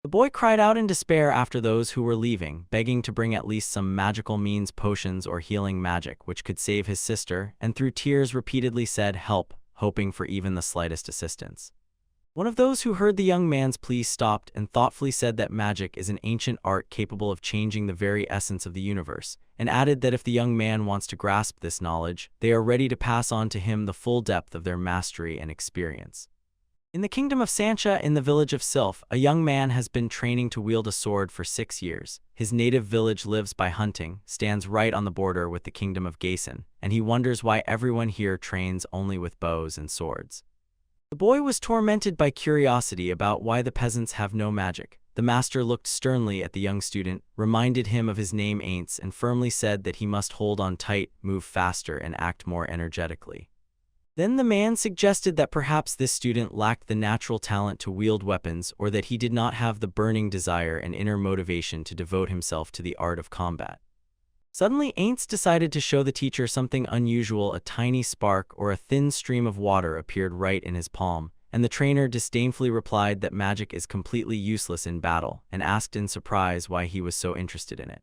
The boy cried out in despair after those who were leaving, begging to bring at least some magical means, potions or healing magic which could save his sister, and through tears repeatedly said, "Help," hoping for even the slightest assistance. One of those who heard the young man's plea stopped and thoughtfully said that magic is an ancient art capable of changing the very essence of the universe, and added that if the young man wants to grasp this knowledge, they are ready to pass on to him the full depth of their mastery and experience. In the kingdom of Sancha, in the village of Sylph, a young man has been training to wield a sword for 6 years. His native village lives by hunting, stands right on the border with the kingdom of Gaisen, and he wonders why everyone here trains only with bows and swords. The boy was tormented by curiosity about why the peasants have no magic. The master looked sternly at the young student, reminded him of his name Aints, and firmly said that he must hold on tight, move faster, and act more energetically. Then the man suggested that perhaps this student lacked the natural talent to wield weapons, or that he did not have the burning desire and inner motivation to devote himself to the art of combat. Suddenly, Aints decided to show the teacher something unusual. A tiny spark or a thin stream of water appeared right in his palm, and the trainer disdainfully replied that magic is completely useless in battle, and asked in surprise why he was so interested in it.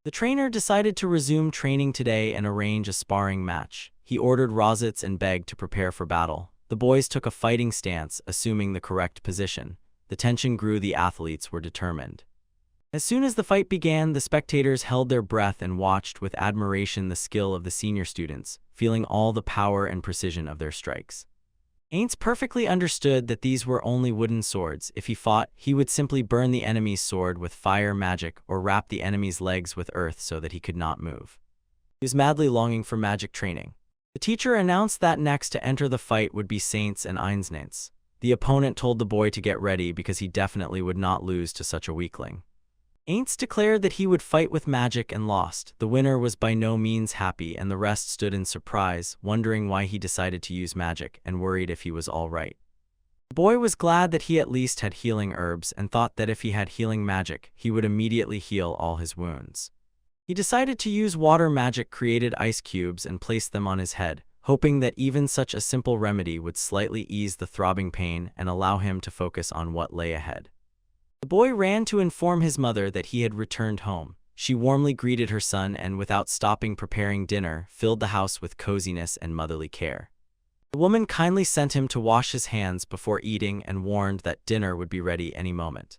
The trainer decided to resume training today and arrange a sparring match. He ordered Rozitz and begged to prepare for battle. The boys took a fighting stance, assuming the correct position. The tension grew, the athletes were determined. As soon as the fight began, the spectators held their breath and watched with admiration the skill of the senior students, feeling all the power and precision of their strikes. Aints perfectly understood that these were only wooden swords. If he fought, he would simply burn the enemy's sword with fire magic or wrap the enemy's legs with earth so that he could not move. He was madly longing for magic training. The teacher announced that next to enter the fight would be Saints and Einsnaints. The opponent told the boy to get ready because he definitely would not lose to such a weakling. Aints declared that he would fight with magic and lost. The winner was by no means happy, and the rest stood in surprise, wondering why he decided to use magic and worried if he was all right. The boy was glad that he at least had healing herbs and thought that if he had healing magic, he would immediately heal all his wounds. He decided to use water magic, created ice cubes and placed them on his head, hoping that even such a simple remedy would slightly ease the throbbing pain and allow him to focus on what lay ahead. The boy ran to inform his mother that he had returned home. She warmly greeted her son and, without stopping preparing dinner, filled the house with coziness and motherly care. The woman kindly sent him to wash his hands before eating and warned that dinner would be ready any moment.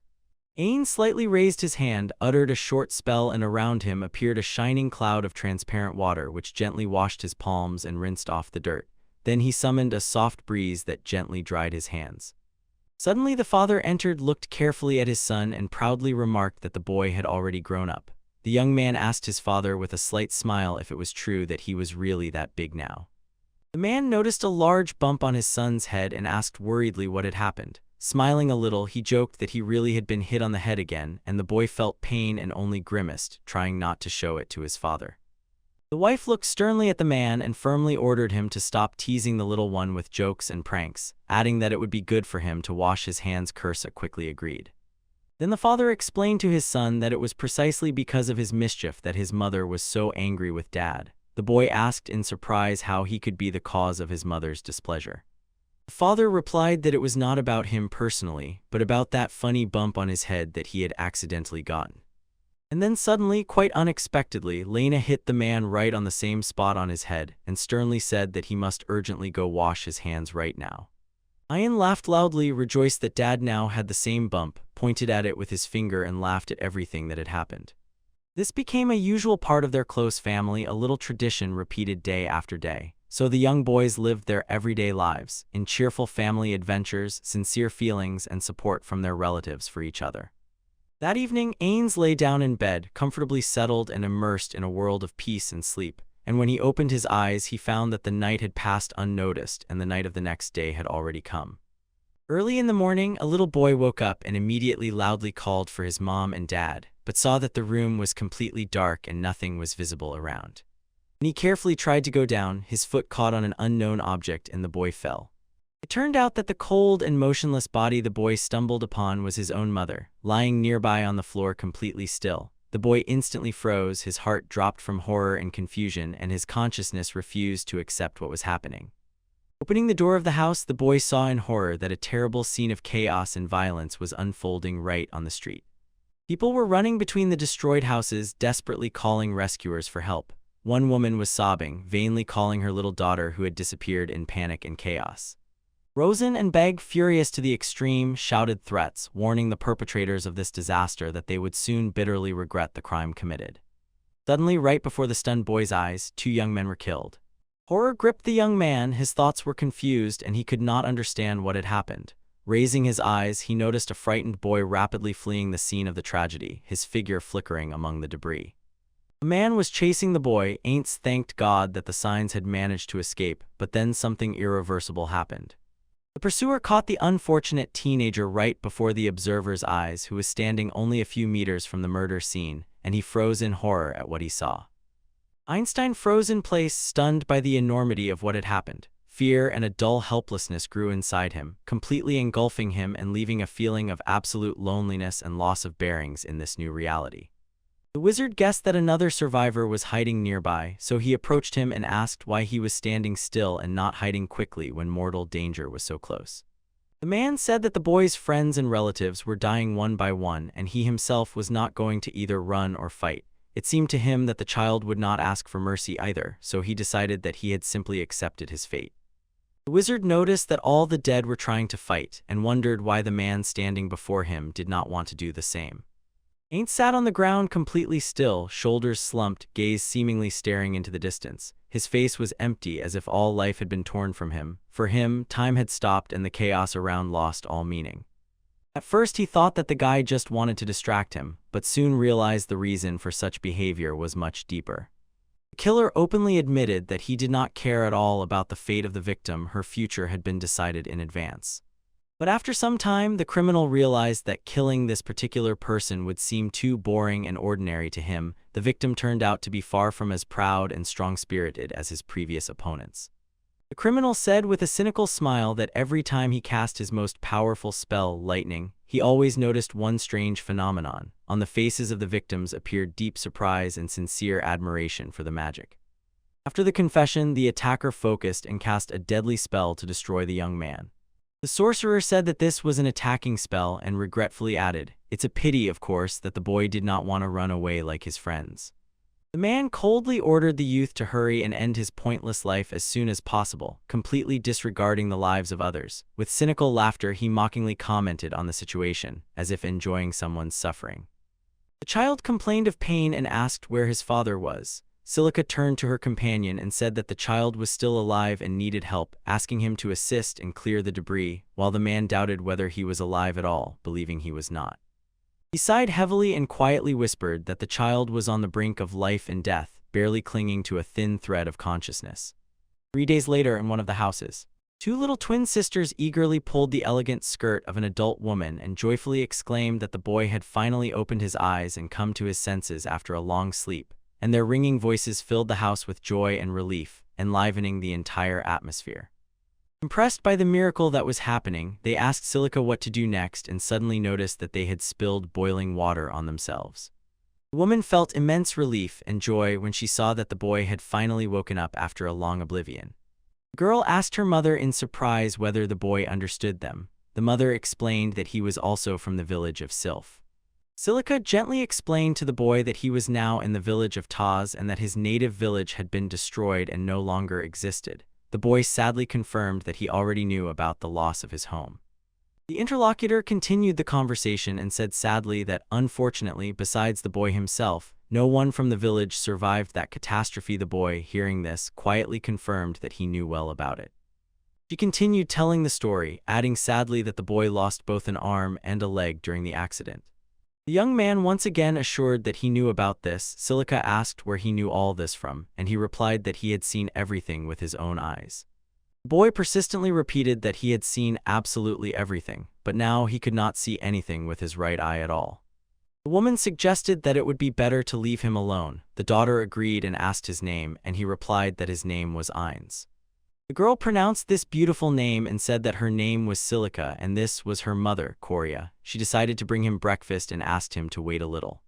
Ain slightly raised his hand, uttered a short spell, and around him appeared a shining cloud of transparent water which gently washed his palms and rinsed off the dirt. Then he summoned a soft breeze that gently dried his hands. Suddenly the father entered, looked carefully at his son, and proudly remarked that the boy had already grown up. The young man asked his father with a slight smile if it was true that he was really that big now. The man noticed a large bump on his son's head and asked worriedly what had happened. Smiling a little, he joked that he really had been hit on the head again, and the boy felt pain and only grimaced, trying not to show it to his father. The wife looked sternly at the man and firmly ordered him to stop teasing the little one with jokes and pranks, adding that it would be good for him to wash his hands. Kursa quickly agreed. Then the father explained to his son that it was precisely because of his mischief that his mother was so angry with Dad. The boy asked in surprise how he could be the cause of his mother's displeasure. The father replied that it was not about him personally, but about that funny bump on his head that he had accidentally gotten. And then suddenly, quite unexpectedly, Lena hit the man right on the same spot on his head and sternly said that he must urgently go wash his hands right now. Ian laughed loudly, rejoiced that Dad now had the same bump, pointed at it with his finger and laughed at everything that had happened. This became a usual part of their close family, a little tradition repeated day after day. So the young boys lived their everyday lives, in cheerful family adventures, sincere feelings, and support from their relatives for each other. That evening, Ains lay down in bed, comfortably settled and immersed in a world of peace and sleep, and when he opened his eyes he found that the night had passed unnoticed and the night of the next day had already come. Early in the morning, a little boy woke up and immediately loudly called for his mom and dad, but saw that the room was completely dark and nothing was visible around. When he carefully tried to go down, his foot caught on an unknown object and the boy fell. It turned out that the cold and motionless body the boy stumbled upon was his own mother, lying nearby on the floor completely still. The boy instantly froze, his heart dropped from horror and confusion, and his consciousness refused to accept what was happening. Opening the door of the house, the boy saw in horror that a terrible scene of chaos and violence was unfolding right on the street. People were running between the destroyed houses, desperately calling rescuers for help. One woman was sobbing, vainly calling her little daughter who had disappeared in panic and chaos. Rosen and Beg, furious to the extreme, shouted threats, warning the perpetrators of this disaster that they would soon bitterly regret the crime committed. Suddenly, right before the stunned boy's eyes, 2 young men were killed. Horror gripped the young man, his thoughts were confused, and he could not understand what had happened. Raising his eyes, he noticed a frightened boy rapidly fleeing the scene of the tragedy, his figure flickering among the debris. A man was chasing the boy. Aints thanked God that the signs had managed to escape, but then something irreversible happened. The pursuer caught the unfortunate teenager right before the observer's eyes, who was standing only a few meters from the murder scene, and he froze in horror at what he saw. Einstein froze in place, stunned by the enormity of what had happened. Fear and a dull helplessness grew inside him, completely engulfing him and leaving a feeling of absolute loneliness and loss of bearings in this new reality. The wizard guessed that another survivor was hiding nearby, so he approached him and asked why he was standing still and not hiding quickly when mortal danger was so close. The man said that the boy's friends and relatives were dying one by one, and he himself was not going to either run or fight. It seemed to him that the child would not ask for mercy either, so he decided that he had simply accepted his fate. The wizard noticed that all the dead were trying to fight, and wondered why the man standing before him did not want to do the same. Ain't sat on the ground completely still, shoulders slumped, gaze seemingly staring into the distance. His face was empty, as if all life had been torn from him. For him, time had stopped and the chaos around lost all meaning. At first he thought that the guy just wanted to distract him, but soon realized the reason for such behavior was much deeper. The killer openly admitted that he did not care at all about the fate of the victim. Her future had been decided in advance. But after some time, the criminal realized that killing this particular person would seem too boring and ordinary to him. The victim turned out to be far from as proud and strong-spirited as his previous opponents. The criminal said with a cynical smile that every time he cast his most powerful spell, lightning, he always noticed one strange phenomenon. On the faces of the victims appeared deep surprise and sincere admiration for the magic. After the confession, the attacker focused and cast a deadly spell to destroy the young man. The sorcerer said that this was an attacking spell and regretfully added, "It's a pity, of course, that the boy did not want to run away like his friends." The man coldly ordered the youth to hurry and end his pointless life as soon as possible, completely disregarding the lives of others. With cynical laughter, he mockingly commented on the situation, as if enjoying someone's suffering. The child complained of pain and asked where his father was. Silica turned to her companion and said that the child was still alive and needed help, asking him to assist and clear the debris, while the man doubted whether he was alive at all, believing he was not. He sighed heavily and quietly whispered that the child was on the brink of life and death, barely clinging to a thin thread of consciousness. 3 days later, in one of the houses, 2 little twin sisters eagerly pulled the elegant skirt of an adult woman and joyfully exclaimed that the boy had finally opened his eyes and come to his senses after a long sleep, and their ringing voices filled the house with joy and relief, enlivening the entire atmosphere. Impressed by the miracle that was happening, they asked Silica what to do next and suddenly noticed that they had spilled boiling water on themselves. The woman felt immense relief and joy when she saw that the boy had finally woken up after a long oblivion. The girl asked her mother in surprise whether the boy understood them. The mother explained that he was also from the village of Sylph. Silica gently explained to the boy that he was now in the village of Taz and that his native village had been destroyed and no longer existed. The boy sadly confirmed that he already knew about the loss of his home. The interlocutor continued the conversation and said sadly that, unfortunately, besides the boy himself, no one from the village survived that catastrophe. The boy, hearing this, quietly confirmed that he knew well about it. She continued telling the story, adding sadly that the boy lost both an arm and a leg during the accident. The young man once again assured that he knew about this. Silica asked where he knew all this from, and he replied that he had seen everything with his own eyes. The boy persistently repeated that he had seen absolutely everything, but now he could not see anything with his right eye at all. The woman suggested that it would be better to leave him alone. The daughter agreed and asked his name, and he replied that his name was Eins. The girl pronounced this beautiful name and said that her name was Silica and this was her mother, Coria. She decided to bring him breakfast and asked him to wait a little.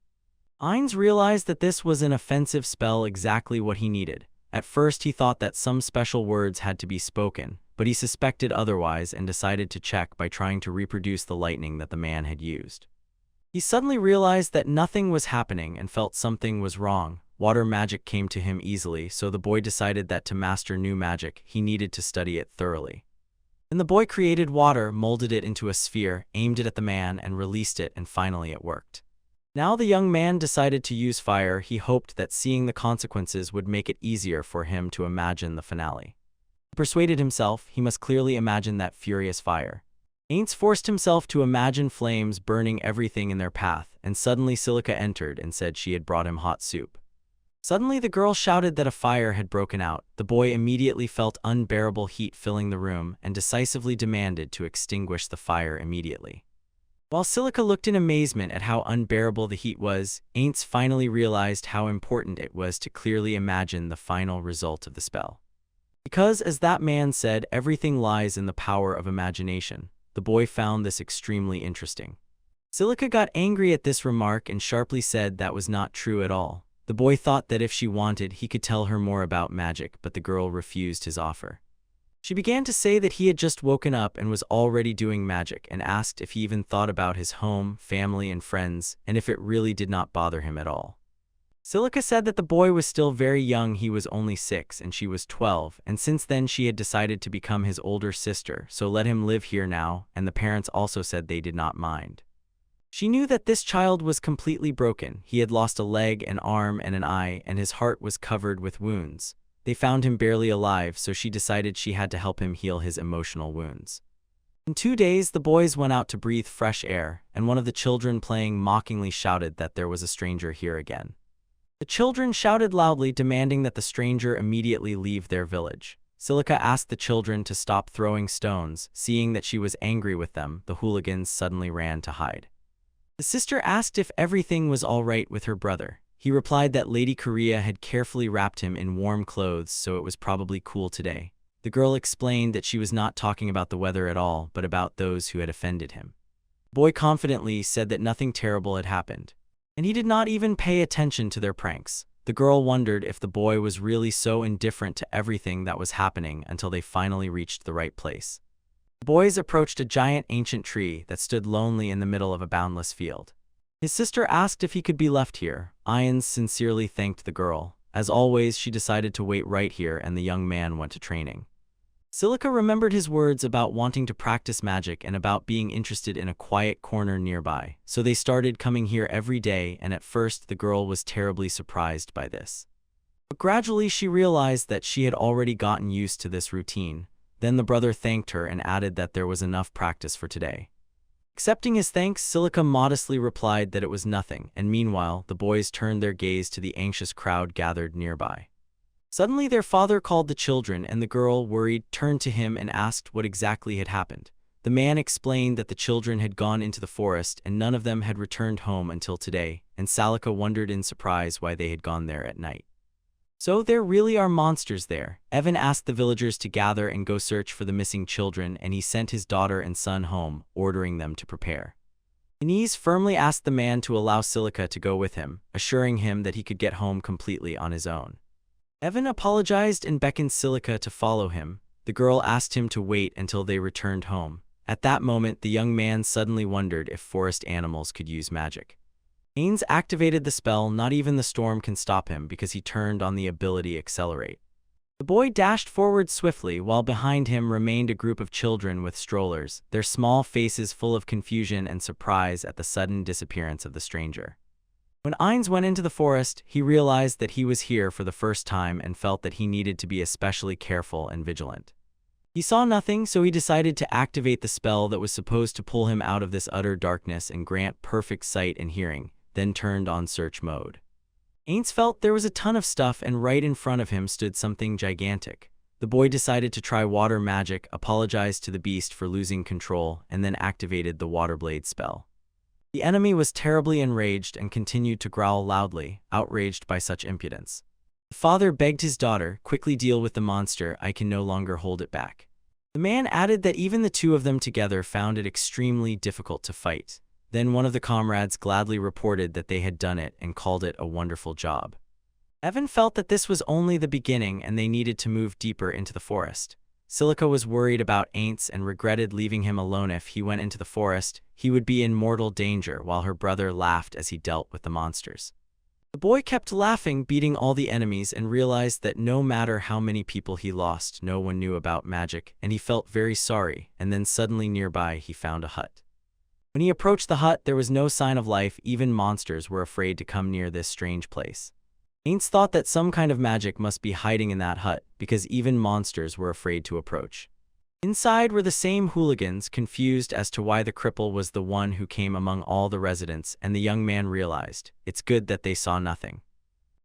Eins realized that this was an offensive spell, exactly what he needed. At first he thought that some special words had to be spoken, but he suspected otherwise and decided to check by trying to reproduce the lightning that the man had used. He suddenly realized that nothing was happening and felt something was wrong. Water magic came to him easily, so the boy decided that to master new magic, he needed to study it thoroughly. Then the boy created water, molded it into a sphere, aimed it at the man, and released it, and finally it worked. Now the young man decided to use fire. He hoped that seeing the consequences would make it easier for him to imagine the finale. He persuaded himself he must clearly imagine that furious fire. Ainz forced himself to imagine flames burning everything in their path, and suddenly Silica entered and said she had brought him hot soup. Suddenly the girl shouted that a fire had broken out. The boy immediately felt unbearable heat filling the room and decisively demanded to extinguish the fire immediately. While Silica looked in amazement at how unbearable the heat was, Ainz finally realized how important it was to clearly imagine the final result of the spell. Because, as that man said, everything lies in the power of imagination, the boy found this extremely interesting. Silica got angry at this remark and sharply said that was not true at all. The boy thought that if she wanted, he could tell her more about magic, but the girl refused his offer. She began to say that he had just woken up and was already doing magic, and asked if he even thought about his home, family, and friends, and if it really did not bother him at all. Silica said that the boy was still very young. He was only 6 and she was 12, and since then she had decided to become his older sister, so let him live here now, and the parents also said they did not mind. She knew that this child was completely broken. He had lost a leg, an arm, and an eye, and his heart was covered with wounds. They found him barely alive, so she decided she had to help him heal his emotional wounds. In 2 days, the boys went out to breathe fresh air, and one of the children playing mockingly shouted that there was a stranger here again. The children shouted loudly, demanding that the stranger immediately leave their village. Silica asked the children to stop throwing stones. Seeing that she was angry with them, the hooligans suddenly ran to hide. The sister asked if everything was all right with her brother. He replied that Lady Korea had carefully wrapped him in warm clothes, so it was probably cool today. The girl explained that she was not talking about the weather at all, but about those who had offended him. The boy confidently said that nothing terrible had happened, and he did not even pay attention to their pranks. The girl wondered if the boy was really so indifferent to everything that was happening until they finally reached the right place. The boys approached a giant ancient tree that stood lonely in the middle of a boundless field. His sister asked if he could be left here. Ainz sincerely thanked the girl. As always, she decided to wait right here, and the young man went to training. Silica remembered his words about wanting to practice magic and about being interested in a quiet corner nearby, so they started coming here every day, and at first the girl was terribly surprised by this. But gradually she realized that she had already gotten used to this routine. Then the brother thanked her and added that there was enough practice for today. Accepting his thanks, Silica modestly replied that it was nothing, and meanwhile, the boys turned their gaze to the anxious crowd gathered nearby. Suddenly their father called the children, and the girl, worried, turned to him and asked what exactly had happened. The man explained that the children had gone into the forest and none of them had returned home until today, and Silica wondered in surprise why they had gone there at night. So there really are monsters there. Evan asked the villagers to gather and go search for the missing children, and he sent his daughter and son home, ordering them to prepare. Inez firmly asked the man to allow Silica to go with him, assuring him that he could get home completely on his own. Evan apologized and beckoned Silica to follow him. The girl asked him to wait until they returned home. At that moment, the young man suddenly wondered if forest animals could use magic. Ainz activated the spell. Not even the storm can stop him because he turned on the ability Accelerate. The boy dashed forward swiftly, while behind him remained a group of children with strollers, their small faces full of confusion and surprise at the sudden disappearance of the stranger. When Ainz went into the forest, he realized that he was here for the first time and felt that he needed to be especially careful and vigilant. He saw nothing, so he decided to activate the spell that was supposed to pull him out of this utter darkness and grant perfect sight and hearing, then turned on search mode. Ainz felt there was a ton of stuff, and right in front of him stood something gigantic. The boy decided to try water magic, apologized to the beast for losing control, and then activated the water blade spell. The enemy was terribly enraged and continued to growl loudly, outraged by such impudence. The father begged his daughter, "Quickly deal with the monster, I can no longer hold it back." The man added that even the two of them together found it extremely difficult to fight. Then one of the comrades gladly reported that they had done it and called it a wonderful job. Evan felt that this was only the beginning and they needed to move deeper into the forest. Silica was worried about Aints and regretted leaving him alone. If he went into the forest, he would be in mortal danger, while her brother laughed as he dealt with the monsters. The boy kept laughing, beating all the enemies, and realized that no matter how many people he lost, no one knew about magic, and he felt very sorry. And then suddenly nearby he found a hut. When he approached the hut, there was no sign of life. Even monsters were afraid to come near this strange place. Aints thought that some kind of magic must be hiding in that hut, because even monsters were afraid to approach. Inside were the same hooligans, confused as to why the cripple was the one who came among all the residents, and the young man realized, it's good that they saw nothing.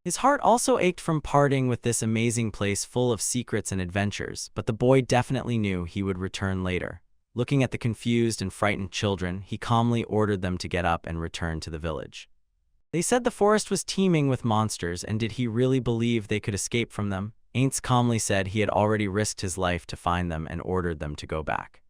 His heart also ached from parting with this amazing place full of secrets and adventures, but the boy definitely knew he would return later. Looking at the confused and frightened children, he calmly ordered them to get up and return to the village. They said the forest was teeming with monsters, and did he really believe they could escape from them? Aints calmly said he had already risked his life to find them and ordered them to go back.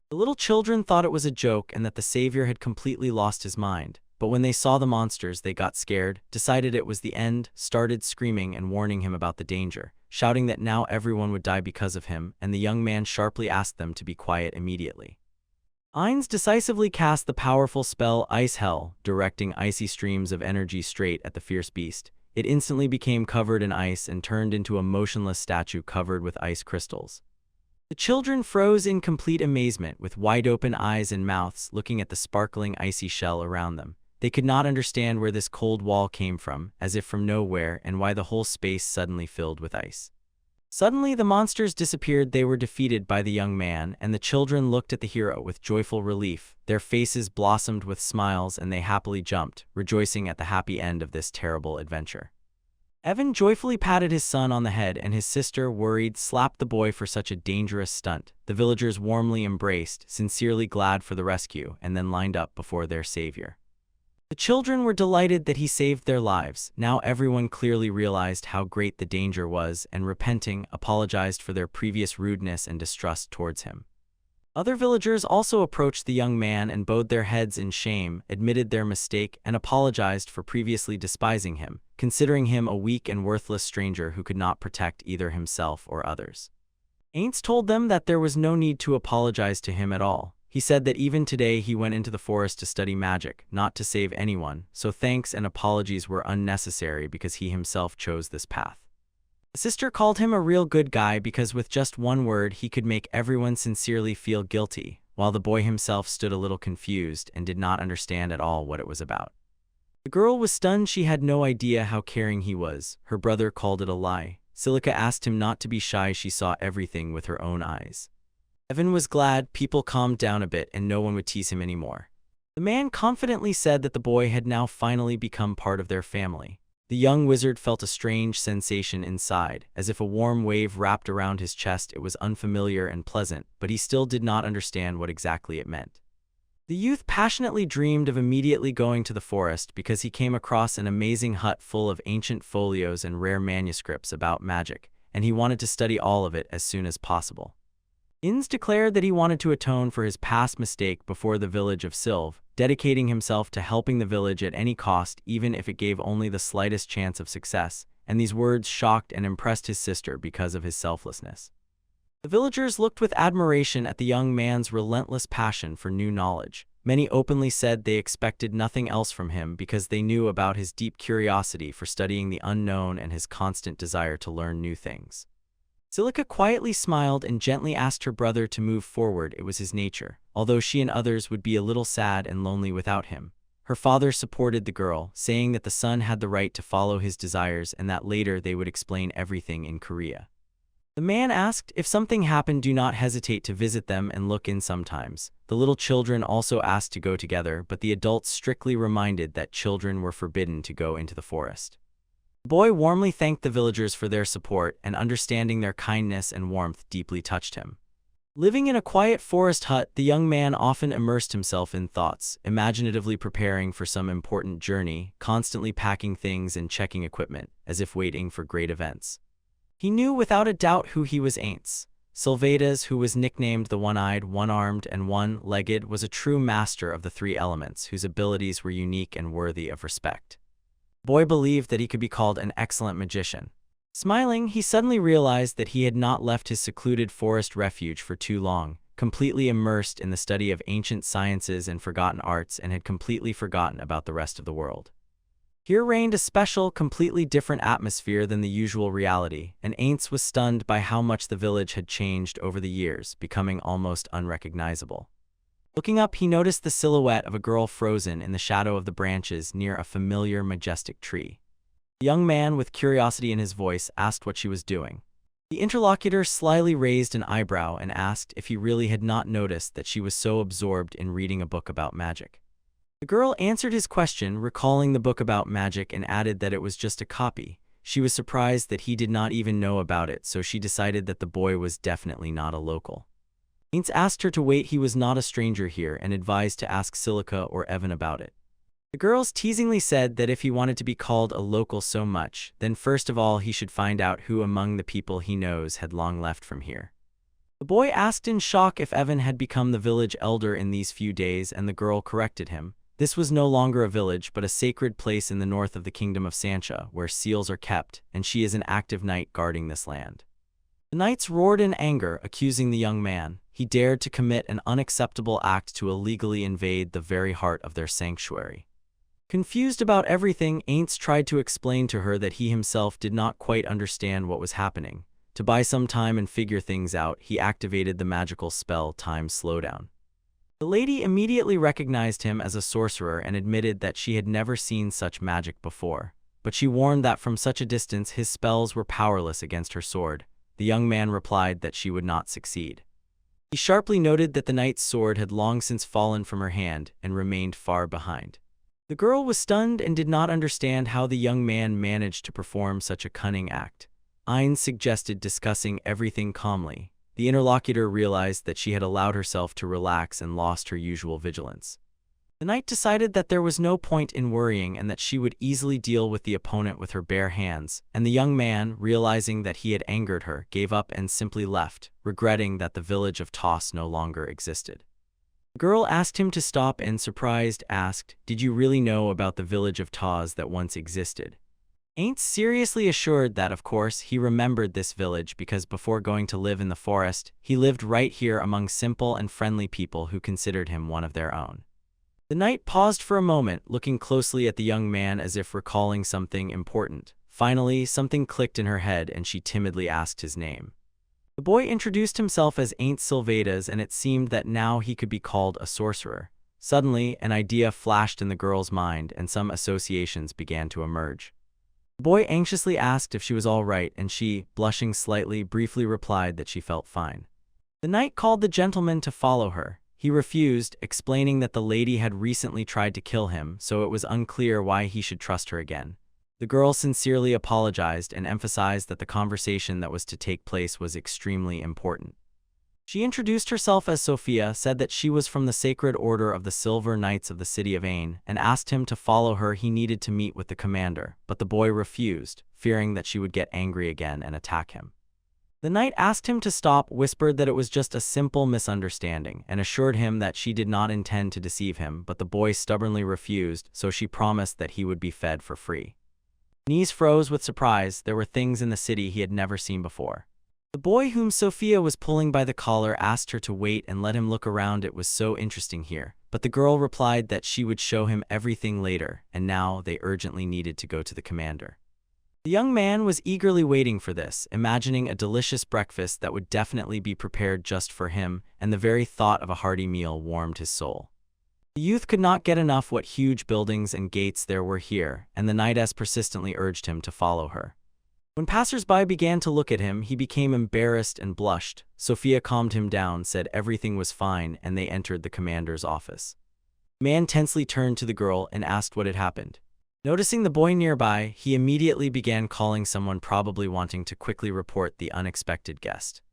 The little children thought it was a joke and that the savior had completely lost his mind, but when they saw the monsters they got scared, decided it was the end, started screaming and warning him about the danger, shouting that now everyone would die because of him, and the young man sharply asked them to be quiet immediately. Aints decisively cast the powerful spell Ice Hell, directing icy streams of energy straight at the fierce beast. It instantly became covered in ice and turned into a motionless statue covered with ice crystals. The children froze in complete amazement, with wide-open eyes and mouths, looking at the sparkling icy shell around them. They could not understand where this cold wall came from, as if from nowhere, and why the whole space suddenly filled with ice. Suddenly the monsters disappeared. They were defeated by the young man, and the children looked at the hero with joyful relief. Their faces blossomed with smiles, and they happily jumped, rejoicing at the happy end of this terrible adventure. Evan joyfully patted his son on the head, and his sister, worried, slapped the boy for such a dangerous stunt. The villagers warmly embraced, sincerely glad for the rescue, and then lined up before their savior. The children were delighted that he saved their lives. Now everyone clearly realized how great the danger was, and repenting, apologized for their previous rudeness and distrust towards him. Other villagers also approached the young man and bowed their heads in shame, admitted their mistake, and apologized for previously despising him, considering him a weak and worthless stranger who could not protect either himself or others. Aints told them that there was no need to apologize to him at all. He said that even today he went into the forest to study magic, not to save anyone, so thanks and apologies were unnecessary because he himself chose this path. The sister called him a real good guy because with just one word he could make everyone sincerely feel guilty, while the boy himself stood a little confused and did not understand at all what it was about. The girl was stunned. She had no idea how caring he was. Her brother called it a lie. Silica asked him not to be shy. She saw everything with her own eyes. Evan was glad. People calmed down a bit and no one would tease him anymore. The man confidently said that the boy had now finally become part of their family. The young wizard felt a strange sensation inside, as if a warm wave wrapped around his chest. It was unfamiliar and pleasant, but he still did not understand what exactly it meant. The youth passionately dreamed of immediately going to the forest because he came across an amazing hut full of ancient folios and rare manuscripts about magic, and he wanted to study all of it as soon as possible. Inns declared that he wanted to atone for his past mistake before the village of Sylve, dedicating himself to helping the village at any cost, even if it gave only the slightest chance of success, and these words shocked and impressed his sister because of his selflessness. The villagers looked with admiration at the young man's relentless passion for new knowledge. Many openly said they expected nothing else from him because they knew about his deep curiosity for studying the unknown and his constant desire to learn new things. Silica quietly smiled and gently asked her brother to move forward. It was his nature, although she and others would be a little sad and lonely without him. Her father supported the girl, saying that the son had the right to follow his desires and that later they would explain everything in Korea. The man asked, if something happened, do not hesitate to visit them and look in sometimes. The little children also asked to go together, but the adults strictly reminded that children were forbidden to go into the forest. The boy warmly thanked the villagers for their support, and understanding their kindness and warmth deeply touched him. Living in a quiet forest hut, the young man often immersed himself in thoughts, imaginatively preparing for some important journey, constantly packing things and checking equipment, as if waiting for great events. He knew without a doubt who he was. Aints Sylvedas, who was nicknamed the One-Eyed, One-Armed, and One-Legged, was a true master of the three elements, whose abilities were unique and worthy of respect. The boy believed that he could be called an excellent magician. Smiling, he suddenly realized that he had not left his secluded forest refuge for too long, completely immersed in the study of ancient sciences and forgotten arts, and had completely forgotten about the rest of the world. Here reigned a special, completely different atmosphere than the usual reality, and Aints was stunned by how much the village had changed over the years, becoming almost unrecognizable. Looking up, he noticed the silhouette of a girl frozen in the shadow of the branches near a familiar, majestic tree. The young man, with curiosity in his voice, asked what she was doing. The interlocutor slyly raised an eyebrow and asked if he really had not noticed that she was so absorbed in reading a book about magic. The girl answered his question, recalling the book about magic, and added that it was just a copy. She was surprised that he did not even know about it, so she decided that the boy was definitely not a local. Aints asked her to wait. He was not a stranger here and advised to ask Silica or Evan about it. The girls teasingly said that if he wanted to be called a local so much, then first of all he should find out who among the people he knows had long left from here. The boy asked in shock if Evan had become the village elder in these few days, and the girl corrected him. This was no longer a village, but a sacred place in the north of the kingdom of Sancha, where seals are kept, and she is an active knight guarding this land. The knights roared in anger, accusing the young man. He dared to commit an unacceptable act to illegally invade the very heart of their sanctuary. Confused about everything, Aints tried to explain to her that he himself did not quite understand what was happening. To buy some time and figure things out, he activated the magical spell Time Slowdown. The lady immediately recognized him as a sorcerer and admitted that she had never seen such magic before, but she warned that from such a distance his spells were powerless against her sword. The young man replied that she would not succeed. He sharply noted that the knight's sword had long since fallen from her hand and remained far behind. The girl was stunned and did not understand how the young man managed to perform such a cunning act. Aints suggested discussing everything calmly. The interlocutor realized that she had allowed herself to relax and lost her usual vigilance. The knight decided that there was no point in worrying and that she would easily deal with the opponent with her bare hands, and the young man, realizing that he had angered her, gave up and simply left, regretting that the village of Toss no longer existed. The girl asked him to stop and, surprised, asked, "Did you really know about the village of Toss that once existed?" Aints seriously assured that, of course, he remembered this village because before going to live in the forest, he lived right here among simple and friendly people who considered him one of their own. The knight paused for a moment, looking closely at the young man as if recalling something important. Finally, something clicked in her head and she timidly asked his name. The boy introduced himself as Aints Sylvadas, and it seemed that now he could be called a sorcerer. Suddenly, an idea flashed in the girl's mind and some associations began to emerge. The boy anxiously asked if she was all right, and she, blushing slightly, briefly replied that she felt fine. The knight called the gentleman to follow her. He refused, explaining that the lady had recently tried to kill him, so it was unclear why he should trust her again. The girl sincerely apologized and emphasized that the conversation that was to take place was extremely important. She introduced herself as Sophia, said that she was from the Sacred Order of the Silver Knights of the city of Ain, and asked him to follow her. He needed to meet with the commander, but the boy refused, fearing that she would get angry again and attack him. The knight asked him to stop, whispered that it was just a simple misunderstanding, and assured him that she did not intend to deceive him, but the boy stubbornly refused, so she promised that he would be fed for free. Knees froze with surprise. There were things in the city he had never seen before. The boy whom Sophia was pulling by the collar asked her to wait and let him look around. It was so interesting here, but the girl replied that she would show him everything later, and now they urgently needed to go to the commander. The young man was eagerly waiting for this, imagining a delicious breakfast that would definitely be prepared just for him, and the very thought of a hearty meal warmed his soul. The youth could not get enough what huge buildings and gates there were here, and the knightess persistently urged him to follow her. When passers-by began to look at him, he became embarrassed and blushed. Sophia calmed him down, said everything was fine, and they entered the commander's office. The man tensely turned to the girl and asked what had happened. Noticing the boy nearby, he immediately began calling someone, probably wanting to quickly report the unexpected guest.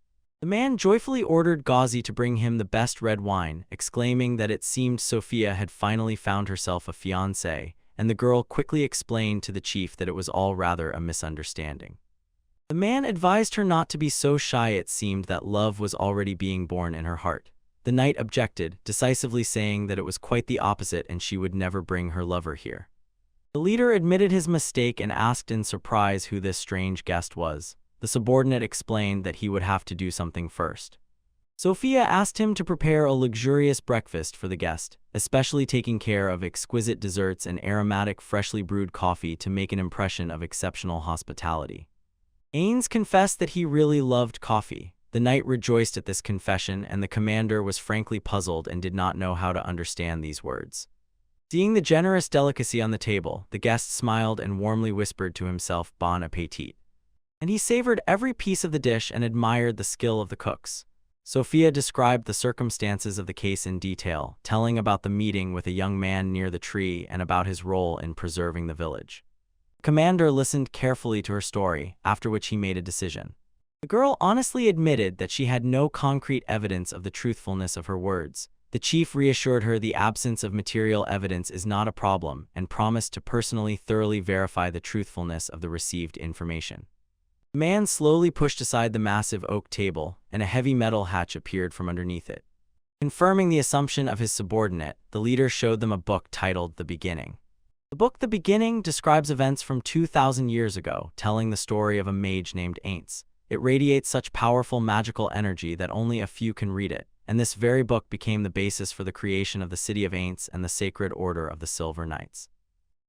The man joyfully ordered Ghazi to bring him the best red wine, exclaiming that it seemed Sophia had finally found herself a fiancé, and the girl quickly explained to the chief that it was all rather a misunderstanding. The man advised her not to be so shy. It seemed that love was already being born in her heart. The knight objected, decisively saying that it was quite the opposite and she would never bring her lover here. The leader admitted his mistake and asked in surprise who this strange guest was. The subordinate explained that he would have to do something first. Sophia asked him to prepare a luxurious breakfast for the guest, especially taking care of exquisite desserts and aromatic freshly brewed coffee to make an impression of exceptional hospitality. Ains confessed that he really loved coffee. The knight rejoiced at this confession, and the commander was frankly puzzled and did not know how to understand these words. Seeing the generous delicacy on the table, the guest smiled and warmly whispered to himself, "Bon appetit." And he savored every piece of the dish and admired the skill of the cooks. Sophia described the circumstances of the case in detail, telling about the meeting with a young man near the tree and about his role in preserving the village. The commander listened carefully to her story, after which he made a decision. The girl honestly admitted that she had no concrete evidence of the truthfulness of her words. The chief reassured her the absence of material evidence is not a problem and promised to personally thoroughly verify the truthfulness of the received information. The man slowly pushed aside the massive oak table, and a heavy metal hatch appeared from underneath it. Confirming the assumption of his subordinate, the leader showed them a book titled The Beginning. The book The Beginning describes events from 2,000 years ago, telling the story of a mage named Aints. It radiates such powerful magical energy that only a few can read it, and this very book became the basis for the creation of the city of Aints and the Sacred Order of the Silver Knights.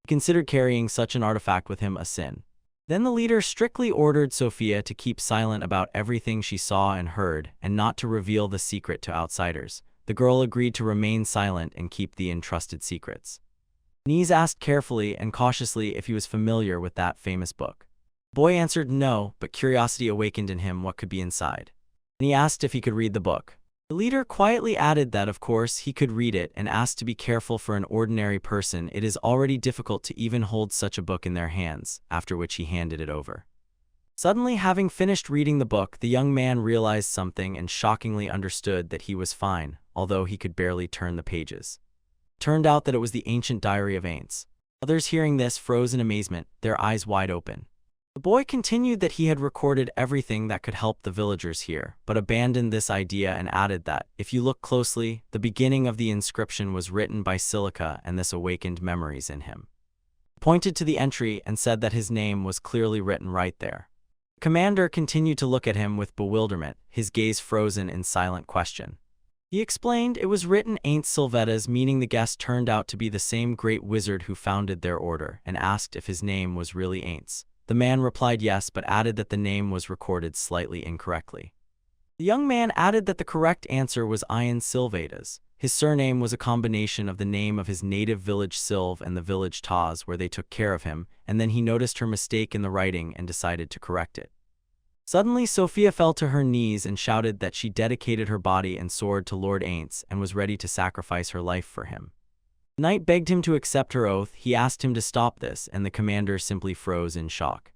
He considered carrying such an artifact with him a sin. Then the leader strictly ordered Sophia to keep silent about everything she saw and heard, and not to reveal the secret to outsiders. The girl agreed to remain silent and keep the entrusted secrets. Nese asked carefully and cautiously if he was familiar with that famous book. The boy answered no, but curiosity awakened in him what could be inside. And he asked if he could read the book. The leader quietly added that of course he could read it and asked to be careful. For an ordinary person it is already difficult to even hold such a book in their hands, after which he handed it over. Suddenly, having finished reading the book, the young man realized something and shockingly understood that he was fine, although he could barely turn the pages. It turned out that it was the ancient diary of Aints. Others hearing this froze in amazement, their eyes wide open. The boy continued that he had recorded everything that could help the villagers here, but abandoned this idea and added that, if you look closely, the beginning of the inscription was written by Silica, and this awakened memories in him. He pointed to the entry and said that his name was clearly written right there. The commander continued to look at him with bewilderment, his gaze frozen in silent question. He explained it was written Aints Silvetas, meaning the guest turned out to be the same great wizard who founded their order, and asked if his name was really Aints. The man replied yes, but added that the name was recorded slightly incorrectly. The young man added that the correct answer was Ian Silvetas. His surname was a combination of the name of his native village Silv and the village Taz where they took care of him, and then he noticed her mistake in the writing and decided to correct it. Suddenly, Sophia fell to her knees and shouted that she dedicated her body and sword to Lord Aints and was ready to sacrifice her life for him. The knight begged him to accept her oath. He asked him to stop this, and the commander simply froze in shock.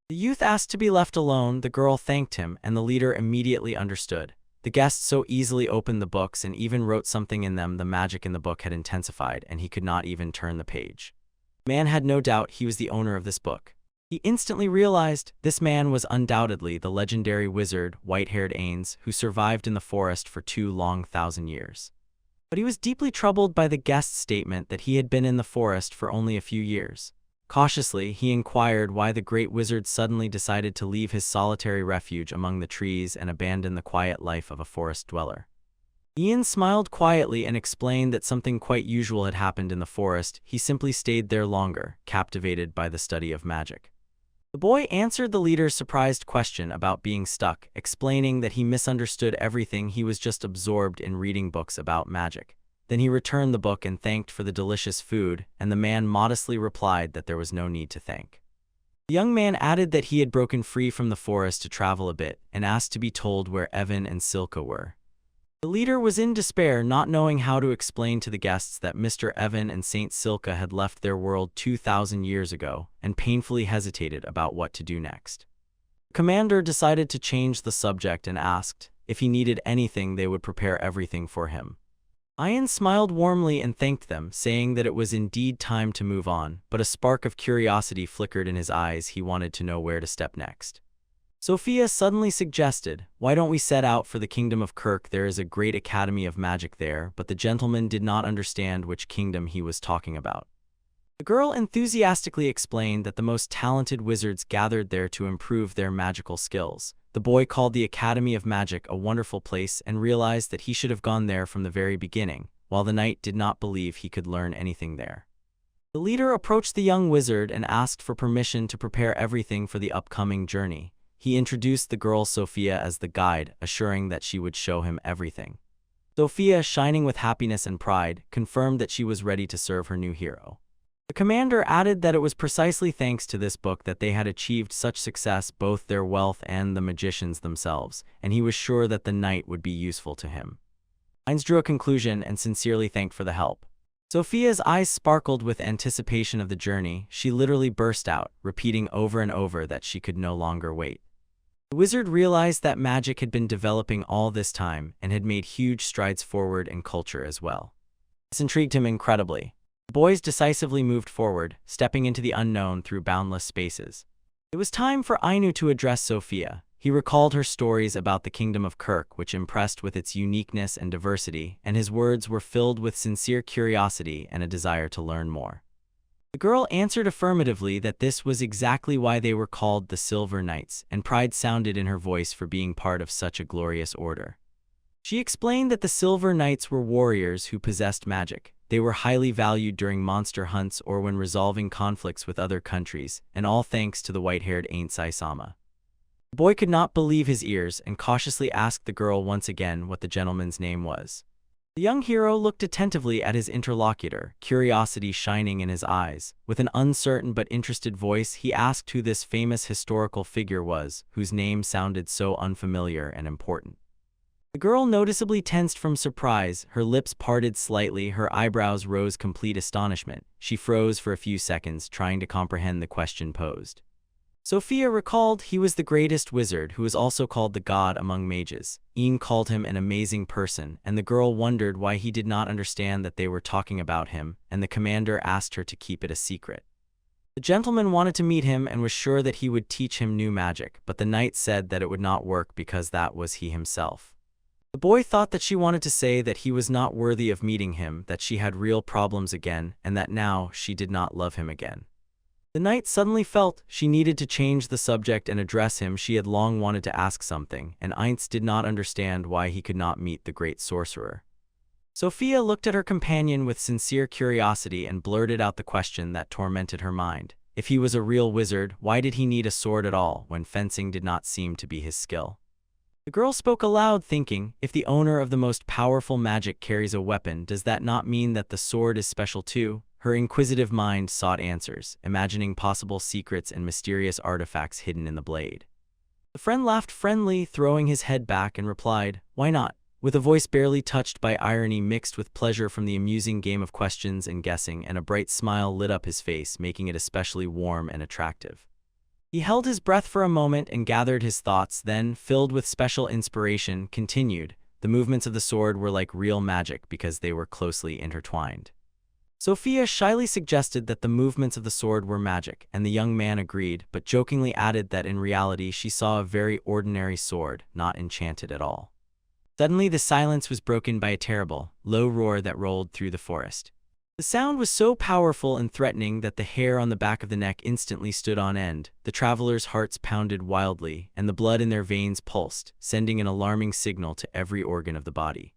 The youth asked to be left alone. The girl thanked him, and the leader immediately understood. The guest so easily opened the books and even wrote something in them. The magic in the book had intensified, and he could not even turn the page. The man had no doubt he was the owner of this book. He instantly realized this man was undoubtedly the legendary wizard, white-haired Aints, who survived in the forest for 2,000 years. But he was deeply troubled by the guest's statement that he had been in the forest for only a few years. Cautiously, he inquired why the great wizard suddenly decided to leave his solitary refuge among the trees and abandon the quiet life of a forest dweller. Ian smiled quietly and explained that something quite usual had happened in the forest. He simply stayed there longer, captivated by the study of magic. The boy answered the leader's surprised question about being stuck, explaining that he misunderstood everything. He was just absorbed in reading books about magic. Then he returned the book and thanked for the delicious food, and the man modestly replied that there was no need to thank. The young man added that he had broken free from the forest to travel a bit, and asked to be told where Evan and Silka were. The leader was in despair, not knowing how to explain to the guests that Mr. Evan and Saint Silka had left their world 2,000 years ago, and painfully hesitated about what to do next. The commander decided to change the subject and asked if he needed anything. They would prepare everything for him. Ian smiled warmly and thanked them, saying that it was indeed time to move on, but a spark of curiosity flickered in his eyes. He wanted to know where to step next. Sophia suddenly suggested, "Why don't we set out for the kingdom of Kirk? There is a great academy of magic there," but the gentleman did not understand which kingdom he was talking about. The girl enthusiastically explained that the most talented wizards gathered there to improve their magical skills. The boy called the Academy of Magic a wonderful place and realized that he should have gone there from the very beginning, while the knight did not believe he could learn anything there. The leader approached the young wizard and asked for permission to prepare everything for the upcoming journey. He introduced the girl Sophia as the guide, assuring that she would show him everything. Sophia, shining with happiness and pride, confirmed that she was ready to serve her new hero. The commander added that it was precisely thanks to this book that they had achieved such success, both their wealth and the magicians themselves, and he was sure that the knight would be useful to him. Heinz drew a conclusion and sincerely thanked for the help. Sophia's eyes sparkled with anticipation of the journey. She literally burst out, repeating over and over that she could no longer wait. The wizard realized that magic had been developing all this time and had made huge strides forward in culture as well. This intrigued him incredibly. The boys decisively moved forward, stepping into the unknown through boundless spaces. It was time for Ainu to address Sophia. He recalled her stories about the kingdom of Kirk, which impressed with its uniqueness and diversity, and his words were filled with sincere curiosity and a desire to learn more. The girl answered affirmatively that this was exactly why they were called the Silver Knights, and pride sounded in her voice for being part of such a glorious order. She explained that the Silver Knights were warriors who possessed magic. They were highly valued during monster hunts or when resolving conflicts with other countries, and all thanks to the white-haired Ain't Sai-sama. The boy could not believe his ears and cautiously asked the girl once again what the gentleman's name was. The young hero looked attentively at his interlocutor, curiosity shining in his eyes. With an uncertain but interested voice, he asked who this famous historical figure was, whose name sounded so unfamiliar and important. The girl noticeably tensed from surprise, her lips parted slightly, her eyebrows rose complete astonishment. She froze for a few seconds, trying to comprehend the question posed. Sophia recalled he was the greatest wizard, who was also called the god among mages. Ian called him an amazing person, and the girl wondered why he did not understand that they were talking about him, and the commander asked her to keep it a secret. The gentleman wanted to meet him and was sure that he would teach him new magic, but the knight said that it would not work because that was he himself. The boy thought that she wanted to say that he was not worthy of meeting him, that she had real problems again, and that now she did not love him again. The knight suddenly felt she needed to change the subject and address him. She had long wanted to ask something, and Ainz did not understand why he could not meet the great sorcerer. Sophia looked at her companion with sincere curiosity and blurted out the question that tormented her mind. If he was a real wizard, why did he need a sword at all when fencing did not seem to be his skill? The girl spoke aloud, thinking, if the owner of the most powerful magic carries a weapon, does that not mean that the sword is special too? Her inquisitive mind sought answers, imagining possible secrets and mysterious artifacts hidden in the blade. The friend laughed friendly, throwing his head back, and replied, "Why not?" with a voice barely touched by irony mixed with pleasure from the amusing game of questions and guessing, and a bright smile lit up his face, making it especially warm and attractive. He held his breath for a moment and gathered his thoughts, then, filled with special inspiration, continued. The movements of the sword were like real magic because they were closely intertwined. Sophia shyly suggested that the movements of the sword were magic, and the young man agreed, but jokingly added that in reality she saw a very ordinary sword, not enchanted at all. Suddenly the silence was broken by a terrible, low roar that rolled through the forest. The sound was so powerful and threatening that the hair on the back of the neck instantly stood on end. The travelers' hearts pounded wildly, and the blood in their veins pulsed, sending an alarming signal to every organ of the body.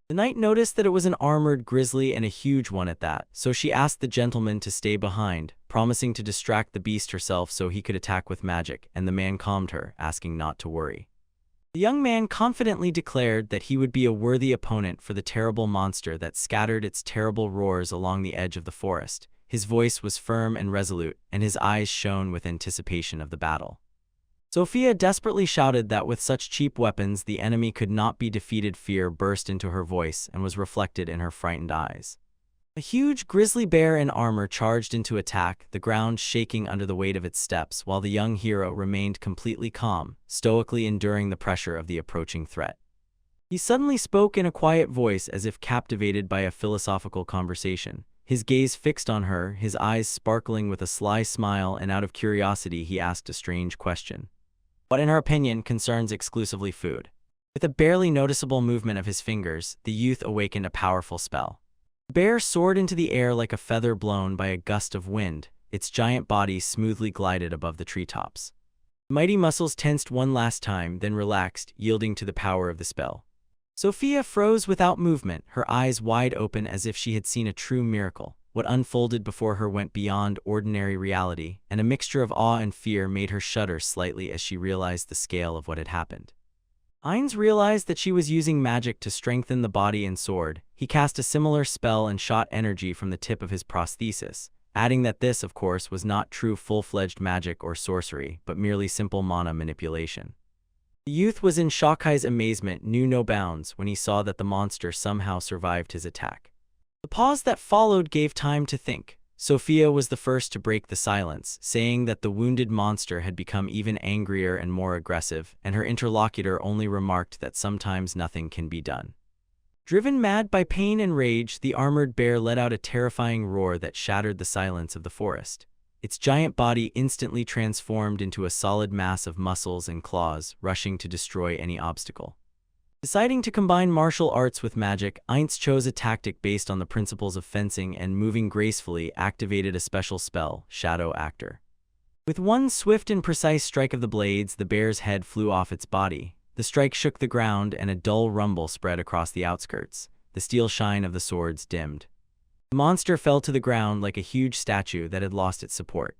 The knight noticed that it was an armored grizzly, and a huge one at that, so she asked the gentleman to stay behind, promising to distract the beast herself so he could attack with magic, and the man calmed her, asking not to worry. The young man confidently declared that he would be a worthy opponent for the terrible monster that scattered its terrible roars along the edge of the forest. His voice was firm and resolute, and his eyes shone with anticipation of the battle. Sophia desperately shouted that with such cheap weapons the enemy could not be defeated. Fear burst into her voice and was reflected in her frightened eyes. A huge grizzly bear in armor charged into attack, the ground shaking under the weight of its steps, while the young hero remained completely calm, stoically enduring the pressure of the approaching threat. He suddenly spoke in a quiet voice, as if captivated by a philosophical conversation. His gaze fixed on her, his eyes sparkling with a sly smile, and out of curiosity he asked a strange question. What in her opinion concerns exclusively food? With a barely noticeable movement of his fingers, the youth awakened a powerful spell. The bear soared into the air like a feather blown by a gust of wind. Its giant body smoothly glided above the treetops. Mighty muscles tensed one last time, then relaxed, yielding to the power of the spell. Sophia froze without movement, her eyes wide open as if she had seen a true miracle. What unfolded before her went beyond ordinary reality, and a mixture of awe and fear made her shudder slightly as she realized the scale of what had happened. Ainz realized that she was using magic to strengthen the body and sword. He cast a similar spell and shot energy from the tip of his prosthesis, adding that this, of course, was not true full-fledged magic or sorcery, but merely simple mana manipulation. The youth was in Shokai's amazement knew no bounds when he saw that the monster somehow survived his attack. The pause that followed gave time to think. Sophia was the first to break the silence, saying that the wounded monster had become even angrier and more aggressive, and her interlocutor only remarked that sometimes nothing can be done. Driven mad by pain and rage, the armored bear let out a terrifying roar that shattered the silence of the forest. Its giant body instantly transformed into a solid mass of muscles and claws, rushing to destroy any obstacle. Deciding to combine martial arts with magic, Ainz chose a tactic based on the principles of fencing and, moving gracefully, activated a special spell, Shadow Actor. With one swift and precise strike of the blades, the bear's head flew off its body. The strike shook the ground, and a dull rumble spread across the outskirts. The steel shine of the swords dimmed. The monster fell to the ground like a huge statue that had lost its support.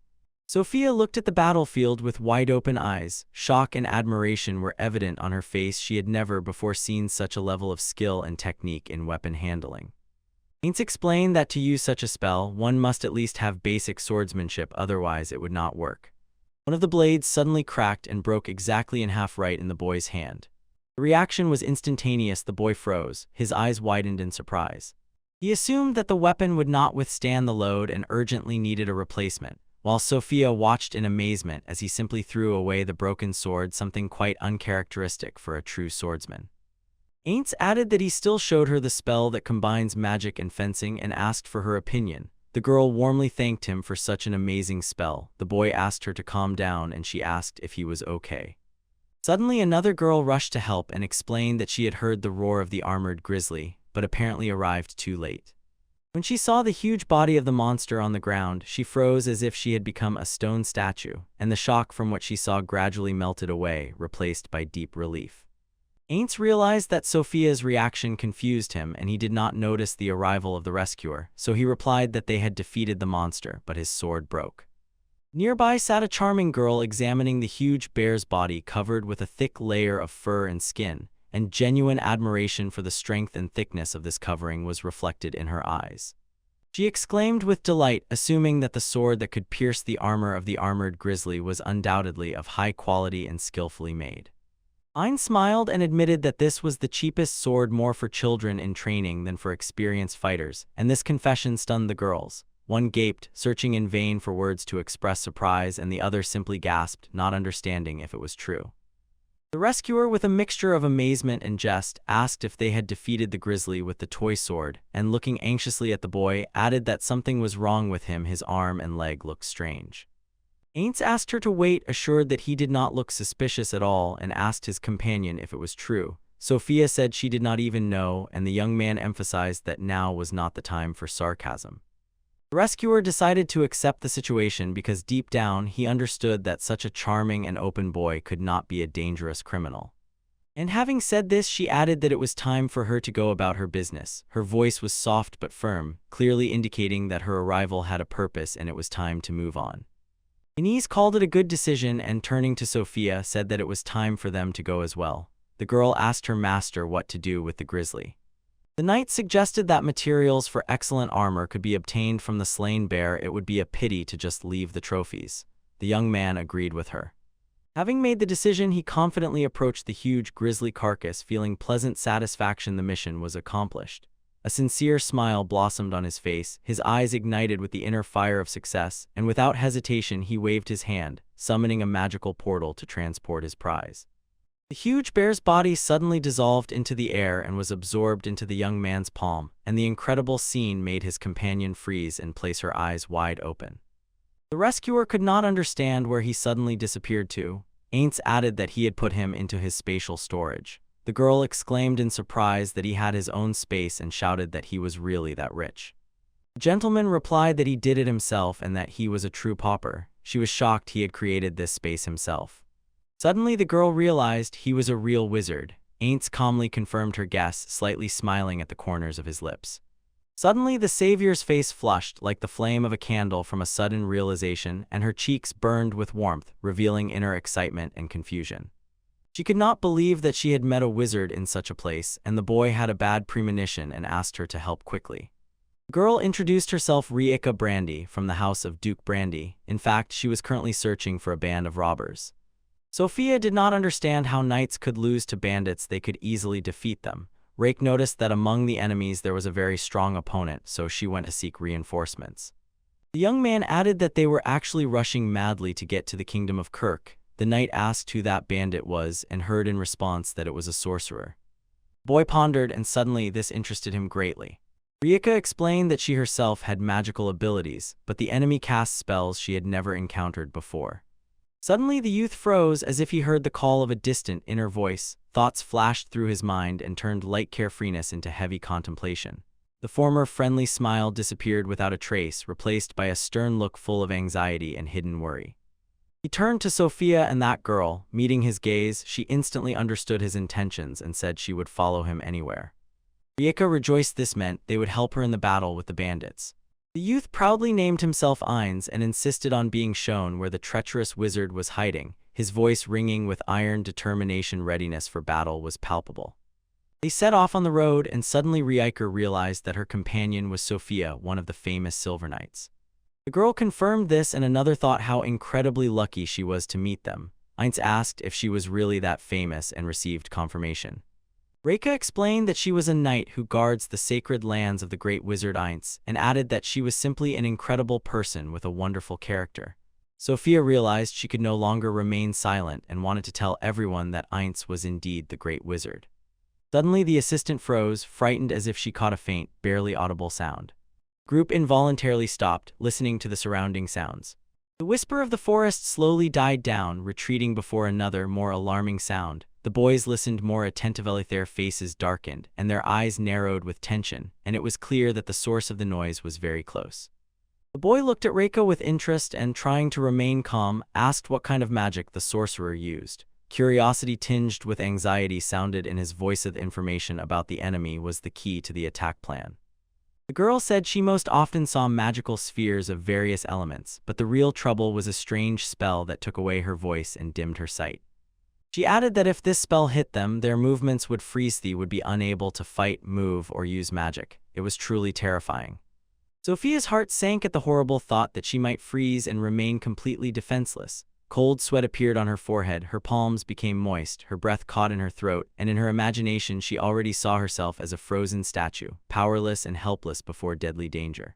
Sophia looked at the battlefield with wide-open eyes. Shock and admiration were evident on her face. She had never before seen such a level of skill and technique in weapon handling. Ainz explained that to use such a spell, one must at least have basic swordsmanship, otherwise it would not work. One of the blades suddenly cracked and broke exactly in half right in the boy's hand. The reaction was instantaneous. The boy froze, his eyes widened in surprise. He assumed that the weapon would not withstand the load and urgently needed a replacement, while Sophia watched in amazement as he simply threw away the broken sword, something quite uncharacteristic for a true swordsman. Ainz added that he still showed her the spell that combines magic and fencing and asked for her opinion. The girl warmly thanked him for such an amazing spell. The boy asked her to calm down and she asked if he was okay. Suddenly another girl rushed to help and explained that she had heard the roar of the armored grizzly, but apparently arrived too late. When she saw the huge body of the monster on the ground, she froze as if she had become a stone statue, and the shock from what she saw gradually melted away, replaced by deep relief. Ainz realized that Sophia's reaction confused him and he did not notice the arrival of the rescuer, so he replied that they had defeated the monster, but his sword broke. Nearby sat a charming girl examining the huge bear's body covered with a thick layer of fur and skin, and genuine admiration for the strength and thickness of this covering was reflected in her eyes. She exclaimed with delight, assuming that the sword that could pierce the armor of the armored grizzly was undoubtedly of high quality and skillfully made. Ainz smiled and admitted that this was the cheapest sword, more for children in training than for experienced fighters, and this confession stunned the girls. One gaped, searching in vain for words to express surprise, and the other simply gasped, not understanding if it was true. The rescuer, with a mixture of amazement and jest, asked if they had defeated the grizzly with the toy sword, and looking anxiously at the boy, added that something was wrong with him. His arm and leg looked strange. Ainz asked her to wait, assured that he did not look suspicious at all, and asked his companion if it was true. Sophia said she did not even know, and the young man emphasized that now was not the time for sarcasm. The rescuer decided to accept the situation because deep down he understood that such a charming and open boy could not be a dangerous criminal. And having said this, she added that it was time for her to go about her business. Her voice was soft but firm, clearly indicating that her arrival had a purpose and it was time to move on. Inez called it a good decision and, turning to Sophia, said that it was time for them to go as well. The girl asked her master what to do with the grizzly. The knight suggested that materials for excellent armor could be obtained from the slain bear. It would be a pity to just leave the trophies. The young man agreed with her. Having made the decision, he confidently approached the huge grizzly carcass, feeling pleasant satisfaction the mission was accomplished. A sincere smile blossomed on his face, his eyes ignited with the inner fire of success, and without hesitation he waved his hand, summoning a magical portal to transport his prize. The huge bear's body suddenly dissolved into the air and was absorbed into the young man's palm, and the incredible scene made his companion freeze and place her eyes wide open. The rescuer could not understand where he suddenly disappeared to. Ainz added that he had put him into his spatial storage. The girl exclaimed in surprise that he had his own space and shouted that he was really that rich. The gentleman replied that he did it himself and that he was a true pauper. She was shocked he had created this space himself. Suddenly, the girl realized he was a real wizard. Aints calmly confirmed her guess, slightly smiling at the corners of his lips. Suddenly, the savior's face flushed like the flame of a candle from a sudden realization, and her cheeks burned with warmth, revealing inner excitement and confusion. She could not believe that she had met a wizard in such a place, and the boy had a bad premonition and asked her to help quickly. The girl introduced herself Rieka Brandy from the house of Duke Brandy. In fact, she was currently searching for a band of robbers. Sophia did not understand how knights could lose to bandits. They could easily defeat them. Rake noticed that among the enemies there was a very strong opponent, so she went to seek reinforcements. The young man added that they were actually rushing madly to get to the kingdom of Kirk. The knight asked who that bandit was and heard in response that it was a sorcerer. The boy pondered, and suddenly this interested him greatly. Rieka explained that she herself had magical abilities, but the enemy cast spells she had never encountered before. Suddenly the youth froze as if he heard the call of a distant inner voice. Thoughts flashed through his mind and turned light carefreeness into heavy contemplation. The former friendly smile disappeared without a trace, replaced by a stern look full of anxiety and hidden worry. He turned to Sophia and that girl. Meeting his gaze, she instantly understood his intentions and said she would follow him anywhere. Rieka rejoiced. This meant they would help her in the battle with the bandits. The youth proudly named himself Ines and insisted on being shown where the treacherous wizard was hiding. His voice ringing with iron determination. Readiness for battle was palpable. They set off on the road, and suddenly Rieka realized that her companion was Sophia, one of the famous Silver Knights. The girl confirmed this, and another thought how incredibly lucky she was to meet them. Ines asked if she was really that famous and received confirmation. Rieka explained that she was a knight who guards the sacred lands of the great wizard Ines, and added that she was simply an incredible person with a wonderful character. Sophia realized she could no longer remain silent and wanted to tell everyone that Ines was indeed the great wizard. Suddenly the assistant froze, frightened as if she caught a faint, barely audible sound. The group involuntarily stopped, listening to the surrounding sounds. The whisper of the forest slowly died down, retreating before another, more alarming sound. The boys listened more attentively. Their faces darkened, and their eyes narrowed with tension, and it was clear that the source of the noise was very close. The boy looked at Rieka with interest and, trying to remain calm, asked what kind of magic the sorcerer used. Curiosity tinged with anxiety sounded in his voice. The information about the enemy was the key to the attack plan. The girl said she most often saw magical spheres of various elements, but the real trouble was a strange spell that took away her voice and dimmed her sight. She added that if this spell hit them, their movements would freeze. They would be unable to fight, move, or use magic. It was truly terrifying. Sophia's heart sank at the horrible thought that she might freeze and remain completely defenseless. Cold sweat appeared on her forehead, her palms became moist, her breath caught in her throat, and in her imagination she already saw herself as a frozen statue, powerless and helpless before deadly danger.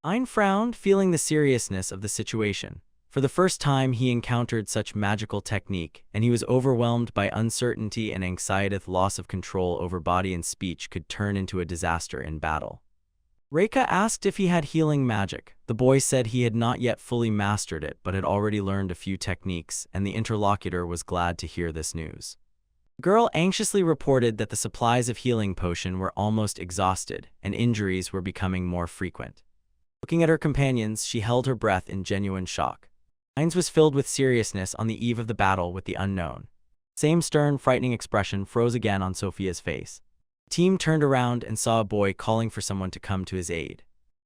Ines frowned, feeling the seriousness of the situation. For the first time he encountered such magical technique, and he was overwhelmed by uncertainty and anxiety. Loss of control over body and speech could turn into a disaster in battle. Rieka asked if he had healing magic. The boy said he had not yet fully mastered it, but had already learned a few techniques, and the interlocutor was glad to hear this news. The girl anxiously reported that the supplies of healing potion were almost exhausted, and injuries were becoming more frequent. Looking at her companions, she held her breath in genuine shock. Ines was filled with seriousness on the eve of the battle with the unknown. The same stern, frightening expression froze again on Sophia's face. The team turned around and saw a boy calling for someone to come to his aid.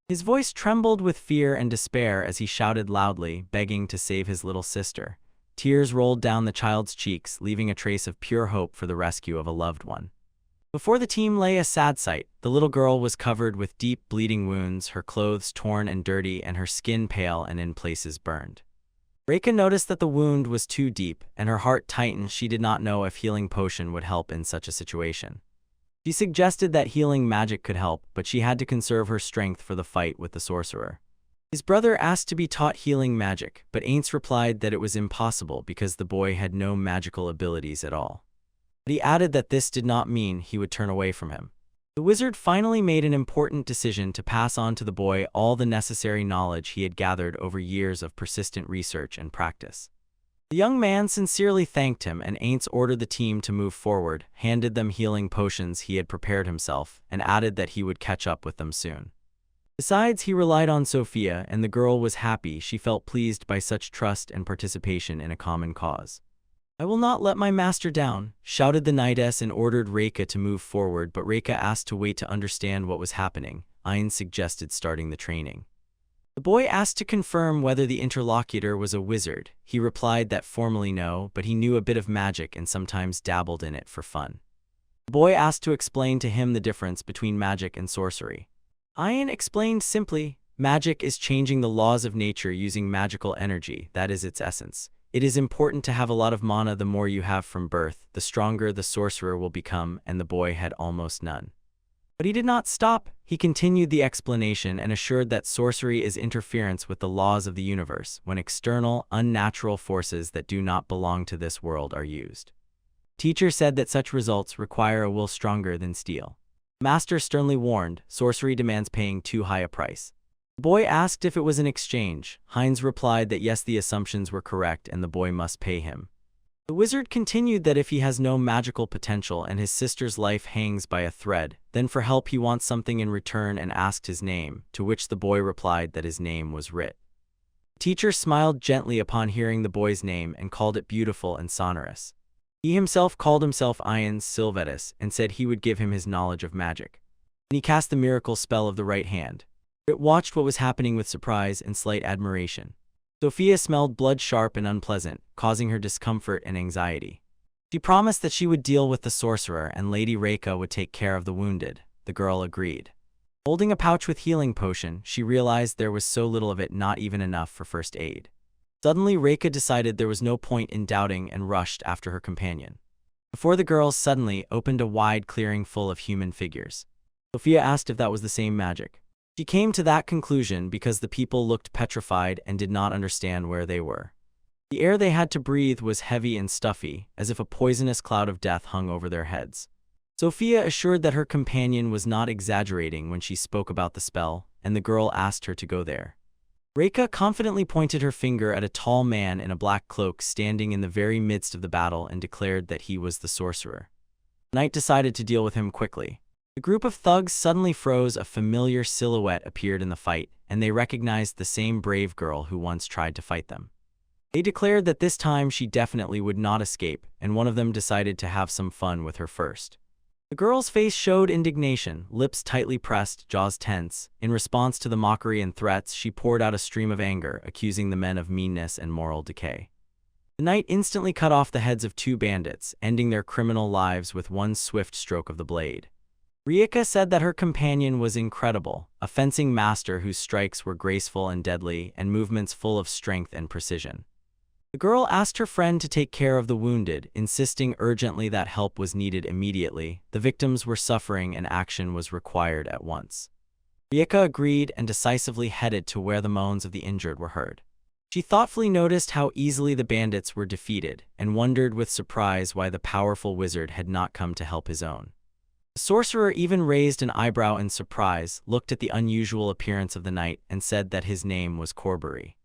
His voice trembled with fear and despair as he shouted loudly, begging to save his little sister. Tears rolled down the child's cheeks, leaving a trace of pure hope for the rescue of a loved one. Before the team lay a sad sight. The little girl was covered with deep bleeding wounds, her clothes torn and dirty, and her skin pale and in places burned. Rieka noticed that the wound was too deep, and her heart tightened. She did not know if healing potion would help in such a situation. She suggested that healing magic could help, but she had to conserve her strength for the fight with the sorcerer. His brother asked to be taught healing magic, but Aints replied that it was impossible because the boy had no magical abilities at all. But he added that this did not mean he would turn away from him. The wizard finally made an important decision to pass on to the boy all the necessary knowledge he had gathered over years of persistent research and practice. The young man sincerely thanked him, and Aints ordered the team to move forward, handed them healing potions he had prepared himself, and added that he would catch up with them soon. Besides, he relied on Sophia, and the girl was happy. She felt pleased by such trust and participation in a common cause. "I will not let my master down," shouted the knightess and ordered Reika to move forward, but Reika asked to wait to understand what was happening. Ainz suggested starting the training. The boy asked to confirm whether the interlocutor was a wizard. He replied that formally no, but he knew a bit of magic and sometimes dabbled in it for fun. The boy asked to explain to him the difference between magic and sorcery. Ian explained simply, "Magic is changing the laws of nature using magical energy, that is its essence. It is important to have a lot of mana. The more you have from birth, the stronger the sorcerer will become," and the boy had almost none. But he did not stop. He continued the explanation and assured that sorcery is interference with the laws of the universe when external, unnatural forces that do not belong to this world are used. Teacher said that such results require a will stronger than steel. Master sternly warned, sorcery demands paying too high a price. The boy asked if it was an exchange. Heinz replied that yes, the assumptions were correct and the boy must pay him. The wizard continued that if he has no magical potential and his sister's life hangs by a thread, then for help he wants something in return, and asked his name, to which the boy replied that his name was Rit. The teacher smiled gently upon hearing the boy's name and called it beautiful and sonorous. He himself called himself Ians Silvetus and said he would give him his knowledge of magic. And he cast the miracle spell of the right hand. Rit watched what was happening with surprise and slight admiration. Sophia smelled blood sharp and unpleasant, causing her discomfort and anxiety. She promised that she would deal with the sorcerer and Lady Reika would take care of the wounded. The girl agreed. Holding a pouch with healing potion, she realized there was so little of it, not even enough for first aid. Suddenly, Reika decided there was no point in doubting and rushed after her companion. Before the girls suddenly opened a wide clearing full of human figures. Sophia asked if that was the same magic. She came to that conclusion because the people looked petrified and did not understand where they were. The air they had to breathe was heavy and stuffy, as if a poisonous cloud of death hung over their heads. Sophia assured that her companion was not exaggerating when she spoke about the spell, and the girl asked her to go there. Reika confidently pointed her finger at a tall man in a black cloak standing in the very midst of the battle and declared that he was the sorcerer. The knight decided to deal with him quickly. The group of thugs suddenly froze. A familiar silhouette appeared in the fight, and they recognized the same brave girl who once tried to fight them. They declared that this time she definitely would not escape, and one of them decided to have some fun with her first. The girl's face showed indignation, lips tightly pressed, jaws tense. In response to the mockery and threats, she poured out a stream of anger, accusing the men of meanness and moral decay. The knight instantly cut off the heads of 2 bandits, ending their criminal lives with one swift stroke of the blade. Reika said that her companion was incredible, a fencing master whose strikes were graceful and deadly, and movements full of strength and precision. The girl asked her friend to take care of the wounded, insisting urgently that help was needed immediately. The victims were suffering and action was required at once. Reika agreed and decisively headed to where the moans of the injured were heard. She thoughtfully noticed how easily the bandits were defeated, and wondered with surprise why the powerful wizard had not come to help his own. The sorcerer even raised an eyebrow in surprise, looked at the unusual appearance of the knight, and said that his name was Corbury.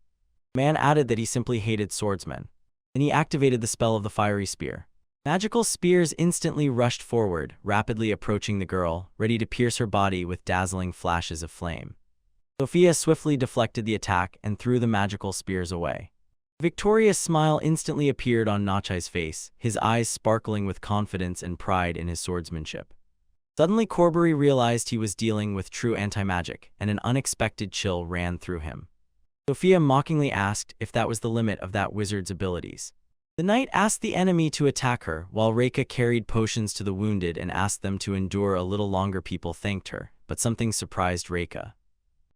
The man added that he simply hated swordsmen. Then he activated the spell of the fiery spear. Magical spears instantly rushed forward, rapidly approaching the girl, ready to pierce her body with dazzling flashes of flame. Sophia swiftly deflected the attack and threw the magical spears away. A victorious smile instantly appeared on Nachai's face, his eyes sparkling with confidence and pride in his swordsmanship. Suddenly, Corbury realized he was dealing with true anti-magic, and an unexpected chill ran through him. Sophia mockingly asked if that was the limit of that wizard's abilities. The knight asked the enemy to attack her, while Reika carried potions to the wounded and asked them to endure a little longer. People thanked her, but something surprised Reika.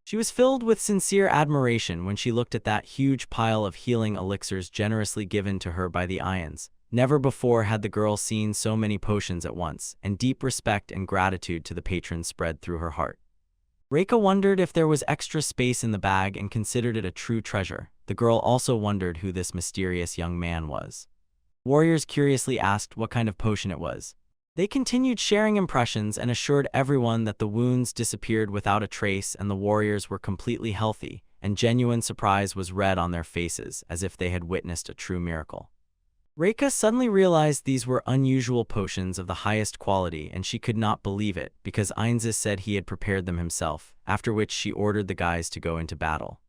She was filled with sincere admiration when she looked at that huge pile of healing elixirs generously given to her by the Ions. Never before had the girl seen so many potions at once, and deep respect and gratitude to the patron spread through her heart. Reika wondered if there was extra space in the bag and considered it a true treasure. The girl also wondered who this mysterious young man was. Warriors curiously asked what kind of potion it was. They continued sharing impressions and assured everyone that the wounds disappeared without a trace and the warriors were completely healthy, and genuine surprise was read on their faces as if they had witnessed a true miracle. Reika suddenly realized these were unusual potions of the highest quality, and she could not believe it because Ainz said he had prepared them himself, after which she ordered the guys to go into battle.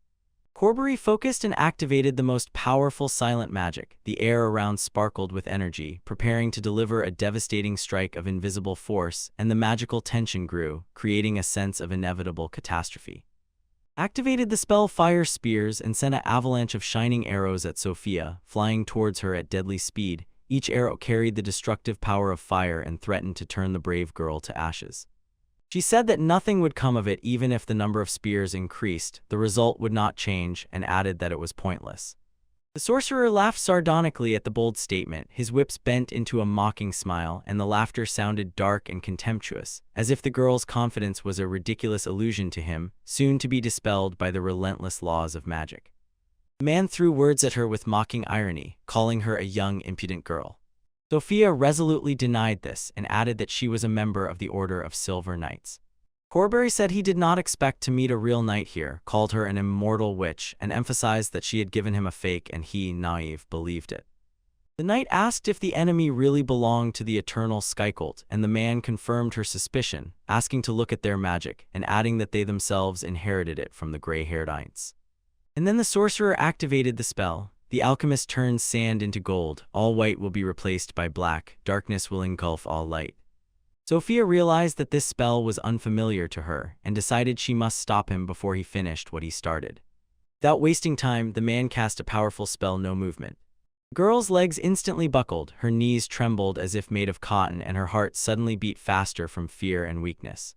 Corbury focused and activated the most powerful silent magic. The air around sparkled with energy, preparing to deliver a devastating strike of invisible force, and the magical tension grew, creating a sense of inevitable catastrophe. Activated the spell Fire Spears and sent an avalanche of shining arrows at Sophia, flying towards her at deadly speed. Each arrow carried the destructive power of fire and threatened to turn the brave girl to ashes. She said that nothing would come of it even if the number of spears increased, the result would not change, and added that it was pointless. The sorcerer laughed sardonically at the bold statement, his lips bent into a mocking smile, and the laughter sounded dark and contemptuous, as if the girl's confidence was a ridiculous illusion to him, soon to be dispelled by the relentless laws of magic. The man threw words at her with mocking irony, calling her a young, impudent girl. Sophia resolutely denied this and added that she was a member of the Order of Silver Knights. Corbury said he did not expect to meet a real knight here, called her an immortal witch, and emphasized that she had given him a fake and he, naive, believed it. The knight asked if the enemy really belonged to the eternal Skycult, and the man confirmed her suspicion, asking to look at their magic, and adding that they themselves inherited it from the gray-haired Ainz. And then the sorcerer activated the spell. The alchemist turns sand into gold, all white will be replaced by black, darkness will engulf all light. Sophia realized that this spell was unfamiliar to her, and decided she must stop him before he finished what he started. Without wasting time, the man cast a powerful spell No Movement. The girl's legs instantly buckled, her knees trembled as if made of cotton, and her heart suddenly beat faster from fear and weakness.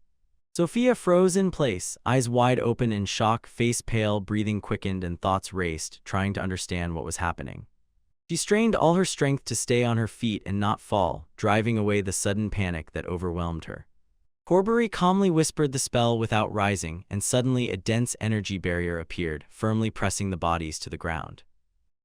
Sophia froze in place, eyes wide open in shock, face pale, breathing quickened, and thoughts raced, trying to understand what was happening. She strained all her strength to stay on her feet and not fall, driving away the sudden panic that overwhelmed her. Corbury calmly whispered the spell without rising, and suddenly a dense energy barrier appeared, firmly pressing the bodies to the ground.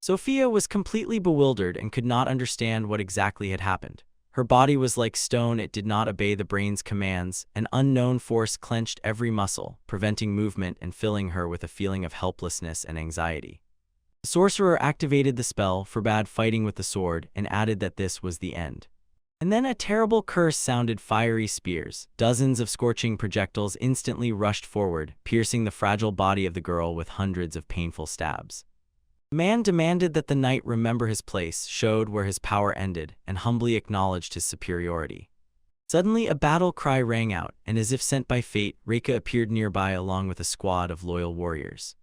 Sophia was completely bewildered and could not understand what exactly had happened. Her body was like stone, it did not obey the brain's commands. An unknown force clenched every muscle, preventing movement and filling her with a feeling of helplessness and anxiety. The sorcerer activated the spell, forbade fighting with the sword, and added that this was the end. And then a terrible curse sounded fiery spears. Dozens of scorching projectiles instantly rushed forward, piercing the fragile body of the girl with hundreds of painful stabs. The man demanded that the knight remember his place, showed where his power ended, and humbly acknowledged his superiority. Suddenly a battle cry rang out, and as if sent by fate, Reika appeared nearby along with a squad of loyal warriors.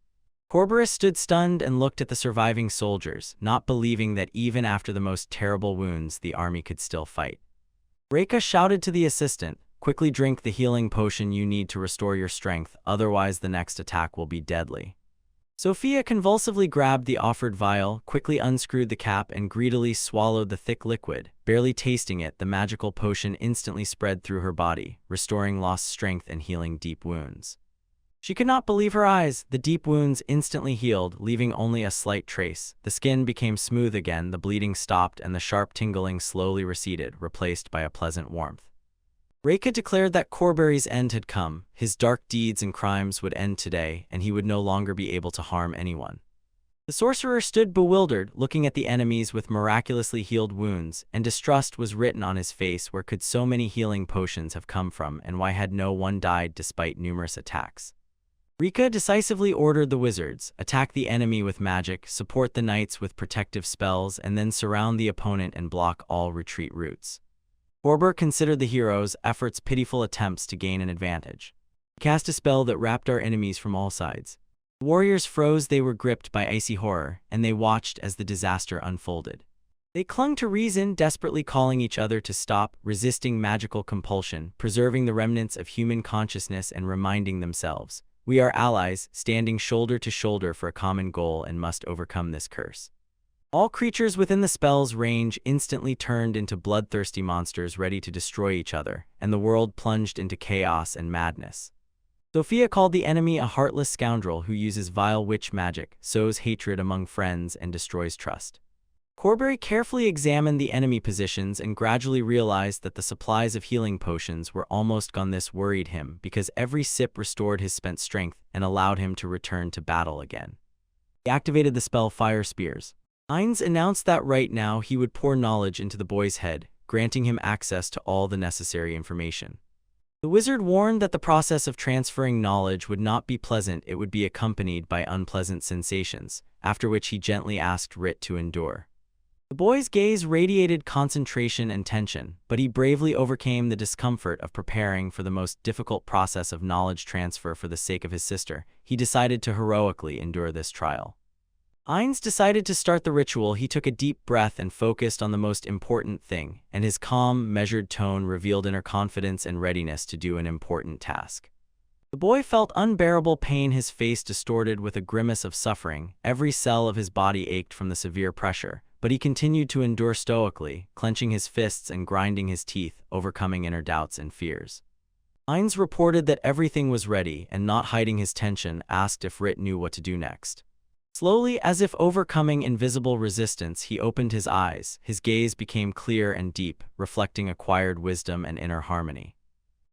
Corbury stood stunned and looked at the surviving soldiers, not believing that even after the most terrible wounds, the army could still fight. Reika shouted to the assistant, "Quickly drink the healing potion you need to restore your strength, otherwise the next attack will be deadly." Sophia convulsively grabbed the offered vial, quickly unscrewed the cap, and greedily swallowed the thick liquid. Barely tasting it, the magical potion instantly spread through her body, restoring lost strength and healing deep wounds. She could not believe her eyes. The deep wounds instantly healed, leaving only a slight trace. The skin became smooth again, the bleeding stopped, and the sharp tingling slowly receded, replaced by a pleasant warmth. Reika declared that Corbury's end had come. His dark deeds and crimes would end today, and he would no longer be able to harm anyone. The sorcerer stood bewildered, looking at the enemies with miraculously healed wounds, and distrust was written on his face. Where could so many healing potions have come from, and why had no one died despite numerous attacks? Reika decisively ordered the wizards, attack the enemy with magic, support the knights with protective spells, and then surround the opponent and block all retreat routes. Corbury considered the heroes' efforts pitiful attempts to gain an advantage. He cast a spell that wrapped our enemies from all sides. The warriors froze, they were gripped by icy horror, and they watched as the disaster unfolded. They clung to reason, desperately calling each other to stop, resisting magical compulsion, preserving the remnants of human consciousness and reminding themselves, "We are allies, standing shoulder to shoulder for a common goal and must overcome this curse." All creatures within the spell's range instantly turned into bloodthirsty monsters ready to destroy each other, and the world plunged into chaos and madness. Sophia called the enemy a heartless scoundrel who uses vile witch magic, sows hatred among friends, and destroys trust. Corbury carefully examined the enemy positions and gradually realized that the supplies of healing potions were almost gone. This worried him because every sip restored his spent strength and allowed him to return to battle again. He activated the spell Fire Spears. Ainz announced that right now he would pour knowledge into the boy's head, granting him access to all the necessary information. The wizard warned that the process of transferring knowledge would not be pleasant. It would be accompanied by unpleasant sensations, after which he gently asked Rit to endure. The boy's gaze radiated concentration and tension, but he bravely overcame the discomfort of preparing for the most difficult process of knowledge transfer for the sake of his sister. He decided to heroically endure this trial. Ainz decided to start the ritual. He took a deep breath and focused on the most important thing, and his calm, measured tone revealed inner confidence and readiness to do an important task. The boy felt unbearable pain, his face distorted with a grimace of suffering. Every cell of his body ached from the severe pressure, but he continued to endure stoically, clenching his fists and grinding his teeth, overcoming inner doubts and fears. Ainz reported that everything was ready and, not hiding his tension, asked if Rit knew what to do next. Slowly, as if overcoming invisible resistance, he opened his eyes. His gaze became clear and deep, reflecting acquired wisdom and inner harmony.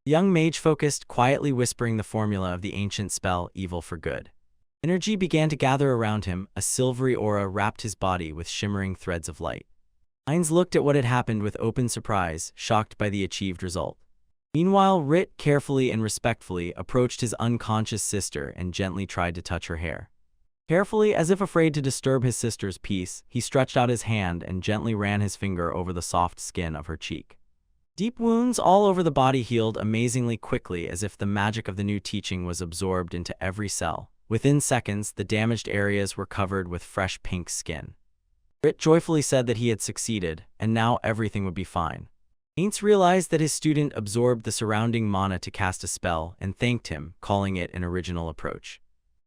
The young mage focused, quietly whispering the formula of the ancient spell, Evil for Good. Energy began to gather around him. A silvery aura wrapped his body with shimmering threads of light. Ainz looked at what had happened with open surprise, shocked by the achieved result. Meanwhile, Rit carefully and respectfully approached his unconscious sister and gently tried to touch her hair. Carefully, as if afraid to disturb his sister's peace, he stretched out his hand and gently ran his finger over the soft skin of her cheek. Deep wounds all over the body healed amazingly quickly, as if the magic of the new teaching was absorbed into every cell. Within seconds, the damaged areas were covered with fresh pink skin. Rit joyfully said that he had succeeded, and now everything would be fine. Ainz realized that his student absorbed the surrounding mana to cast a spell and thanked him, calling it an original approach.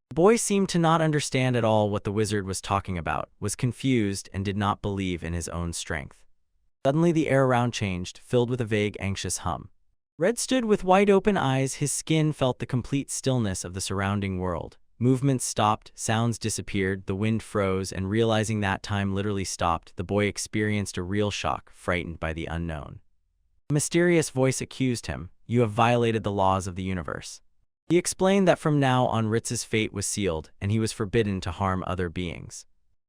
The boy seemed to not understand at all what the wizard was talking about, was confused, and did not believe in his own strength. Suddenly the air around changed, filled with a vague, anxious hum. Red stood with wide-open eyes. His skin felt the complete stillness of the surrounding world. Movements stopped, sounds disappeared, the wind froze, and realizing that time literally stopped, the boy experienced a real shock, frightened by the unknown. A mysterious voice accused him. "You have violated the laws of the universe." He explained that from now on Ritz's fate was sealed, and he was forbidden to harm other beings.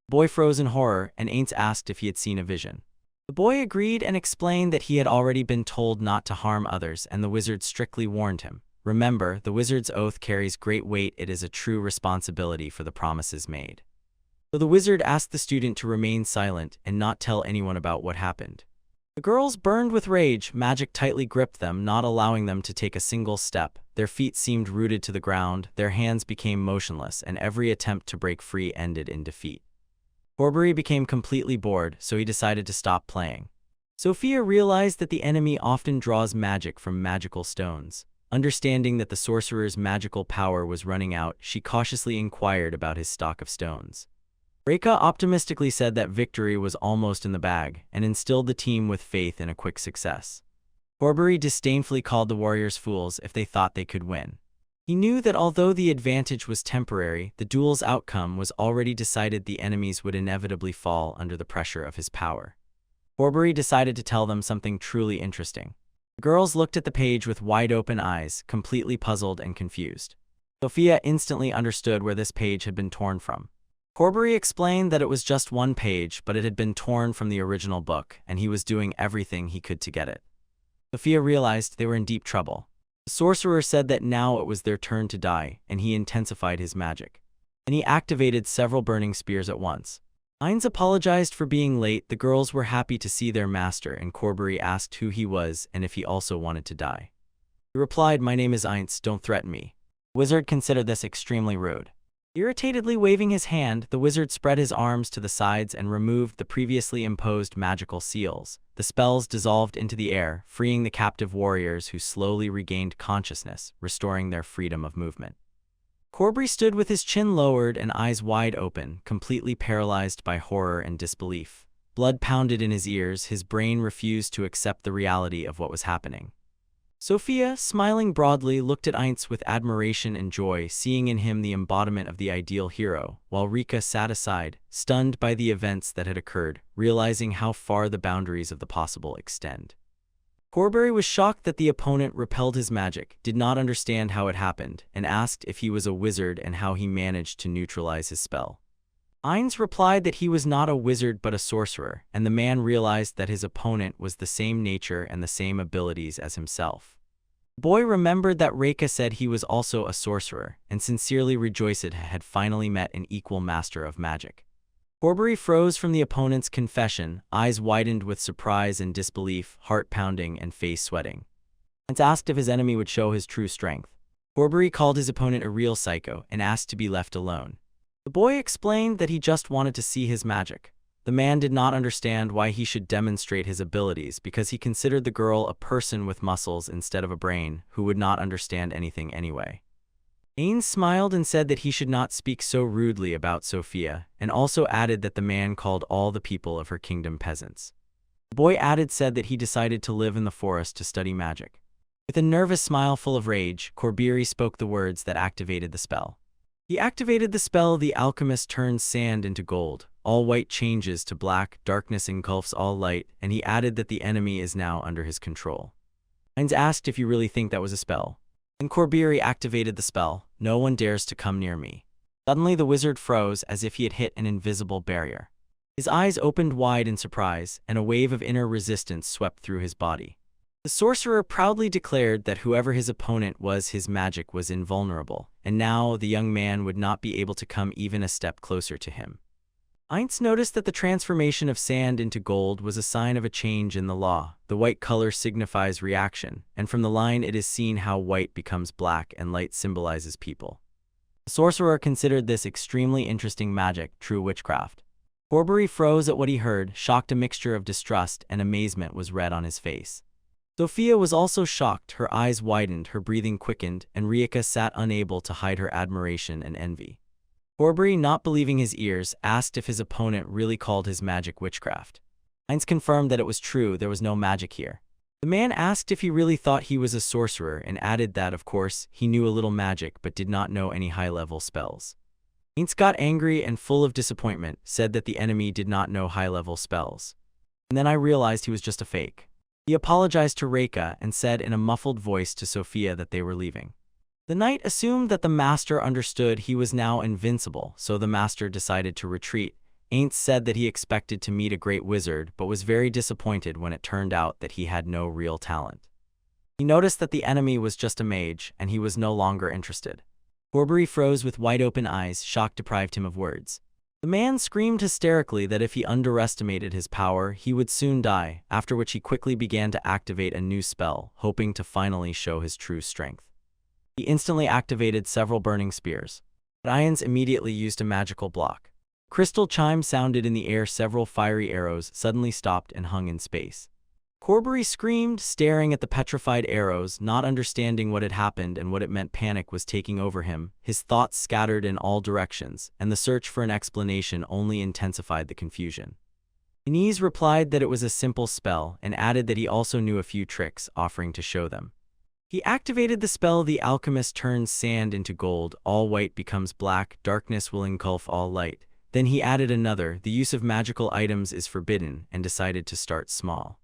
The boy froze in horror, and Ainz asked if he had seen a vision. The boy agreed and explained that he had already been told not to harm others, and the wizard strictly warned him. Remember, the wizard's oath carries great weight. It is a true responsibility for the promises made. So the wizard asked the student to remain silent and not tell anyone about what happened. The girls burned with rage. Magic tightly gripped them, not allowing them to take a single step. Their feet seemed rooted to the ground, their hands became motionless, and every attempt to break free ended in defeat. Corbury became completely bored, so he decided to stop playing. Sophia realized that the enemy often draws magic from magical stones. Understanding that the sorcerer's magical power was running out, she cautiously inquired about his stock of stones. Reika optimistically said that victory was almost in the bag, and instilled the team with faith in a quick success. Corbury disdainfully called the warriors fools if they thought they could win. He knew that although the advantage was temporary, the duel's outcome was already decided. The enemies would inevitably fall under the pressure of his power. Corbury decided to tell them something truly interesting. The girls looked at the page with wide-open eyes, completely puzzled and confused. Sophia instantly understood where this page had been torn from. Corbury explained that it was just one page, but it had been torn from the original book, and he was doing everything he could to get it. Sophia realized they were in deep trouble. The sorcerer said that now it was their turn to die, and he intensified his magic. And he activated several burning spears at once. Ainz apologized for being late. The girls were happy to see their master, and Corbury asked who he was and if he also wanted to die. He replied, "My name is Ainz, don't threaten me." The wizard considered this extremely rude. Irritatedly waving his hand, the wizard spread his arms to the sides and removed the previously imposed magical seals. The spells dissolved into the air, freeing the captive warriors, who slowly regained consciousness, restoring their freedom of movement. Corbury stood with his chin lowered and eyes wide open, completely paralyzed by horror and disbelief. Blood pounded in his ears, his brain refused to accept the reality of what was happening. Sophia, smiling broadly, looked at Ainz with admiration and joy, seeing in him the embodiment of the ideal hero, while Rika sat aside, stunned by the events that had occurred, realizing how far the boundaries of the possible extend. Corbury was shocked that the opponent repelled his magic, did not understand how it happened, and asked if he was a wizard and how he managed to neutralize his spell. Ainz replied that he was not a wizard but a sorcerer, and the man realized that his opponent was the same nature and the same abilities as himself. The boy remembered that Reika said he was also a sorcerer, and sincerely rejoiced had finally met an equal master of magic. Corbury froze from the opponent's confession, eyes widened with surprise and disbelief, heart pounding and face sweating. Ainz asked if his enemy would show his true strength. Corbury called his opponent a real psycho and asked to be left alone. The boy explained that he just wanted to see his magic. The man did not understand why he should demonstrate his abilities because he considered the girl a person with muscles instead of a brain who would not understand anything anyway. Ainz smiled and said that he should not speak so rudely about Sophia, and also added that the man called all the people of her kingdom peasants. The boy said that he decided to live in the forest to study magic. With a nervous smile full of rage, Corbury spoke the words that activated the spell. He activated the spell. The alchemist turns sand into gold, all white changes to black, darkness engulfs all light, and he added that the enemy is now under his control. Ainz asked if you really think that was a spell. When Corbury activated the spell, no one dares to come near me. Suddenly the wizard froze as if he had hit an invisible barrier. His eyes opened wide in surprise, and a wave of inner resistance swept through his body. The sorcerer proudly declared that whoever his opponent was, his magic was invulnerable, and now the young man would not be able to come even a step closer to him. Ainz noticed that the transformation of sand into gold was a sign of a change in the law. The white color signifies reaction, and from the line it is seen how white becomes black and light symbolizes people. The sorcerer considered this extremely interesting magic, true witchcraft. Corbury froze at what he heard, shocked. A mixture of distrust and amazement was read on his face. Sophia was also shocked, her eyes widened, her breathing quickened, and Rika sat unable to hide her admiration and envy. Corbury, not believing his ears, asked if his opponent really called his magic witchcraft. Ainz confirmed that it was true, there was no magic here. The man asked if he really thought he was a sorcerer and added that, of course, he knew a little magic but did not know any high-level spells. Ainz got angry and full of disappointment, said that the enemy did not know high-level spells. And then I realized he was just a fake. He apologized to Reika and said in a muffled voice to Sophia that they were leaving. The knight assumed that the master understood he was now invincible, so the master decided to retreat. Ainz said that he expected to meet a great wizard, but was very disappointed when it turned out that he had no real talent. He noticed that the enemy was just a mage, and he was no longer interested. Corbury froze with wide-open eyes, shock deprived him of words. The man screamed hysterically that if he underestimated his power, he would soon die, after which he quickly began to activate a new spell, hoping to finally show his true strength. He instantly activated several burning spears. But Ainz immediately used a magical block. Crystal chime sounded in the air, several fiery arrows suddenly stopped and hung in space. Corbury screamed, staring at the petrified arrows, not understanding what had happened and what it meant. Panic was taking over him, his thoughts scattered in all directions, and the search for an explanation only intensified the confusion. Inez replied that it was a simple spell and added that he also knew a few tricks, offering to show them. He activated the spell. The alchemist turns sand into gold, all white becomes black, darkness will engulf all light. Then he added another, the use of magical items is forbidden, and decided to start small.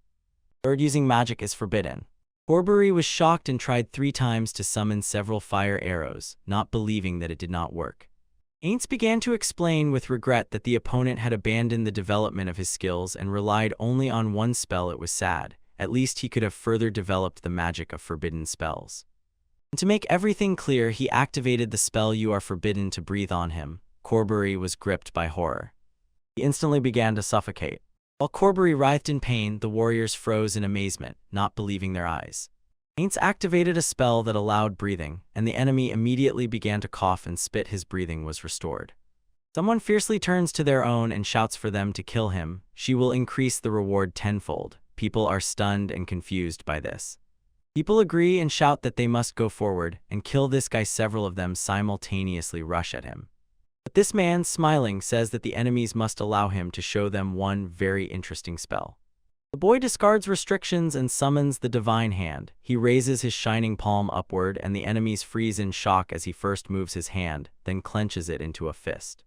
Third, using magic is forbidden. Corbury was shocked and tried 3 times to summon several fire arrows, not believing that it did not work. Ainz began to explain with regret that the opponent had abandoned the development of his skills and relied only on one spell. It was sad. At least he could have further developed the magic of forbidden spells. And to make everything clear, he activated the spell you are forbidden to breathe on him. Corbury was gripped by horror. He instantly began to suffocate. While Corbury writhed in pain, the warriors froze in amazement, not believing their eyes. Ainz activated a spell that allowed breathing, and the enemy immediately began to cough and spit. His breathing was restored. Someone fiercely turns to their own and shouts for them to kill him. She will increase the reward tenfold. People are stunned and confused by this. People agree and shout that they must go forward and kill this guy. Several of them simultaneously rush at him. But this man, smiling, says that the enemies must allow him to show them one very interesting spell. The boy discards restrictions and summons the divine hand. He raises his shining palm upward, and the enemies freeze in shock as he first moves his hand, then clenches it into a fist.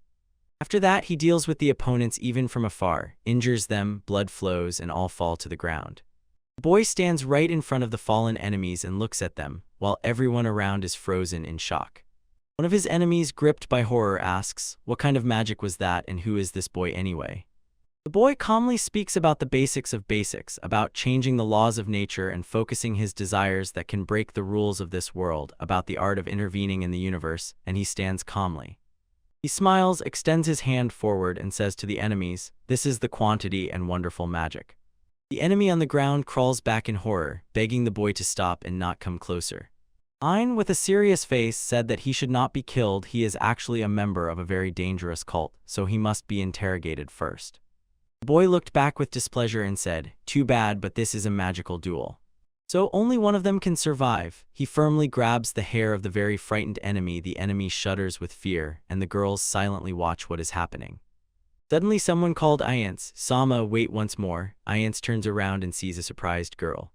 After that, he deals with the opponents even from afar, injures them, blood flows, and all fall to the ground. The boy stands right in front of the fallen enemies and looks at them, while everyone around is frozen in shock. One of his enemies, gripped by horror, asks, "What kind of magic was that, and who is this boy anyway?" The boy calmly speaks about the basics of basics, about changing the laws of nature and focusing his desires that can break the rules of this world, about the art of intervening in the universe, and he stands calmly. He smiles, extends his hand forward, and says to the enemies, "This is the quantity and wonderful magic." The enemy on the ground crawls back in horror, begging the boy to stop and not come closer. Ein, with a serious face, said that he should not be killed. He is actually a member of a very dangerous cult, so he must be interrogated first. The boy looked back with displeasure and said, "Too bad, but this is a magical duel. So only one of them can survive." He firmly grabs the hair of the very frightened enemy. The enemy shudders with fear, and the girls silently watch what is happening. Suddenly someone called Ayance, "Sama, wait once more." Ayance turns around and sees a surprised girl.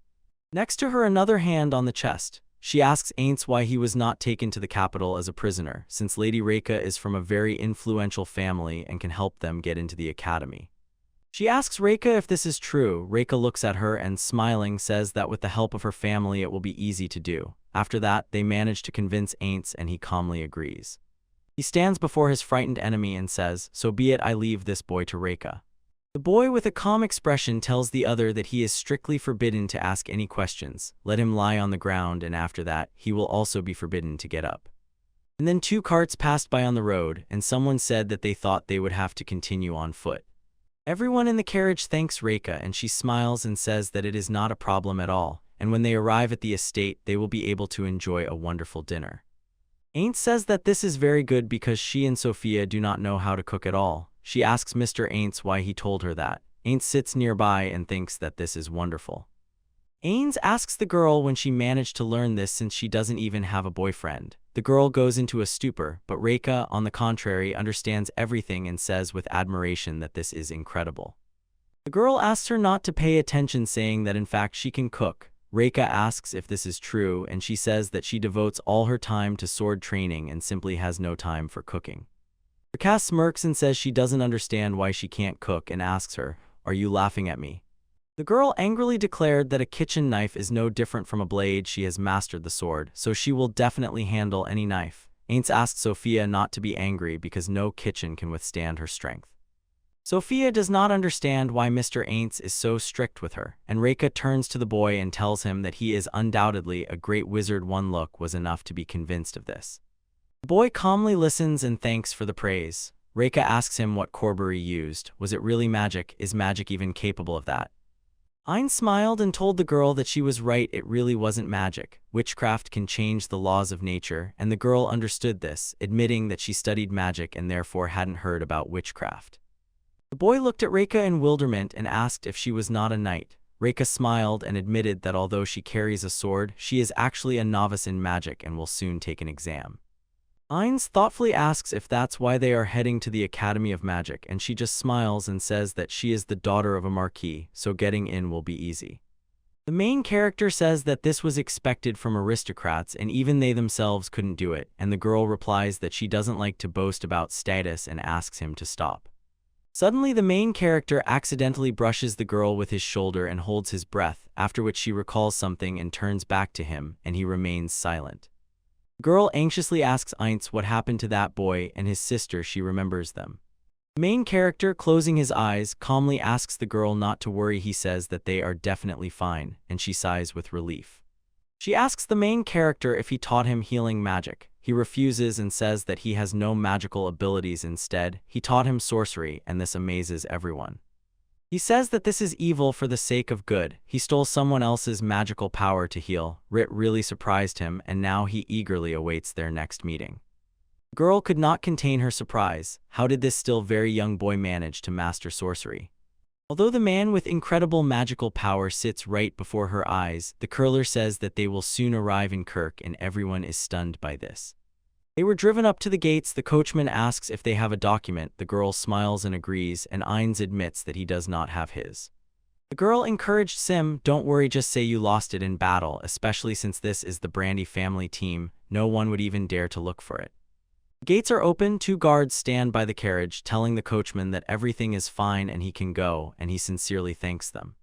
Next to her, another hand on the chest. She asks Ayance why he was not taken to the capital as a prisoner, since Lady Reika is from a very influential family and can help them get into the academy. She asks Reika if this is true. Reika looks at her and, smiling, says that with the help of her family it will be easy to do. After that, they manage to convince Ayance, and he calmly agrees. He stands before his frightened enemy and says, "So be it, I leave this boy to Reika." The boy, with a calm expression, tells the other that he is strictly forbidden to ask any questions. Let him lie on the ground, and after that, he will also be forbidden to get up. And then 2 carts passed by on the road, and someone said that they thought they would have to continue on foot. Everyone in the carriage thanks Reika, and she smiles and says that it is not a problem at all, and when they arrive at the estate, they will be able to enjoy a wonderful dinner. Ayance says that this is very good because she and Sophia do not know how to cook at all. She asks Mr. Ayance why he told her that. Ayance sits nearby and thinks that this is wonderful. Ayance asks the girl when she managed to learn this, since she doesn't even have a boyfriend. The girl goes into a stupor, but Reika, on the contrary, understands everything and says with admiration that this is incredible. The girl asks her not to pay attention, saying that in fact she can cook. Reika asks if this is true, and she says that she devotes all her time to sword training and simply has no time for cooking. Reika smirks and says she doesn't understand why she can't cook and asks her, "Are you laughing at me?" The girl angrily declared that a kitchen knife is no different from a blade. She has mastered the sword, so she will definitely handle any knife. Ayance asked Sophia not to be angry because no kitchen can withstand her strength. Sophia does not understand why Mr. Ayance is so strict with her, and Reika turns to the boy and tells him that he is undoubtedly a great wizard. One look was enough to be convinced of this. The boy calmly listens and thanks for the praise. Reika asks him what Corbury used. Was it really magic? Is magic even capable of that? Ein smiled and told the girl that she was right, it really wasn't magic. Witchcraft can change the laws of nature, and the girl understood this, admitting that she studied magic and therefore hadn't heard about witchcraft. The boy looked at Reika in bewilderment and asked if she was not a knight. Reika smiled and admitted that although she carries a sword, she is actually a novice in magic and will soon take an exam. Ainz thoughtfully asks if that's why they are heading to the Academy of Magic, and she just smiles and says that she is the daughter of a marquis, so getting in will be easy. The main character says that this was expected from aristocrats and even they themselves couldn't do it, and the girl replies that she doesn't like to boast about status and asks him to stop. Suddenly, the main character accidentally brushes the girl with his shoulder and holds his breath, after which she recalls something and turns back to him, and he remains silent. The girl anxiously asks Ainz what happened to that boy and his sister. She remembers them. The main character, closing his eyes, calmly asks the girl not to worry. He says that they are definitely fine, and she sighs with relief. She asks the main character if he taught him healing magic. He refuses and says that he has no magical abilities. Instead, he taught him sorcery, and this amazes everyone. He says that this is evil for the sake of good. He stole someone else's magical power to heal. Rit really surprised him, and now he eagerly awaits their next meeting. The girl could not contain her surprise. How did this still very young boy manage to master sorcery? Although the man with incredible magical power sits right before her eyes, the curler says that they will soon arrive in Kirk, and everyone is stunned by this. They were driven up to the gates. The coachman asks if they have a document. The girl smiles and agrees, and Ainz admits that he does not have his. The girl encouraged Sim, "Don't worry, just say you lost it in battle, especially since this is the Brandy family team, no one would even dare to look for it." Gates are open, two guards stand by the carriage, telling the coachman that everything is fine and he can go, and he sincerely thanks them.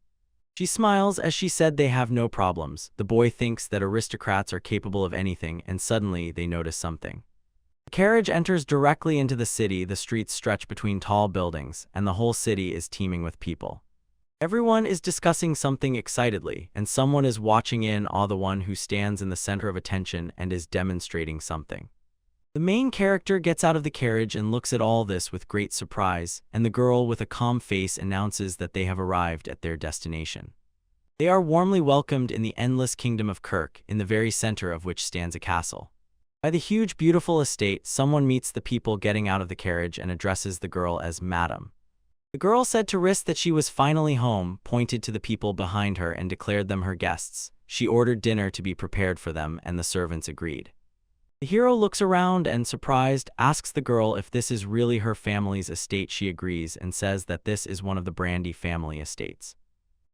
She smiles as she said they have no problems. The boy thinks that aristocrats are capable of anything, and suddenly they notice something. The carriage enters directly into the city, the streets stretch between tall buildings, and the whole city is teeming with people. Everyone is discussing something excitedly, and someone is watching in awe, the one who stands in the center of attention and is demonstrating something. The main character gets out of the carriage and looks at all this with great surprise, and the girl with a calm face announces that they have arrived at their destination. They are warmly welcomed in the endless kingdom of Kirk, in the very center of which stands a castle. By the huge beautiful estate, someone meets the people getting out of the carriage and addresses the girl as Madam. The girl said to Riss that she was finally home, pointed to the people behind her and declared them her guests. She ordered dinner to be prepared for them, and the servants agreed. The hero looks around and, surprised, asks the girl if this is really her family's estate. She agrees and says that this is one of the Brandy family estates.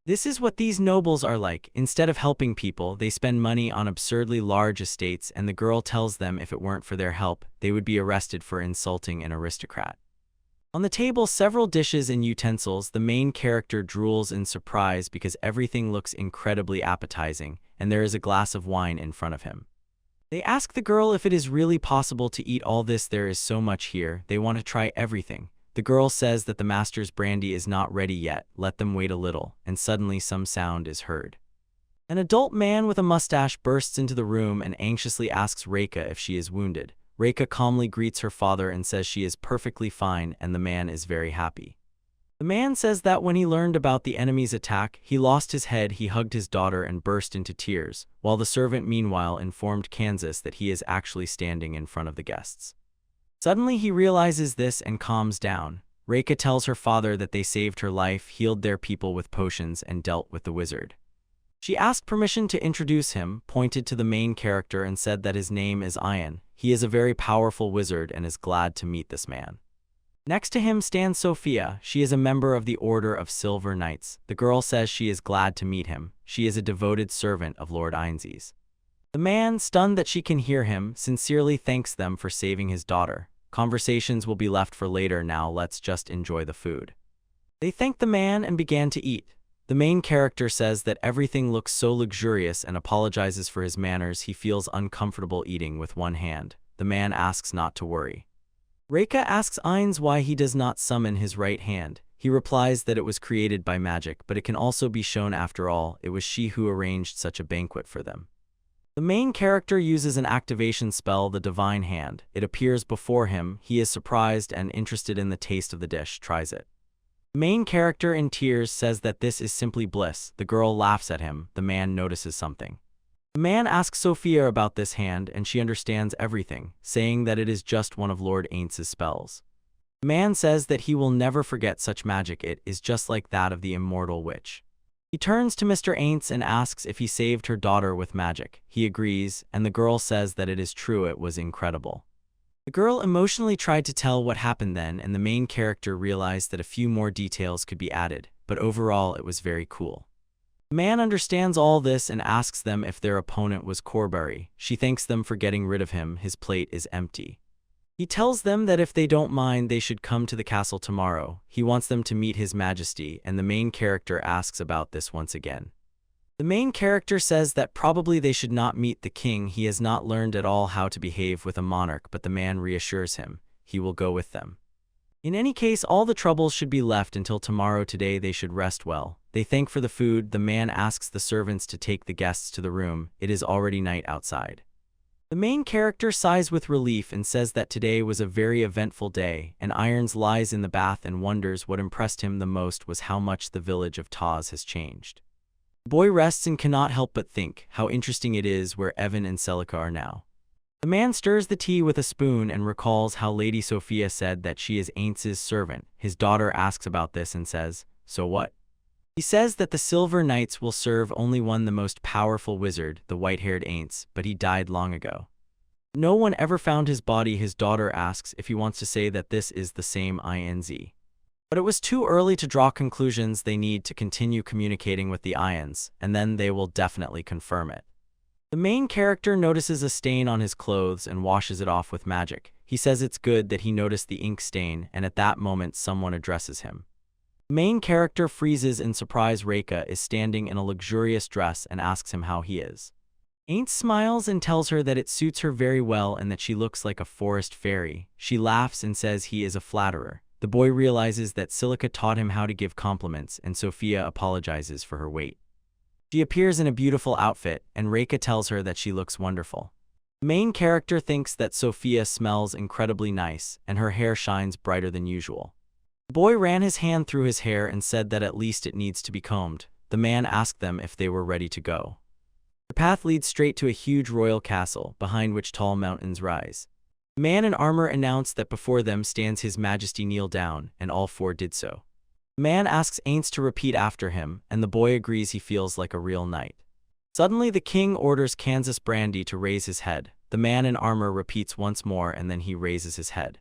This is what these nobles are like. Instead of helping people, they spend money on absurdly large estates, and the girl tells them if it weren't for their help, they would be arrested for insulting an aristocrat. On the table, several dishes and utensils. The main character drools in surprise because everything looks incredibly appetizing, and there is a glass of wine in front of him. They ask the girl if it is really possible to eat all this. There is so much here, they want to try everything. The girl says that the master's brandy is not ready yet, let them wait a little, and suddenly some sound is heard. An adult man with a mustache bursts into the room and anxiously asks Reika if she is wounded. Reika calmly greets her father and says she is perfectly fine, and the man is very happy. The man says that when he learned about the enemy's attack, he lost his head. He hugged his daughter and burst into tears, while the servant meanwhile informed Kansas that he is actually standing in front of the guests. Suddenly he realizes this and calms down. Reika tells her father that they saved her life, healed their people with potions, and dealt with the wizard. She asked permission to introduce him, pointed to the main character, and said that his name is Ian. He is a very powerful wizard and is glad to meet this man. Next to him stands Sophia. She is a member of the Order of Silver Knights. The girl says she is glad to meet him. She is a devoted servant of Lord Ainzi's. The man, stunned that she can hear him, sincerely thanks them for saving his daughter. Conversations will be left for later. Now let's just enjoy the food. They thanked the man and began to eat. The main character says that everything looks so luxurious and apologizes for his manners. He feels uncomfortable eating with one hand. The man asks not to worry. Reika asks Ainz why he does not summon his right hand. He replies that it was created by magic, but it can also be shown. After all, it was she who arranged such a banquet for them. The main character uses an activation spell, the Divine Hand. It appears before him. He is surprised and interested in the taste of the dish, tries it. The main character, in tears, says that this is simply bliss. The girl laughs at him. The man notices something. The man asks Sophia about this hand, and she understands everything, saying that it is just one of Lord Aintz's spells. The man says that he will never forget such magic. It is just like that of the immortal witch. He turns to Mr. Ainz and asks if he saved her daughter with magic. He agrees, and the girl says that it is true. It was incredible. The girl emotionally tried to tell what happened then, and the main character realized that a few more details could be added, but overall it was very cool. The man understands all this and asks them if their opponent was Corbury. She thanks them for getting rid of him. His plate is empty. He tells them that if they don't mind, they should come to the castle tomorrow. He wants them to meet His Majesty, and the main character asks about this once again. The main character says that probably they should not meet the king. He has not learned at all how to behave with a monarch, but the man reassures him he will go with them. In any case, all the troubles should be left until tomorrow. Today they should rest well. They thank for the food. The man asks the servants to take the guests to the room. It is already night outside. The main character sighs with relief and says that today was a very eventful day, and Irons lies in the bath and wonders what impressed him the most was how much the village of Taz has changed. The boy rests and cannot help but think how interesting it is where Evan and Celica are now. The man stirs the tea with a spoon and recalls how Lady Sophia said that she is Aintz's servant. His daughter asks about this and says, "So what?" He says that the Silver Knights will serve only one, the most powerful wizard, the white-haired Ainz, but he died long ago. No one ever found his body. His daughter asks if he wants to say that this is the same Inz. But it was too early to draw conclusions. They need to continue communicating with the Ions, and then they will definitely confirm it. The main character notices a stain on his clothes and washes it off with magic. He says it's good that he noticed the ink stain, and at that moment someone addresses him. The main character freezes in surprise. Reika is standing in a luxurious dress and asks him how he is. Ain't smiles and tells her that it suits her very well and that she looks like a forest fairy. She laughs and says he is a flatterer. The boy realizes that Silica taught him how to give compliments, and Sophia apologizes for her weight. She appears in a beautiful outfit, and Reika tells her that she looks wonderful. The main character thinks that Sophia smells incredibly nice, and her hair shines brighter than usual. The boy ran his hand through his hair and said that at least it needs to be combed. The man asked them if they were ready to go. The path leads straight to a huge royal castle, behind which tall mountains rise. The man in armor announced that before them stands His Majesty. Kneel down, and all four did so. The man asks Aints to repeat after him, and the boy agrees. He feels like a real knight. Suddenly the king orders Kansas Brandy to raise his head. The man in armor repeats once more, and then he raises his head.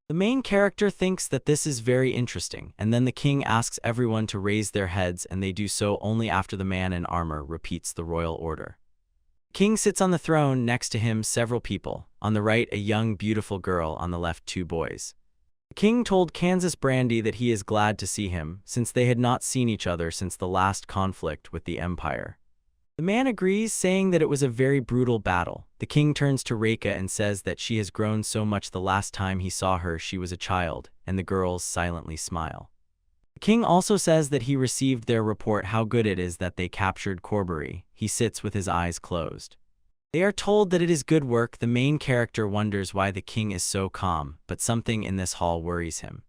The main character thinks that this is very interesting, and then the king asks everyone to raise their heads, and they do so only after the man in armor repeats the royal order. The king sits on the throne, next to him several people. On the right, a young, beautiful girl, on the left, two boys. The king told Kansas Brandy that he is glad to see him, since they had not seen each other since the last conflict with the Empire. The man agrees, saying that it was a very brutal battle. The king turns to Reika and says that she has grown so much. The last time he saw her, she was a child, and the girls silently smile. The king also says that he received their report, how good it is that they captured Corbury. He sits with his eyes closed. They are told that it is good work. The main character wonders why the king is so calm, but something in this hall worries him.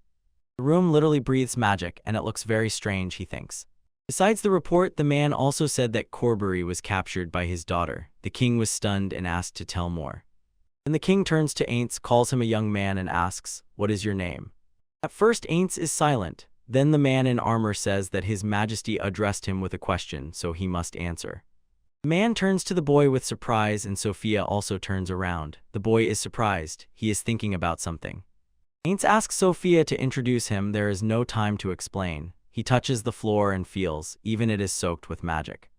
The room literally breathes magic, and it looks very strange, he thinks. Besides the report, the man also said that Corbury was captured by his daughter. The king was stunned and asked to tell more. Then the king turns to Aints, calls him a young man, and asks, "What is your name?" At first Aints is silent. Then the man in armor says that His Majesty addressed him with a question, so he must answer. The man turns to the boy with surprise, and Sophia also turns around. The boy is surprised. He is thinking about something. Aints asks Sophia to introduce him. There is no time to explain. He touches the floor and feels, even it is soaked with magic.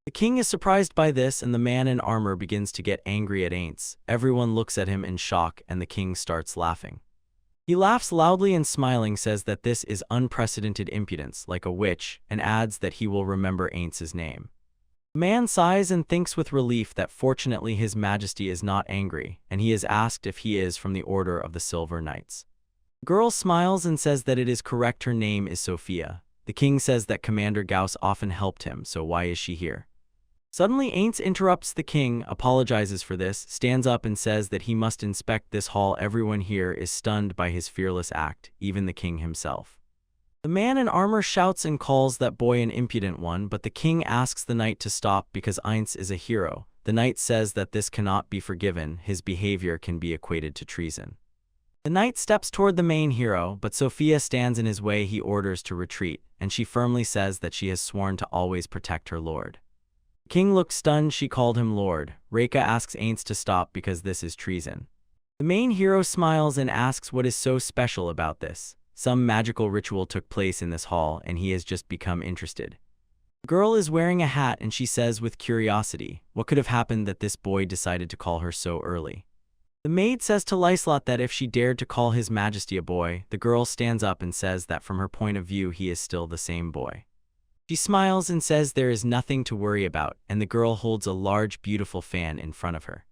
The king is surprised by this, and the man in armor begins to get angry at Aints. Everyone looks at him in shock, and the king starts laughing. He laughs loudly and smiling says that this is unprecedented impudence, like a witch, and adds that he will remember Aints' name. The man sighs and thinks with relief that fortunately His Majesty is not angry, and he is asked if he is from the Order of the Silver Knights. The girl smiles and says that it is correct, her name is Sophia. The king says that Commander Gauss often helped him, so why is she here? Suddenly Aints interrupts the king, apologizes for this, stands up and says that he must inspect this hall. Everyone here is stunned by his fearless act, even the king himself. The man in armor shouts and calls that boy an impudent one, but the king asks the knight to stop because Aints is a hero. The knight says that this cannot be forgiven. His behavior can be equated to treason. The knight steps toward the main hero, but Sophia stands in his way. He orders to retreat, and she firmly says that she has sworn to always protect her lord. The king looks stunned. She called him lord. Reika asks Aints to stop because this is treason. The main hero smiles and asks what is so special about this. Some magical ritual took place in this hall, and he has just become interested. The girl is wearing a hat, and she says with curiosity, what could have happened that this boy decided to call her so early? The maid says to Lyslot that if she dared to call His Majesty a boy, the girl stands up and says that from her point of view he is still the same boy. She smiles and says there is nothing to worry about, and the girl holds a large beautiful fan in front of her.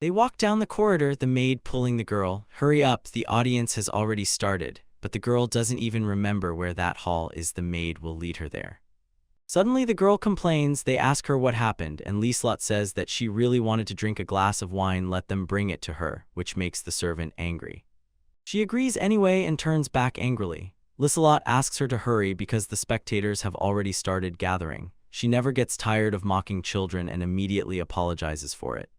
They walk down the corridor, the maid pulling the girl. Hurry up, the audience has already started, but the girl doesn't even remember where that hall is. The maid will lead her there. Suddenly the girl complains. They ask her what happened, and Lyslot says that she really wanted to drink a glass of wine. Let them bring it to her, which makes the servant angry. She agrees anyway and turns back angrily. Lyslot asks her to hurry because the spectators have already started gathering. She never gets tired of mocking children and immediately apologizes for it.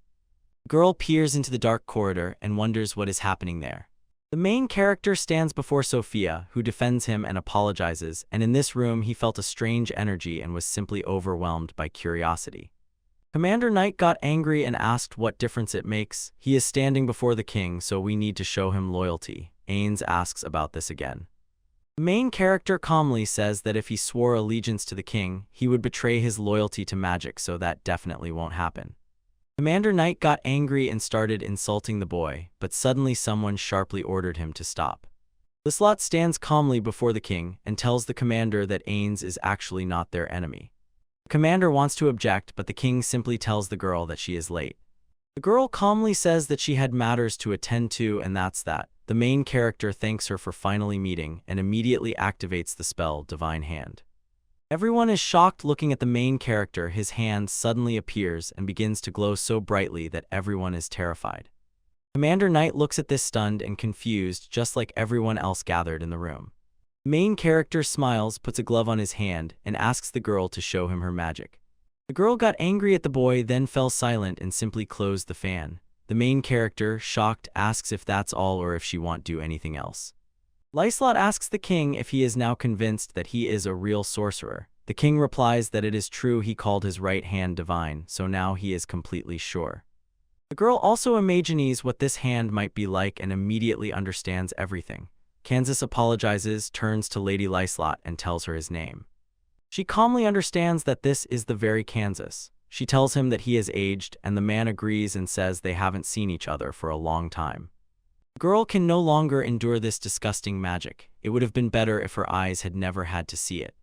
The girl peers into the dark corridor and wonders what is happening there. The main character stands before Sophia, who defends him and apologizes, and in this room he felt a strange energy and was simply overwhelmed by curiosity. Commander Knight got angry and asked what difference it makes. He is standing before the king, so we need to show him loyalty. Aints asks about this again. The The main character calmly says that if he swore allegiance to the king, he would betray his loyalty to magic, so that definitely won't happen. Commander Knight got angry and started insulting the boy, but suddenly someone sharply ordered him to stop. Lislot stands calmly before the king and tells the commander that Ains is actually not their enemy. The commander wants to object, but the king simply tells the girl that she is late. The girl calmly says that she had matters to attend to, and that's that. The main character thanks her for finally meeting and immediately activates the spell Divine Hand. Everyone is shocked looking at the main character. His hand suddenly appears and begins to glow so brightly that everyone is terrified. Commander Knight looks at this stunned and confused, just like everyone else gathered in the room. The main character smiles, puts a glove on his hand, and asks the girl to show him her magic. The girl got angry at the boy, then fell silent and simply closed the fan. The main character, shocked, asks if that's all or if she won't do anything else. Lislot asks the king if he is now convinced that he is a real sorcerer. The king replies that it is true, he called his right hand divine, so now he is completely sure. The girl also imagines what this hand might be like and immediately understands everything. Kansas apologizes, turns to Lady Lislot and tells her his name. She calmly understands that this is the very Kansas. She tells him that he is aged, and the man agrees and says they haven't seen each other for a long time. The girl can no longer endure this disgusting magic. It would have been better if her eyes had never had to see it.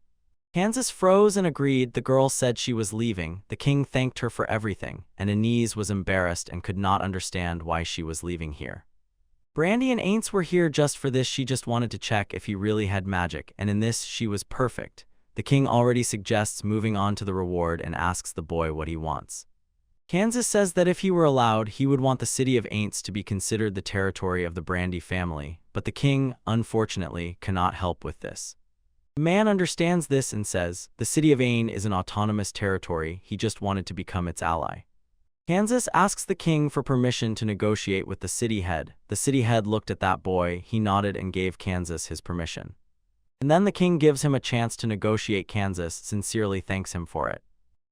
Kansas froze and agreed. The girl said she was leaving. The king thanked her for everything, and Anise was embarrassed and could not understand why she was leaving here. Brandy and Aints were here just for this. She just wanted to check if he really had magic, and in this she was perfect. The king already suggests moving on to the reward and asks the boy what he wants. Kansas says that if he were allowed, he would want the city of Aints to be considered the territory of the Brandy family, but the king, unfortunately, cannot help with this. The man understands this and says, the city of Ain is an autonomous territory, he just wanted to become its ally. Kansas asks the king for permission to negotiate with the city head. The city head looked at that boy, he nodded and gave Kansas his permission. And then the king gives him a chance to negotiate. Kansas sincerely thanks him for it.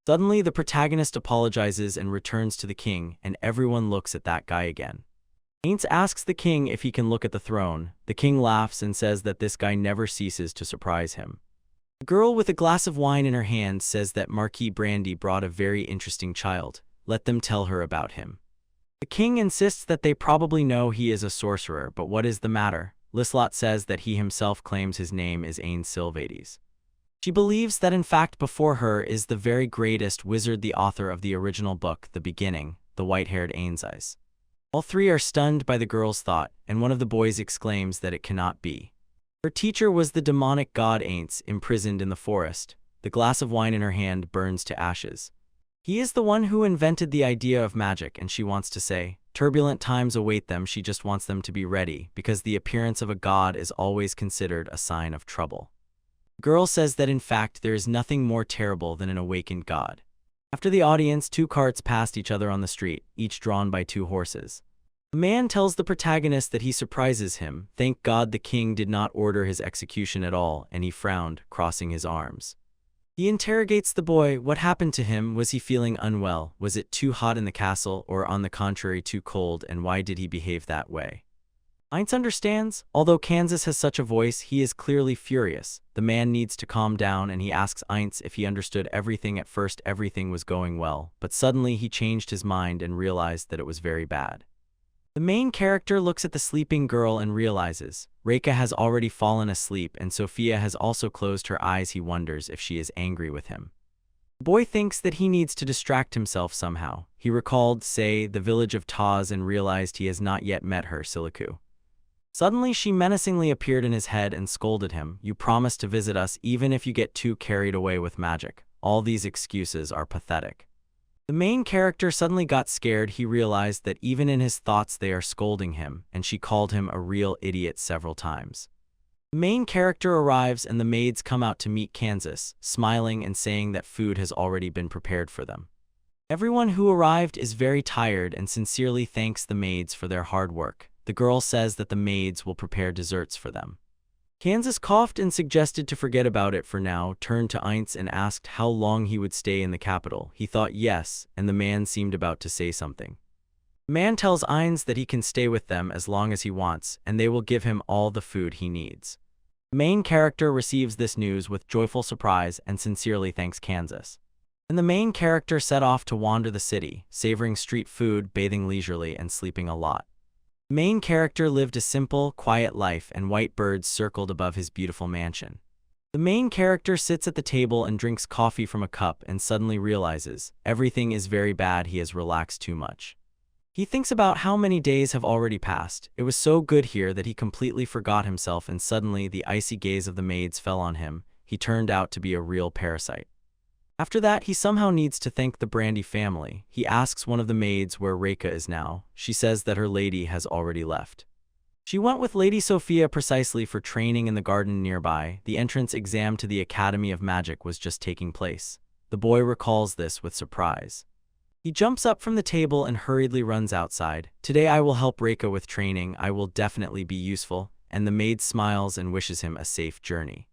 Suddenly, the protagonist apologizes and returns to the king, and everyone looks at that guy again. Aints asks the king if he can look at the throne. The king laughs and says that this guy never ceases to surprise him. The girl with a glass of wine in her hand says that Marquis Brandy brought a very interesting child. Let them tell her about him. The king insists that they probably know he is a sorcerer, but what is the matter? Lislot says that he himself claims his name is Ain Silvades. She believes that in fact before her is the very greatest wizard, the author of the original book, The Beginning, the white-haired Ainsize. All three are stunned by the girl's thought, and one of the boys exclaims that it cannot be. Her teacher was the demonic god Aints, imprisoned in the forest. The glass of wine in her hand burns to ashes. He is the one who invented the idea of magic, and she wants to say, turbulent times await them. She just wants them to be ready, because the appearance of a god is always considered a sign of trouble. The girl says that in fact there is nothing more terrible than an awakened god. After the audience, two carts passed each other on the street, each drawn by two horses. The man tells the protagonist that he surprises him. Thank God the king did not order his execution at all, and he frowned, crossing his arms. He interrogates the boy. What happened to him? Was he feeling unwell? Was it too hot in the castle, or on the contrary too cold, and why did he behave that way? Aints understands. Although Kansas has such a voice, he is clearly furious. The man needs to calm down, and he asks Aints if he understood everything. At first everything was going well, but suddenly he changed his mind and realized that it was very bad. The main character looks at the sleeping girl and realizes Reika has already fallen asleep and Sophia has also closed her eyes. He wonders if she is angry with him. The boy thinks that he needs to distract himself somehow. He recalled, say, the village of Taz and realized he has not yet met her, Siliku. Suddenly she menacingly appeared in his head and scolded him. You promised to visit us even if you get too carried away with magic. All these excuses are pathetic. The main character suddenly got scared. He realized that even in his thoughts they are scolding him, and she called him a real idiot several times. The main character arrives and the maids come out to meet Kansas, smiling and saying that food has already been prepared for them. Everyone who arrived is very tired and sincerely thanks the maids for their hard work. The girl says that the maids will prepare desserts for them. Kansas coughed and suggested to forget about it for now, turned to Aints and asked how long he would stay in the capital. He thought yes, and the man seemed about to say something. The man tells Aints that he can stay with them as long as he wants, and they will give him all the food he needs. The main character receives this news with joyful surprise and sincerely thanks Kansas. And the main character set off to wander the city, savoring street food, bathing leisurely, and sleeping a lot. The main character lived a simple, quiet life, and white birds circled above his beautiful mansion. The main character sits at the table and drinks coffee from a cup and suddenly realizes everything is very bad. He has relaxed too much. He thinks about how many days have already passed. It was so good here that he completely forgot himself, and suddenly the icy gaze of the maids fell on him. He turned out to be a real parasite. After that, he somehow needs to thank the Brandy family. He asks one of the maids where Reika is now. She says that her lady has already left. She went with Lady Sophia precisely for training in the garden nearby. The entrance exam to the Academy of Magic was just taking place. The boy recalls this with surprise. He jumps up from the table and hurriedly runs outside. Today I will help Reika with training. I will definitely be useful. And the maid smiles and wishes him a safe journey.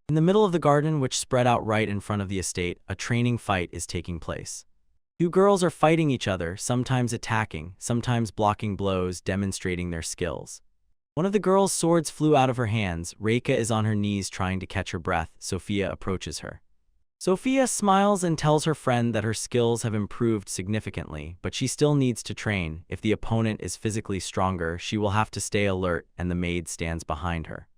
In the middle of the garden, which spread out right in front of the estate, a training fight is taking place. Two girls are fighting each other, sometimes attacking, sometimes blocking blows, demonstrating their skills. One of the girl's swords flew out of her hands. Reika is on her knees trying to catch her breath. Sophia approaches her. Sophia smiles and tells her friend that her skills have improved significantly, but she still needs to train. If the opponent is physically stronger, she will have to stay alert, and the maid stands behind her.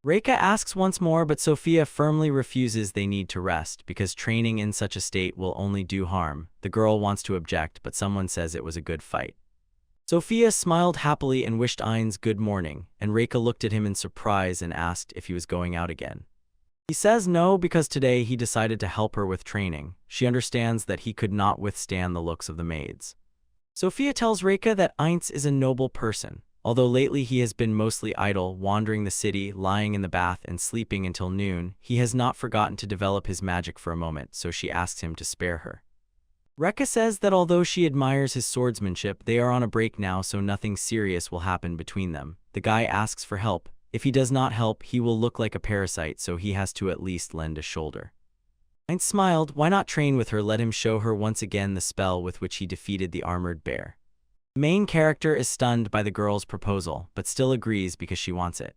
Reika asks once more, but Sophia firmly refuses. They need to rest, because training in such a state will only do harm. The girl wants to object, but someone says it was a good fight. Sophia smiled happily and wished Ainz good morning, and Reika looked at him in surprise and asked if he was going out again. He says no, because today he decided to help her with training. She understands that he could not withstand the looks of the maids. Sophia tells Reika that Ainz is a noble person. Although lately he has been mostly idle, wandering the city, lying in the bath, and sleeping until noon, he has not forgotten to develop his magic for a moment, so she asks him to spare her. Reika says that although she admires his swordsmanship, they are on a break now, so nothing serious will happen between them. The guy asks for help. If he does not help, he will look like a parasite, so he has to at least lend a shoulder. Ainz smiled. Why not train with her? Let him show her once again the spell with which he defeated the armored bear. The main character is stunned by the girl's proposal, but still agrees because she wants it.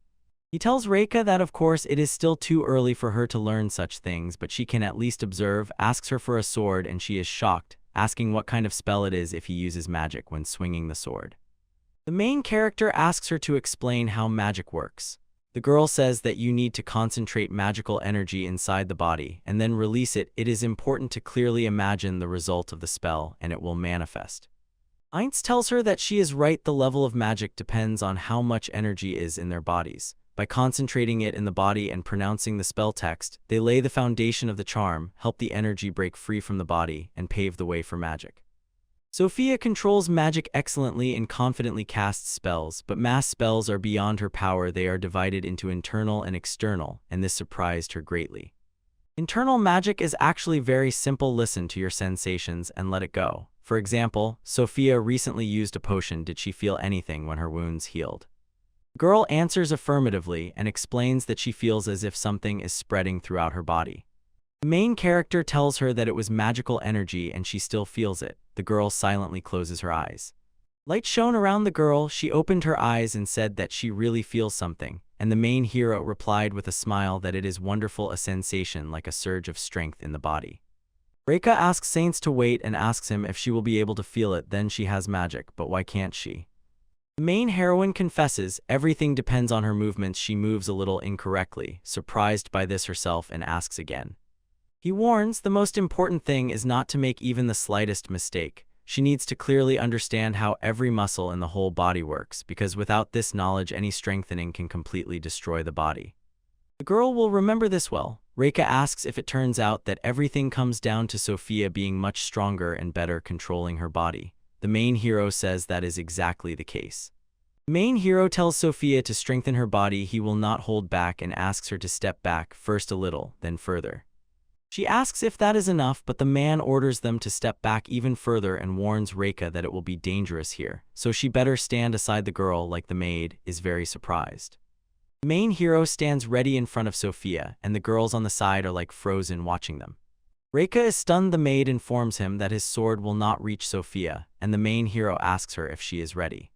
He tells Reika that of course it is still too early for her to learn such things, but she can at least observe, asks her for a sword, and she is shocked, asking what kind of spell it is if he uses magic when swinging the sword. The main character asks her to explain how magic works. The girl says that you need to concentrate magical energy inside the body and then release it. It is important to clearly imagine the result of the spell, and it will manifest. Ainz tells her that she is right. The level of magic depends on how much energy is in their bodies. By concentrating it in the body and pronouncing the spell text, they lay the foundation of the charm, help the energy break free from the body, and pave the way for magic. Sophia controls magic excellently and confidently casts spells, but mass spells are beyond her power. They are divided into internal and external, and this surprised her greatly. Internal magic is actually very simple. Listen to your sensations and let it go. For example, Sophia recently used a potion. Did she feel anything when her wounds healed? The girl answers affirmatively and explains that she feels as if something is spreading throughout her body. The main character tells her that it was magical energy and she still feels it. The girl silently closes her eyes. Light shone around the girl. She opened her eyes and said that she really feels something, and the main hero replied with a smile that it is wonderful, a sensation like a surge of strength in the body. Reika asks Saints to wait and asks him if she will be able to feel it. Then she has magic, but why can't she? The main heroine confesses everything depends on her movements. She moves a little incorrectly, surprised by this herself, and asks again. He warns the most important thing is not to make even the slightest mistake. She needs to clearly understand how every muscle in the whole body works, because without this knowledge any strengthening can completely destroy the body. The girl will remember this well. Reika asks if it turns out that everything comes down to Sophia being much stronger and better controlling her body. The main hero says that is exactly the case. The main hero tells Sophia to strengthen her body. He will not hold back and asks her to step back, first a little, then further. She asks if that is enough, but the man orders them to step back even further and warns Reika that it will be dangerous here, so she better stand aside. The girl, like the maid, is very surprised. The main hero stands ready in front of Sophia, and the girls on the side are like frozen watching them. Reika is stunned. The maid informs him that his sword will not reach Sophia, and the main hero asks her if she is ready.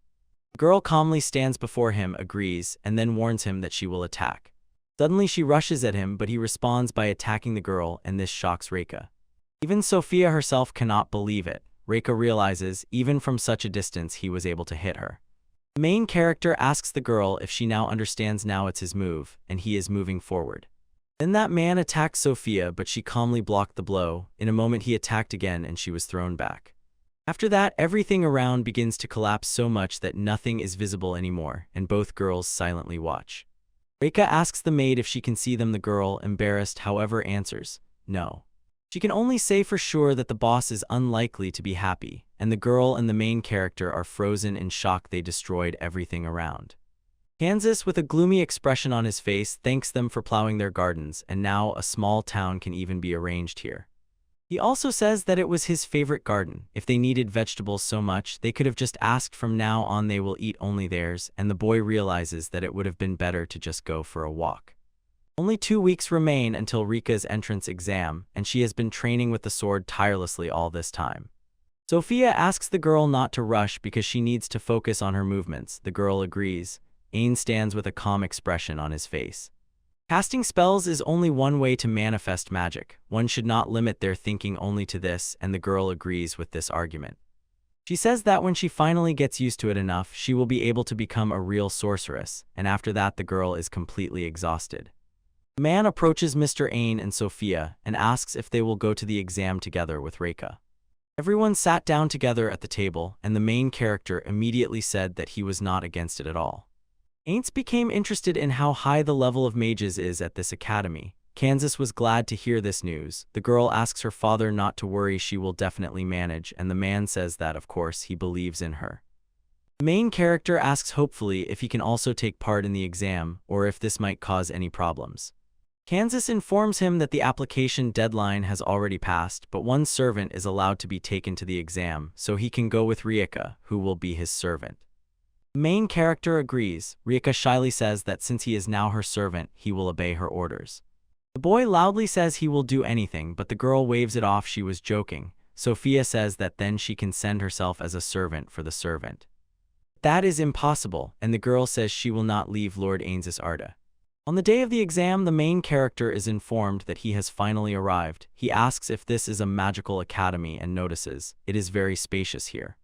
The girl calmly stands before him, agrees, and then warns him that she will attack. Suddenly she rushes at him, but he responds by attacking the girl, and this shocks Reika. Even Sophia herself cannot believe it. Reika realizes, even from such a distance, he was able to hit her. The main character asks the girl if she now understands now it's his move, and he is moving forward. Then that man attacked Sophia, but she calmly blocked the blow. In a moment he attacked again and she was thrown back. After that, everything around begins to collapse so much that nothing is visible anymore, and both girls silently watch. Reika asks the maid if she can see them. The girl, embarrassed however, answers, no. She can only say for sure that the boss is unlikely to be happy, and the girl and the main character are frozen in shock. They destroyed everything around. Kansas, with a gloomy expression on his face, thanks them for plowing their gardens, and now a small town can even be arranged here. He also says that it was his favorite garden. If they needed vegetables so much, they could have just asked. From now on they will eat only theirs, and the boy realizes that it would have been better to just go for a walk. Only 2 weeks remain until Rika's entrance exam, and she has been training with the sword tirelessly all this time. Sophia asks the girl not to rush because she needs to focus on her movements. The girl agrees. Ain stands with a calm expression on his face. Casting spells is only one way to manifest magic. One should not limit their thinking only to this, and the girl agrees with this argument. She says that when she finally gets used to it enough, she will be able to become a real sorceress, and after that the girl is completely exhausted. The man approaches Mr. Ain and Sophia and asks if they will go to the exam together with Reika. Everyone sat down together at the table, and the main character immediately said that he was not against it at all. Aints became interested in how high the level of mages is at this academy. Kansas was glad to hear this news. The girl asks her father not to worry, she will definitely manage, and the man says that of course he believes in her. The main character asks hopefully if he can also take part in the exam, or if this might cause any problems. Kansas informs him that the application deadline has already passed, but one servant is allowed to be taken to the exam, so he can go with Reika, who will be his servant. The main character agrees. Reika shyly says that since he is now her servant, he will obey her orders. The boy loudly says he will do anything, but the girl waves it off. She was joking. Sophia says that then she can send herself as a servant for the servant. That is impossible, and the girl says she will not leave Lord Ain's Arda. On the day of the exam, the main character is informed that he has finally arrived. He asks if this is a magical academy and notices it is very spacious here.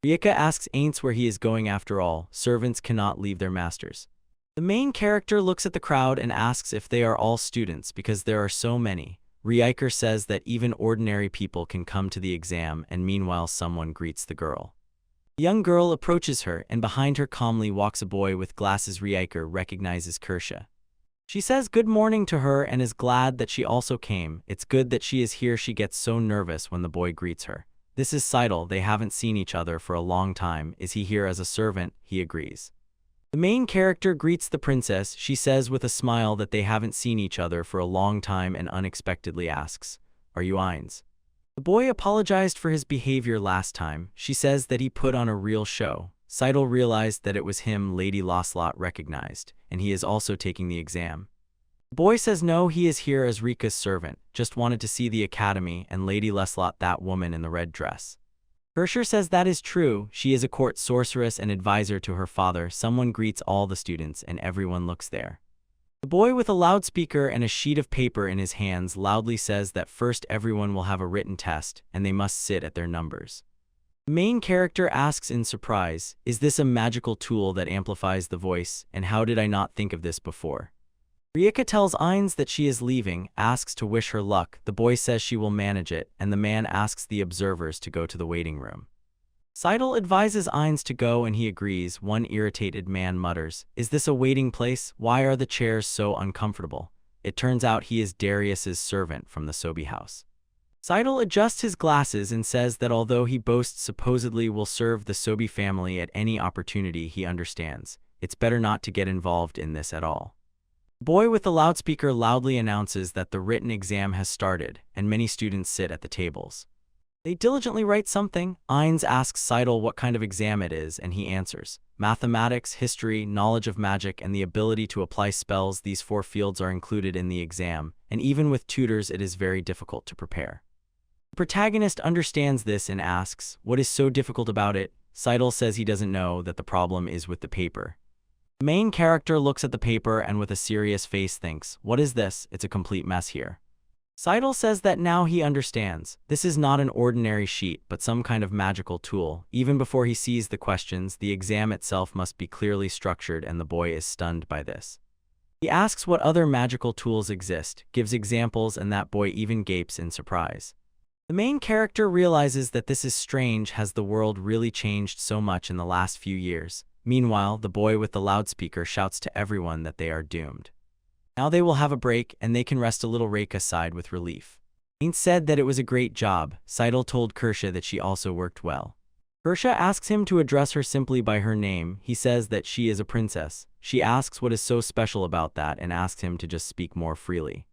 Reika asks Aints where he is going. After all, servants cannot leave their masters. The main character looks at the crowd and asks if they are all students because there are so many. Reika says that even ordinary people can come to the exam, and meanwhile someone greets the girl. The young girl approaches her, and behind her calmly walks a boy with glasses. Reika recognizes Kersha. She says good morning to her and is glad that she also came. It's good that she is here. She gets so nervous when the boy greets her. This is Seidel. They haven't seen each other for a long time. Is he here as a servant? He agrees. The main character greets the princess. She says with a smile that they haven't seen each other for a long time and unexpectedly asks, "Are you Ain's?" The boy apologized for his behavior last time. She says that he put on a real show. Seidel realized that it was him Lady Loslot recognized, and he is also taking the exam. The boy says no, he is here as Rika's servant, just wanted to see the academy and Lady Loslot, that woman in the red dress. Kersher says that is true, she is a court sorceress and advisor to her father. Someone greets all the students and everyone looks there. The boy with a loudspeaker and a sheet of paper in his hands loudly says that first everyone will have a written test and they must sit at their numbers. The main character asks in surprise, is this a magical tool that amplifies the voice, and how did I not think of this before? Reika tells Ain's that she is leaving, asks to wish her luck. The boy says she will manage it, and the man asks the observers to go to the waiting room. Seidel advises Ain's to go and he agrees. One irritated man mutters, is this a waiting place? Why are the chairs so uncomfortable? It turns out he is Darius's servant from the Sobi house. Seidel adjusts his glasses and says that although he boasts supposedly will serve the Sobi family at any opportunity, he understands it's better not to get involved in this at all. The boy with the loudspeaker loudly announces that the written exam has started, and many students sit at the tables. They diligently write something. Ain's asks Seidel what kind of exam it is, and he answers, mathematics, history, knowledge of magic, and the ability to apply spells. These 4 fields are included in the exam, and even with tutors it is very difficult to prepare. The protagonist understands this and asks, what is so difficult about it? Seidel says he doesn't know, that the problem is with the paper. The main character looks at the paper and with a serious face thinks, "What is this? It's a complete mess here." Seidel says that now he understands. This is not an ordinary sheet, but some kind of magical tool. Even before he sees the questions, the exam itself must be clearly structured, and the boy is stunned by this. He asks what other magical tools exist, gives examples, and that boy even gapes in surprise. The main character realizes that this is strange. Has the world really changed so much in the last few years? Meanwhile, the boy with the loudspeaker shouts to everyone that they are doomed. Now they will have a break, and they can rest a little. Reika sighed with relief. Ain't said that it was a great job. Seidel told Kirsha that she also worked well. Kirsha asks him to address her simply by her name. He says that she is a princess. She asks what is so special about that and asks him to just speak more freely.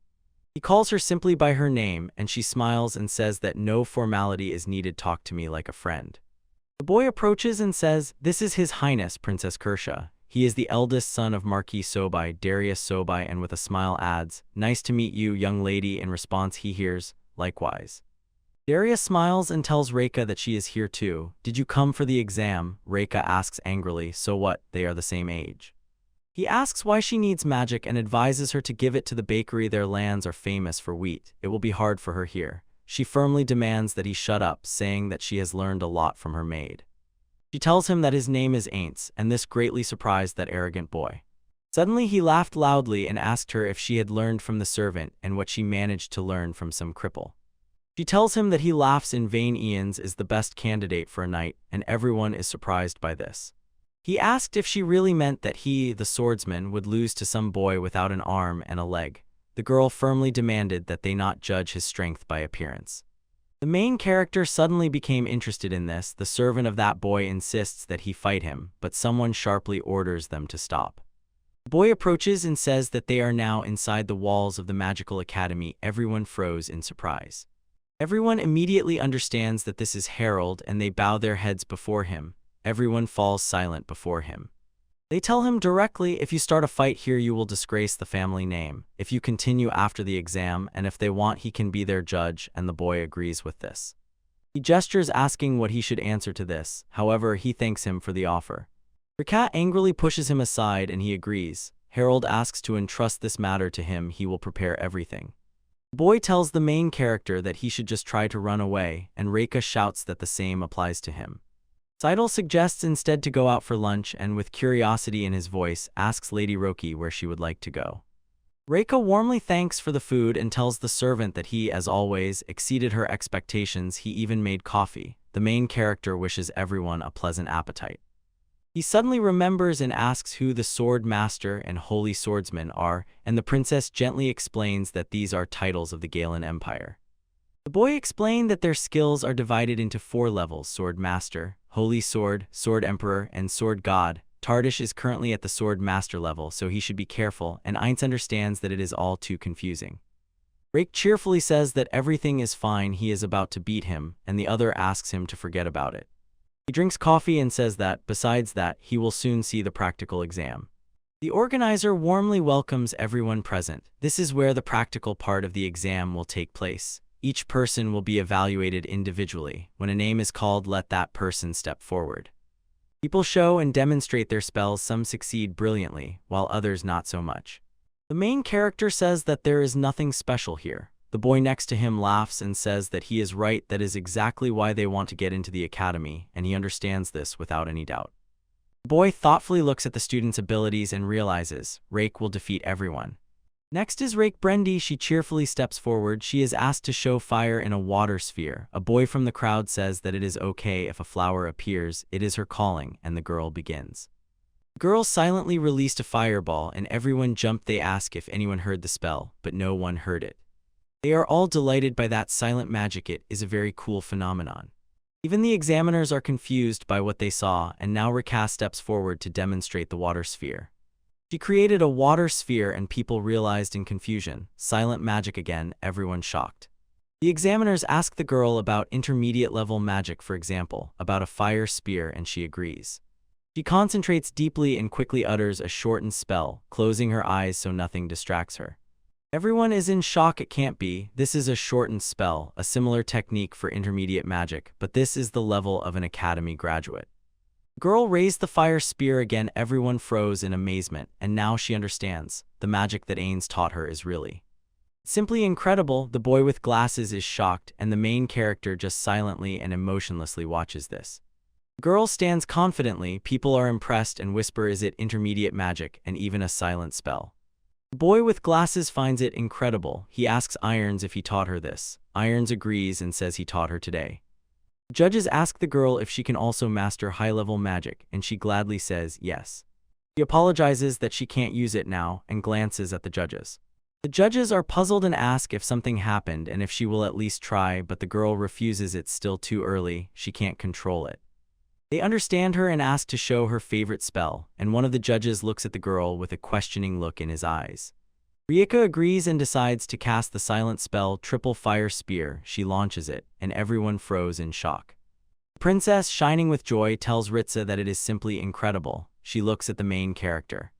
He calls her simply by her name, and she smiles and says that no formality is needed. Talk to me like a friend. The boy approaches and says, "This is His Highness Princess Kirsha. He is the eldest son of Marquis Sobai, Darius Sobai," and with a smile adds, "Nice to meet you, young lady." In response, he hears, "Likewise." Darius smiles and tells Reika that she is here too. "Did you come for the exam?" Reika asks angrily. "So what? They are the same age." He asks why she needs magic and advises her to give it to the bakery. Their lands are famous for wheat. It will be hard for her here. She firmly demands that he shut up, saying that she has learned a lot from her maid. She tells him that his name is Aints, and this greatly surprised that arrogant boy. Suddenly he laughed loudly and asked her if she had learned from the servant and what she managed to learn from some cripple. She tells him that he laughs in vain. Ian's is the best candidate for a knight, and everyone is surprised by this. He asked if she really meant that he, the swordsman, would lose to some boy without an arm and a leg. The girl firmly demanded that they not judge his strength by appearance. The main character suddenly became interested in this. The servant of that boy insists that he fight him, but someone sharply orders them to stop. The boy approaches and says that they are now inside the walls of the magical academy. Everyone froze in surprise. Everyone immediately understands that this is Harold, and they bow their heads before him. Everyone falls silent before him. They tell him directly, "If you start a fight here, you will disgrace the family name. If you continue after the exam, and if they want, he can be their judge," and the boy agrees with this. He gestures, asking what he should answer to this. However, he thanks him for the offer. Rikat angrily pushes him aside, and he agrees. Harold asks to entrust this matter to him. He will prepare everything. The boy tells the main character that he should just try to run away, and Reika shouts that the same applies to him. Seidel suggests instead to go out for lunch, and with curiosity in his voice, asks Lady Roki where she would like to go. Reika warmly thanks for the food and tells the servant that he, as always, exceeded her expectations. He even made coffee. The main character wishes everyone a pleasant appetite. He suddenly remembers and asks who the Sword Master and Holy Swordsman are, and the princess gently explains that these are titles of the Galen Empire. The boy explained that their skills are divided into 4 levels: Sword Master, Holy Sword, Sword Emperor, and Sword God. Tardish is currently at the Sword Master level, so he should be careful, and Ainz understands that it is all too confusing. Rake cheerfully says that everything is fine. He is about to beat him, and the other asks him to forget about it. He drinks coffee and says that, besides that, he will soon see the practical exam. The organizer warmly welcomes everyone present. This is where the practical part of the exam will take place. Each person will be evaluated individually. When a name is called, let that person step forward. People show and demonstrate their spells. Some succeed brilliantly, while others not so much. The main character says that there is nothing special here. The boy next to him laughs and says that he is right. That is exactly why they want to get into the academy, and he understands this without any doubt. The boy thoughtfully looks at the student's abilities and realizes Rake will defeat everyone. Next is Rake Brendy. She cheerfully steps forward. She is asked to show fire in a water sphere. A boy from the crowd says that it is okay if a flower appears. It is her calling, and the girl begins. The girl silently released a fireball, and everyone jumped. They ask if anyone heard the spell, but no one heard it. They are all delighted by that silent magic. It is a very cool phenomenon. Even the examiners are confused by what they saw, and now Rakas steps forward to demonstrate the water sphere. She created a water sphere, and people realized in confusion. Silent magic again, everyone shocked. The examiners ask the girl about intermediate level magic, for example, about a fire spear, and she agrees. She concentrates deeply and quickly utters a shortened spell, closing her eyes so nothing distracts her. Everyone is in shock. It can't be. This is a shortened spell, a similar technique for intermediate magic, but this is the level of an academy graduate. Girl raised the fire spear again. Everyone froze in amazement, and now she understands. The magic that Ains taught her is really simply incredible. The boy with glasses is shocked, and the main character just silently and emotionlessly watches this. Girl stands confidently. People are impressed and whisper, is it intermediate magic and even a silent spell? The boy with glasses finds it incredible. He asks Irons if he taught her this. Irons agrees and says he taught her today. Judges ask the girl if she can also master high-level magic, and she gladly says yes. She apologizes that she can't use it now and glances at the judges. The judges are puzzled and ask if something happened and if she will at least try, but the girl refuses. It's still too early, she can't control it. They understand her and ask to show her favorite spell, and one of the judges looks at the girl with a questioning look in his eyes. Rieka agrees and decides to cast the silent spell Triple Fire Spear. She launches it, and everyone froze in shock. The princess, shining with joy, tells Ritza that it is simply incredible. She looks at the main character.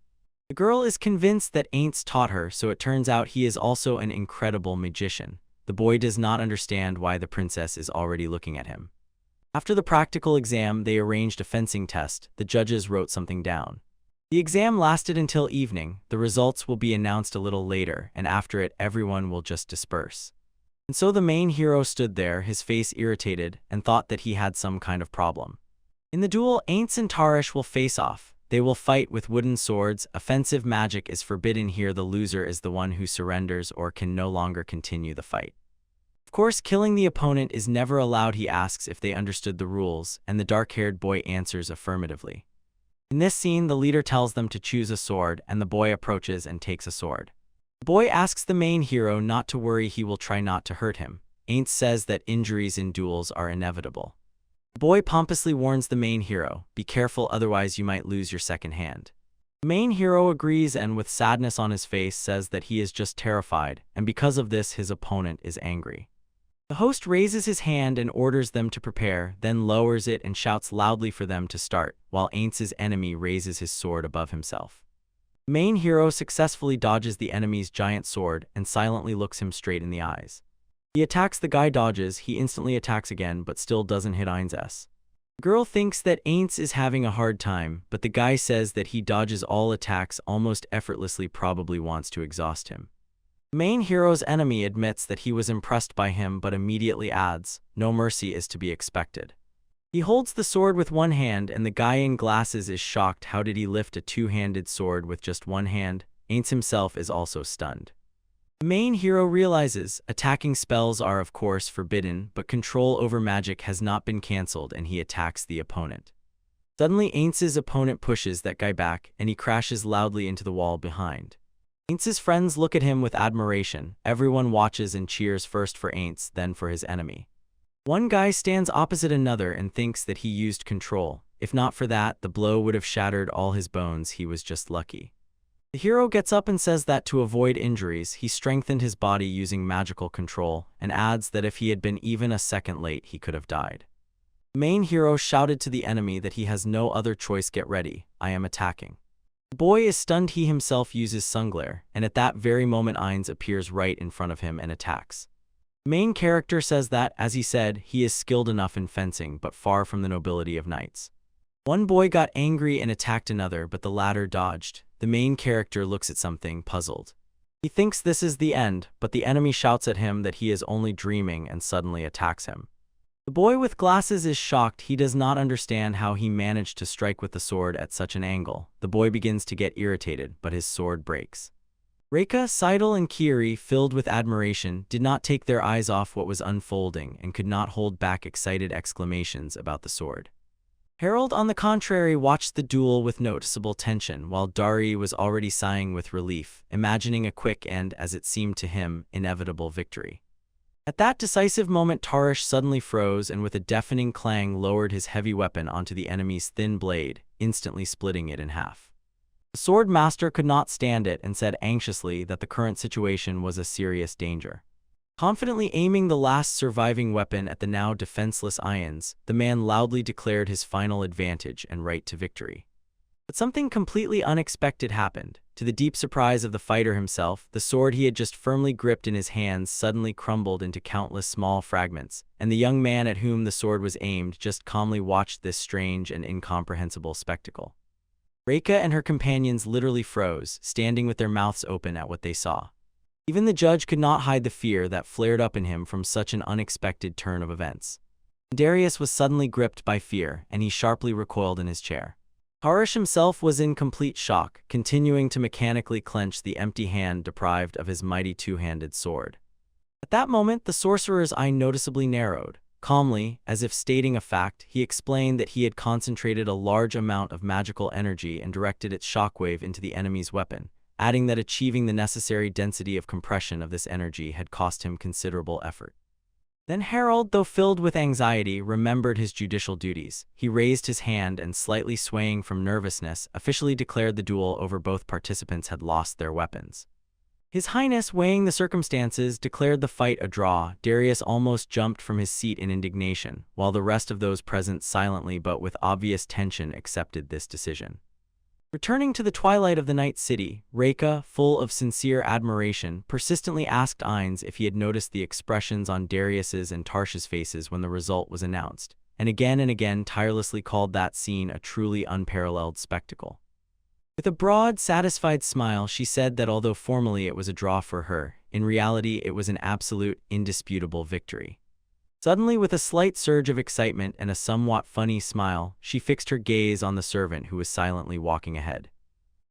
The girl is convinced that Aints taught her, so it turns out he is also an incredible magician. The boy does not understand why the princess is already looking at him. After the practical exam, they arranged a fencing test. The judges wrote something down. The exam lasted until evening. The results will be announced a little later, and after it, everyone will just disperse. And so the main hero stood there, his face irritated, and thought that he had some kind of problem. In the duel, Aints and Tarish will face off. They will fight with wooden swords. Offensive magic is forbidden here. The loser is the one who surrenders or can no longer continue the fight. Of course, killing the opponent is never allowed. He asks if they understood the rules, and the dark-haired boy answers affirmatively. In this scene, the leader tells them to choose a sword, and the boy approaches and takes a sword. The boy asks the main hero not to worry, he will try not to hurt him. Aints says that injuries in duels are inevitable. The boy pompously warns the main hero, be careful, otherwise you might lose your second hand. The main hero agrees and with sadness on his face says that he is just terrified, and because of this his opponent is angry. The host raises his hand and orders them to prepare, then lowers it and shouts loudly for them to start, while Aints' enemy raises his sword above himself. The main hero successfully dodges the enemy's giant sword and silently looks him straight in the eyes. He attacks. The guy dodges, he instantly attacks again but still doesn't hit Aints. The girl thinks that Aints is having a hard time, but the guy says that he dodges all attacks almost effortlessly, probably wants to exhaust him. The main hero's enemy admits that he was impressed by him but immediately adds, no mercy is to be expected. He holds the sword with one hand and the guy in glasses is shocked. How did he lift a two-handed sword with just one hand? Aints himself is also stunned. The main hero realizes attacking spells are of course forbidden, but control over magic has not been cancelled, and he attacks the opponent. Suddenly Aints' opponent pushes that guy back and he crashes loudly into the wall behind. Aints' friends look at him with admiration. Everyone watches and cheers, first for Aints, then for his enemy. One guy stands opposite another and thinks that he used control. If not for that, the blow would have shattered all his bones. He was just lucky. The hero gets up and says that to avoid injuries, he strengthened his body using magical control, and adds that if he had been even a second late, he could have died. The main hero shouted to the enemy that he has no other choice. Get ready, I am attacking. The boy is stunned. He himself uses sunglare, and at that very moment Aints appears right in front of him and attacks. The main character says that, as he said, he is skilled enough in fencing but far from the nobility of knights. One boy got angry and attacked another, but the latter dodged. The main character looks at something, puzzled. He thinks this is the end, but the enemy shouts at him that he is only dreaming and suddenly attacks him. The boy with glasses is shocked. He does not understand how he managed to strike with the sword at such an angle. The boy begins to get irritated, but his sword breaks. Reika, Seidel, and Kiri, filled with admiration, did not take their eyes off what was unfolding and could not hold back excited exclamations about the sword. Harold, on the contrary, watched the duel with noticeable tension, while Dari was already sighing with relief, imagining a quick and, as it seemed to him, inevitable victory. At that decisive moment, Tarish suddenly froze and with a deafening clang lowered his heavy weapon onto the enemy's thin blade, instantly splitting it in half. The sword master could not stand it and said anxiously that the current situation was a serious danger. Confidently aiming the last surviving weapon at the now defenseless Ions, the man loudly declared his final advantage and right to victory. But something completely unexpected happened. To the deep surprise of the fighter himself, the sword he had just firmly gripped in his hands suddenly crumbled into countless small fragments, and the young man at whom the sword was aimed just calmly watched this strange and incomprehensible spectacle. Reika and her companions literally froze, standing with their mouths open at what they saw. Even the judge could not hide the fear that flared up in him from such an unexpected turn of events. Darius was suddenly gripped by fear, and he sharply recoiled in his chair. Harish himself was in complete shock, continuing to mechanically clench the empty hand deprived of his mighty two-handed sword. At that moment, the sorcerer's eye noticeably narrowed. Calmly, as if stating a fact, he explained that he had concentrated a large amount of magical energy and directed its shockwave into the enemy's weapon, adding that achieving the necessary density of compression of this energy had cost him considerable effort. Then Harold, though filled with anxiety, remembered his judicial duties. He raised his hand and, slightly swaying from nervousness, officially declared the duel over. Both participants had lost their weapons. His Highness, weighing the circumstances, declared the fight a draw. Darius almost jumped from his seat in indignation, while the rest of those present silently but with obvious tension accepted this decision. Returning to the twilight of the night city, Reika, full of sincere admiration, persistently asked Ainz if he had noticed the expressions on Darius's and Tarsh's faces when the result was announced, and again tirelessly called that scene a truly unparalleled spectacle. With a broad, satisfied smile, she said that although formally it was a draw for her, in reality it was an absolute, indisputable victory. Suddenly, with a slight surge of excitement and a somewhat funny smile, she fixed her gaze on the servant who was silently walking ahead.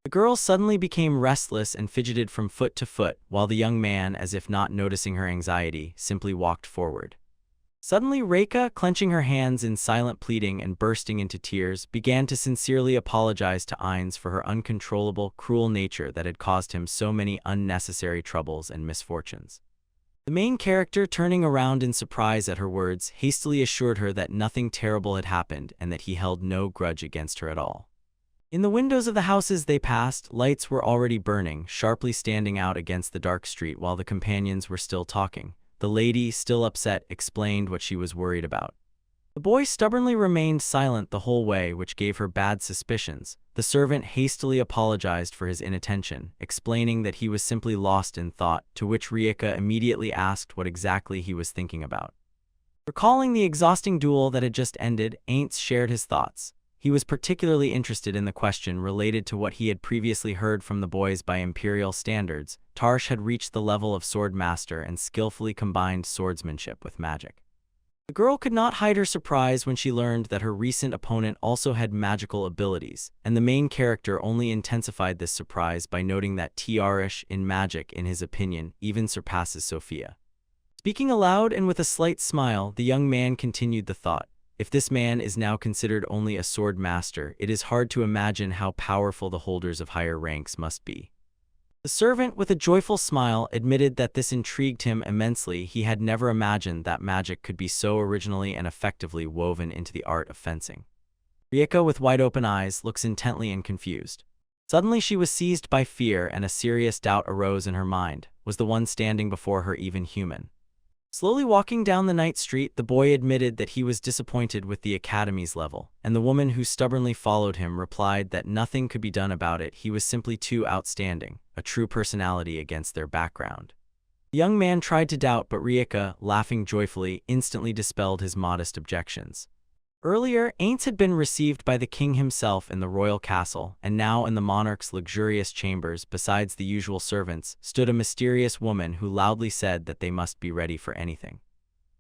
The girl suddenly became restless and fidgeted from foot to foot, while the young man, as if not noticing her anxiety, simply walked forward. Suddenly, Reika, clenching her hands in silent pleading and bursting into tears, began to sincerely apologize to Ainz for her uncontrollable, cruel nature that had caused him so many unnecessary troubles and misfortunes. The main character, turning around in surprise at her words, hastily assured her that nothing terrible had happened and that he held no grudge against her at all. In the windows of the houses they passed, lights were already burning, sharply standing out against the dark street while the companions were still talking. The lady, still upset, explained what she was worried about. The boy stubbornly remained silent the whole way, which gave her bad suspicions. The servant hastily apologized for his inattention, explaining that he was simply lost in thought, to which Reika immediately asked what exactly he was thinking about. Recalling the exhausting duel that had just ended, Ainz shared his thoughts. He was particularly interested in the question related to what he had previously heard from the boys. By imperial standards, Tarsh had reached the level of sword master and skillfully combined swordsmanship with magic. The girl could not hide her surprise when she learned that her recent opponent also had magical abilities, and the main character only intensified this surprise by noting that Tarsh, in magic, in his opinion, even surpasses Sophia. Speaking aloud and with a slight smile, the young man continued the thought. If this man is now considered only a sword master, it is hard to imagine how powerful the holders of higher ranks must be. The servant, with a joyful smile, admitted that this intrigued him immensely. He had never imagined that magic could be so originally and effectively woven into the art of fencing. Reika, with wide-open eyes, looks intently and confused. Suddenly she was seized by fear, and a serious doubt arose in her mind. Was the one standing before her even human? Slowly walking down the night street, the boy admitted that he was disappointed with the academy's level, and the woman who stubbornly followed him replied that nothing could be done about it. He was simply too outstanding, a true personality against their background. The young man tried to doubt, but Reika, laughing joyfully, instantly dispelled his modest objections. Earlier, Ainz had been received by the king himself in the royal castle, and now in the monarch's luxurious chambers, besides the usual servants, stood a mysterious woman who loudly said that they must be ready for anything.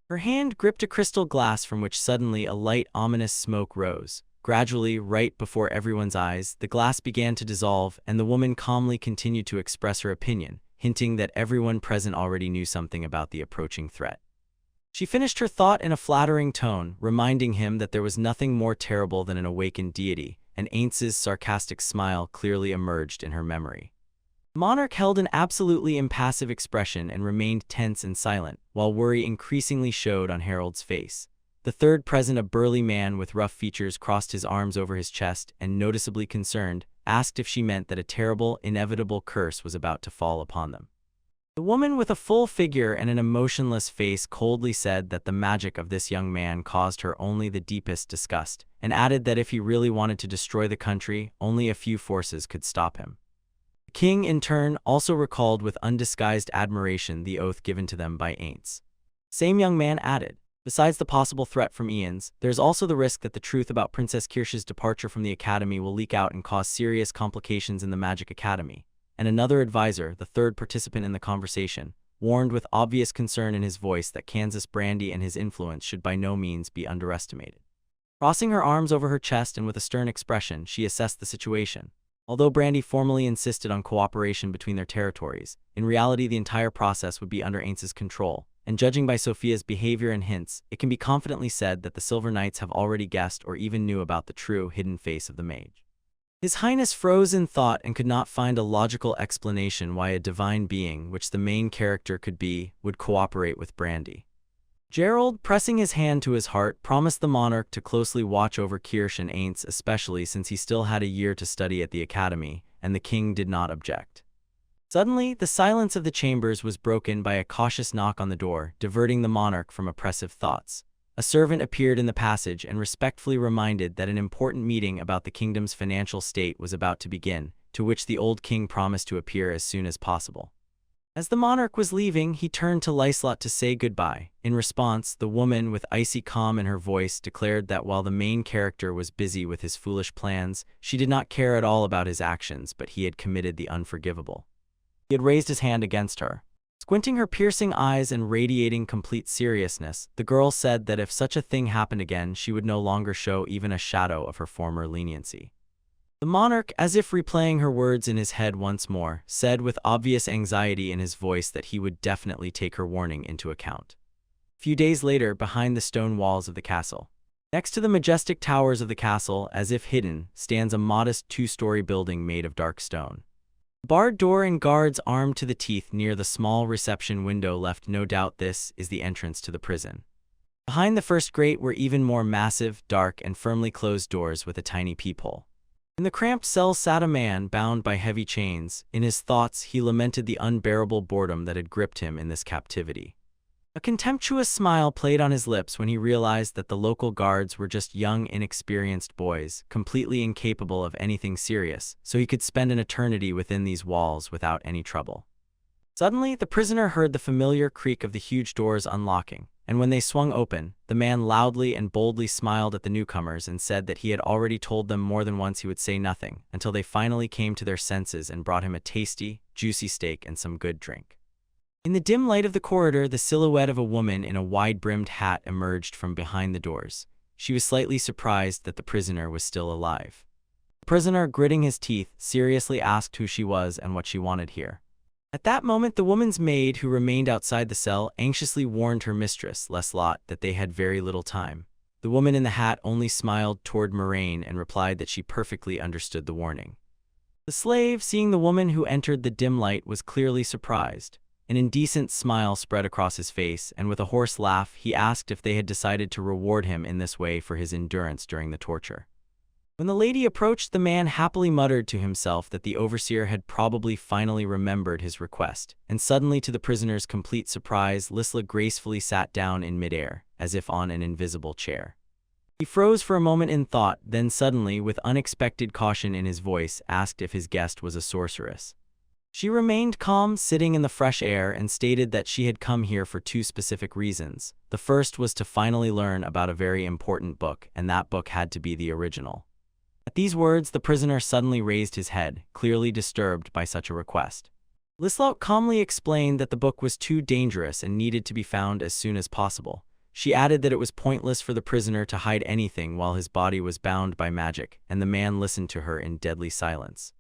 Her hand gripped a crystal glass from which suddenly a light, ominous smoke rose. Gradually, right before everyone's eyes, the glass began to dissolve, and the woman calmly continued to express her opinion, hinting that everyone present already knew something about the approaching threat. She finished her thought in a flattering tone, reminding him that there was nothing more terrible than an awakened deity, and Ainz's sarcastic smile clearly emerged in her memory. The monarch held an absolutely impassive expression and remained tense and silent, while worry increasingly showed on Harold's face. The third present, a burly man with rough features, crossed his arms over his chest and, noticeably concerned, asked if she meant that a terrible, inevitable curse was about to fall upon them. The woman, with a full figure and an emotionless face, coldly said that the magic of this young man caused her only the deepest disgust, and added that if he really wanted to destroy the country, only a few forces could stop him. The king, in turn, also recalled with undisguised admiration the oath given to them by Aints. Same young man added, besides the possible threat from Ians, there's also the risk that the truth about Princess Kirsch's departure from the academy will leak out and cause serious complications in the Magic Academy. And another advisor, the third participant in the conversation, warned with obvious concern in his voice that Kansas Brandy and his influence should by no means be underestimated. Crossing her arms over her chest and with a stern expression, she assessed the situation. Although Brandy formally insisted on cooperation between their territories, in reality the entire process would be under Aints' control, and judging by Sophia's behavior and hints, it can be confidently said that the Silver Knights have already guessed or even knew about the true, hidden face of the mage. His Highness froze in thought and could not find a logical explanation why a divine being, which the main character could be, would cooperate with Brandy. Gerald, pressing his hand to his heart, promised the monarch to closely watch over Kirsch and Aints, especially since he still had a year to study at the academy, and the king did not object. Suddenly, the silence of the chambers was broken by a cautious knock on the door, diverting the monarch from oppressive thoughts. A servant appeared in the passage and respectfully reminded that an important meeting about the kingdom's financial state was about to begin, to which the old king promised to appear as soon as possible. As the monarch was leaving, he turned to Lyslot to say goodbye. In response, the woman, with icy calm in her voice, declared that while the main character was busy with his foolish plans, she did not care at all about his actions, but he had committed the unforgivable. He had raised his hand against her. Squinting her piercing eyes and radiating complete seriousness, the girl said that if such a thing happened again, she would no longer show even a shadow of her former leniency. The monarch, as if replaying her words in his head once more, said with obvious anxiety in his voice that he would definitely take her warning into account. A few days later, behind the stone walls of the castle, next to the majestic towers of the castle, as if hidden, stands a modest two-story building made of dark stone. The barred door and guards armed to the teeth near the small reception window left no doubt this is the entrance to the prison. Behind the first grate were even more massive, dark, and firmly closed doors with a tiny peephole. In the cramped cell sat a man bound by heavy chains. In his thoughts, he lamented the unbearable boredom that had gripped him in this captivity. A contemptuous smile played on his lips when he realized that the local guards were just young, inexperienced boys, completely incapable of anything serious, so he could spend an eternity within these walls without any trouble. Suddenly, the prisoner heard the familiar creak of the huge doors unlocking, and when they swung open, the man loudly and boldly smiled at the newcomers and said that he had already told them more than once he would say nothing, until they finally came to their senses and brought him a tasty, juicy steak and some good drink. In the dim light of the corridor, the silhouette of a woman in a wide-brimmed hat emerged from behind the doors. She was slightly surprised that the prisoner was still alive. The prisoner, gritting his teeth, seriously asked who she was and what she wanted here. At that moment, the woman's maid, who remained outside the cell, anxiously warned her mistress, Lyslot, that they had very little time. The woman in the hat only smiled toward Moraine and replied that she perfectly understood the warning. The slave, seeing the woman who entered the dim light, was clearly surprised. An indecent smile spread across his face, and with a hoarse laugh, he asked if they had decided to reward him in this way for his endurance during the torture. When the lady approached, the man happily muttered to himself that the overseer had probably finally remembered his request, and suddenly, to the prisoner's complete surprise, Lysla gracefully sat down in midair, as if on an invisible chair. He froze for a moment in thought, then suddenly, with unexpected caution in his voice, asked if his guest was a sorceress. She remained calm, sitting in the fresh air, and stated that she had come here for two specific reasons. The first was to finally learn about a very important book, and that book had to be the original. At these words, the prisoner suddenly raised his head, clearly disturbed by such a request. Lyslot calmly explained that the book was too dangerous and needed to be found as soon as possible. She added that it was pointless for the prisoner to hide anything while his body was bound by magic, and the man listened to her in deadly silence.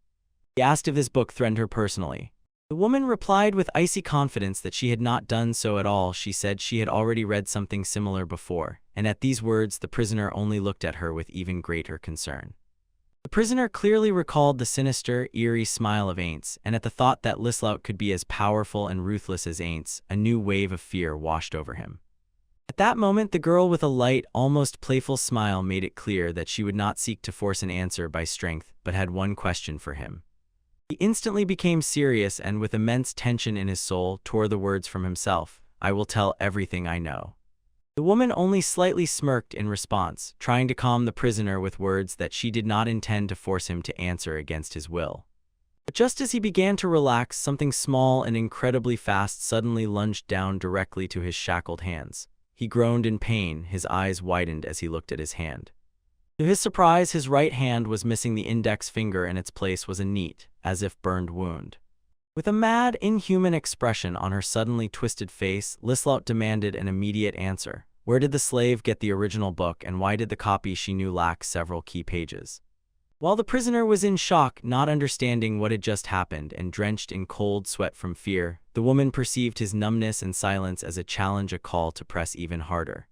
He asked if this book threatened her personally. The woman replied with icy confidence that she had not done so at all. She said she had already read something similar before, and at these words the prisoner only looked at her with even greater concern. The prisoner clearly recalled the sinister, eerie smile of Aints, and at the thought that Lyslot could be as powerful and ruthless as Aints, a new wave of fear washed over him. At that moment, the girl with a light, almost playful smile made it clear that she would not seek to force an answer by strength, but had one question for him. He instantly became serious and, with immense tension in his soul, tore the words from himself. "I will tell everything I know." The woman only slightly smirked in response, trying to calm the prisoner with words that she did not intend to force him to answer against his will. But just as he began to relax, something small and incredibly fast suddenly lunged down directly to his shackled hands. He groaned in pain, his eyes widened as he looked at his hand. To his surprise, his right hand was missing the index finger, and in its place was a neat, as if burned wound. With a mad, inhuman expression on her suddenly twisted face, Lislot demanded an immediate answer. Where did the slave get the original book, and why did the copy she knew lack several key pages? While the prisoner was in shock, not understanding what had just happened, and drenched in cold sweat from fear, the woman perceived his numbness and silence as a challenge, a call to press even harder.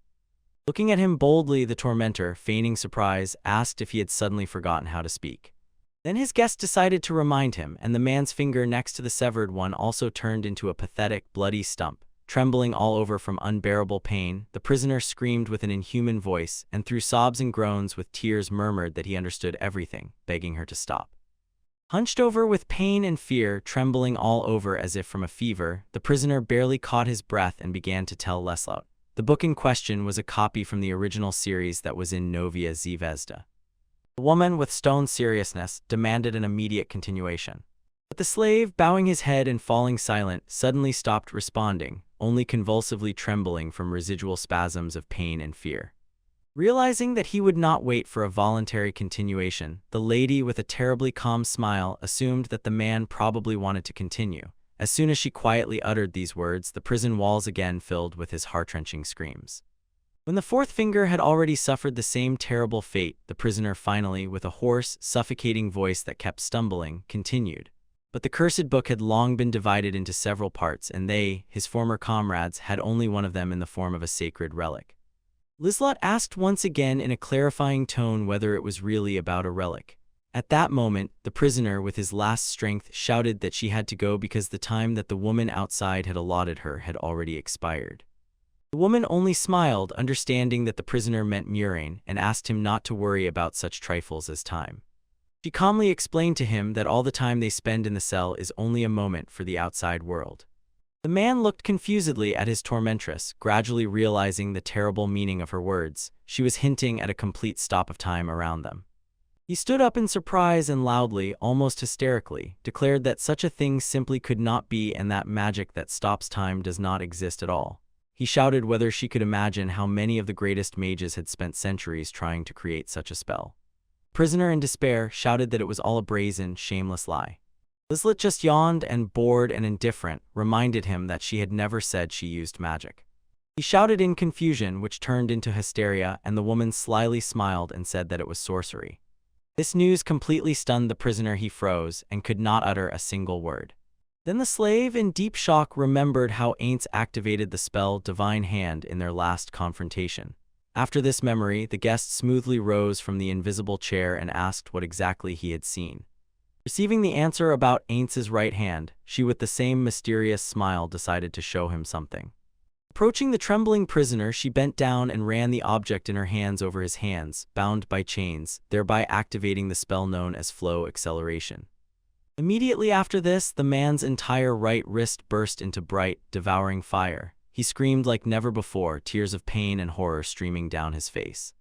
Looking at him boldly, the tormentor, feigning surprise, asked if he had suddenly forgotten how to speak. Then his guest decided to remind him, and the man's finger next to the severed one also turned into a pathetic, bloody stump. Trembling all over from unbearable pain, the prisoner screamed with an inhuman voice, and through sobs and groans with tears murmured that he understood everything, begging her to stop. Hunched over with pain and fear, trembling all over as if from a fever, the prisoner barely caught his breath and began to tell Lislot. The book in question was a copy from the original series that was in Novia Zvezda. The woman, with stone seriousness, demanded an immediate continuation. But the slave, bowing his head and falling silent, suddenly stopped responding, only convulsively trembling from residual spasms of pain and fear. Realizing that he would not wait for a voluntary continuation, the lady, with a terribly calm smile, assumed that the man probably wanted to continue. As soon as she quietly uttered these words, the prison walls again filled with his heart-wrenching screams. When the fourth finger had already suffered the same terrible fate, the prisoner finally, with a hoarse, suffocating voice that kept stumbling, continued. But the cursed book had long been divided into several parts, and they, his former comrades, had only one of them in the form of a sacred relic. Lislot asked once again in a clarifying tone whether it was really about a relic. At that moment, the prisoner, with his last strength, shouted that she had to go because the time that the woman outside had allotted her had already expired. The woman only smiled, understanding that the prisoner meant Murrain, and asked him not to worry about such trifles as time. She calmly explained to him that all the time they spend in the cell is only a moment for the outside world. The man looked confusedly at his tormentress, gradually realizing the terrible meaning of her words. She was hinting at a complete stop of time around them. He stood up in surprise and loudly, almost hysterically, declared that such a thing simply could not be, and that magic that stops time does not exist at all. He shouted whether she could imagine how many of the greatest mages had spent centuries trying to create such a spell. The prisoner, in despair, shouted that it was all a brazen, shameless lie. Lislot just yawned and, bored and indifferent, reminded him that she had never said she used magic. He shouted in confusion, which turned into hysteria, and the woman slyly smiled and said that it was sorcery. This news completely stunned the prisoner. He froze and could not utter a single word. Then the slave, in deep shock, remembered how Aints activated the spell Divine Hand in their last confrontation. After this memory, the guest smoothly rose from the invisible chair and asked what exactly he had seen. Receiving the answer about Aints's right hand, she, with the same mysterious smile, decided to show him something. Approaching the trembling prisoner, she bent down and ran the object in her hands over his hands, bound by chains, thereby activating the spell known as flow acceleration. Immediately after this, the man's entire right wrist burst into bright, devouring fire. He screamed like never before, tears of pain and horror streaming down his face.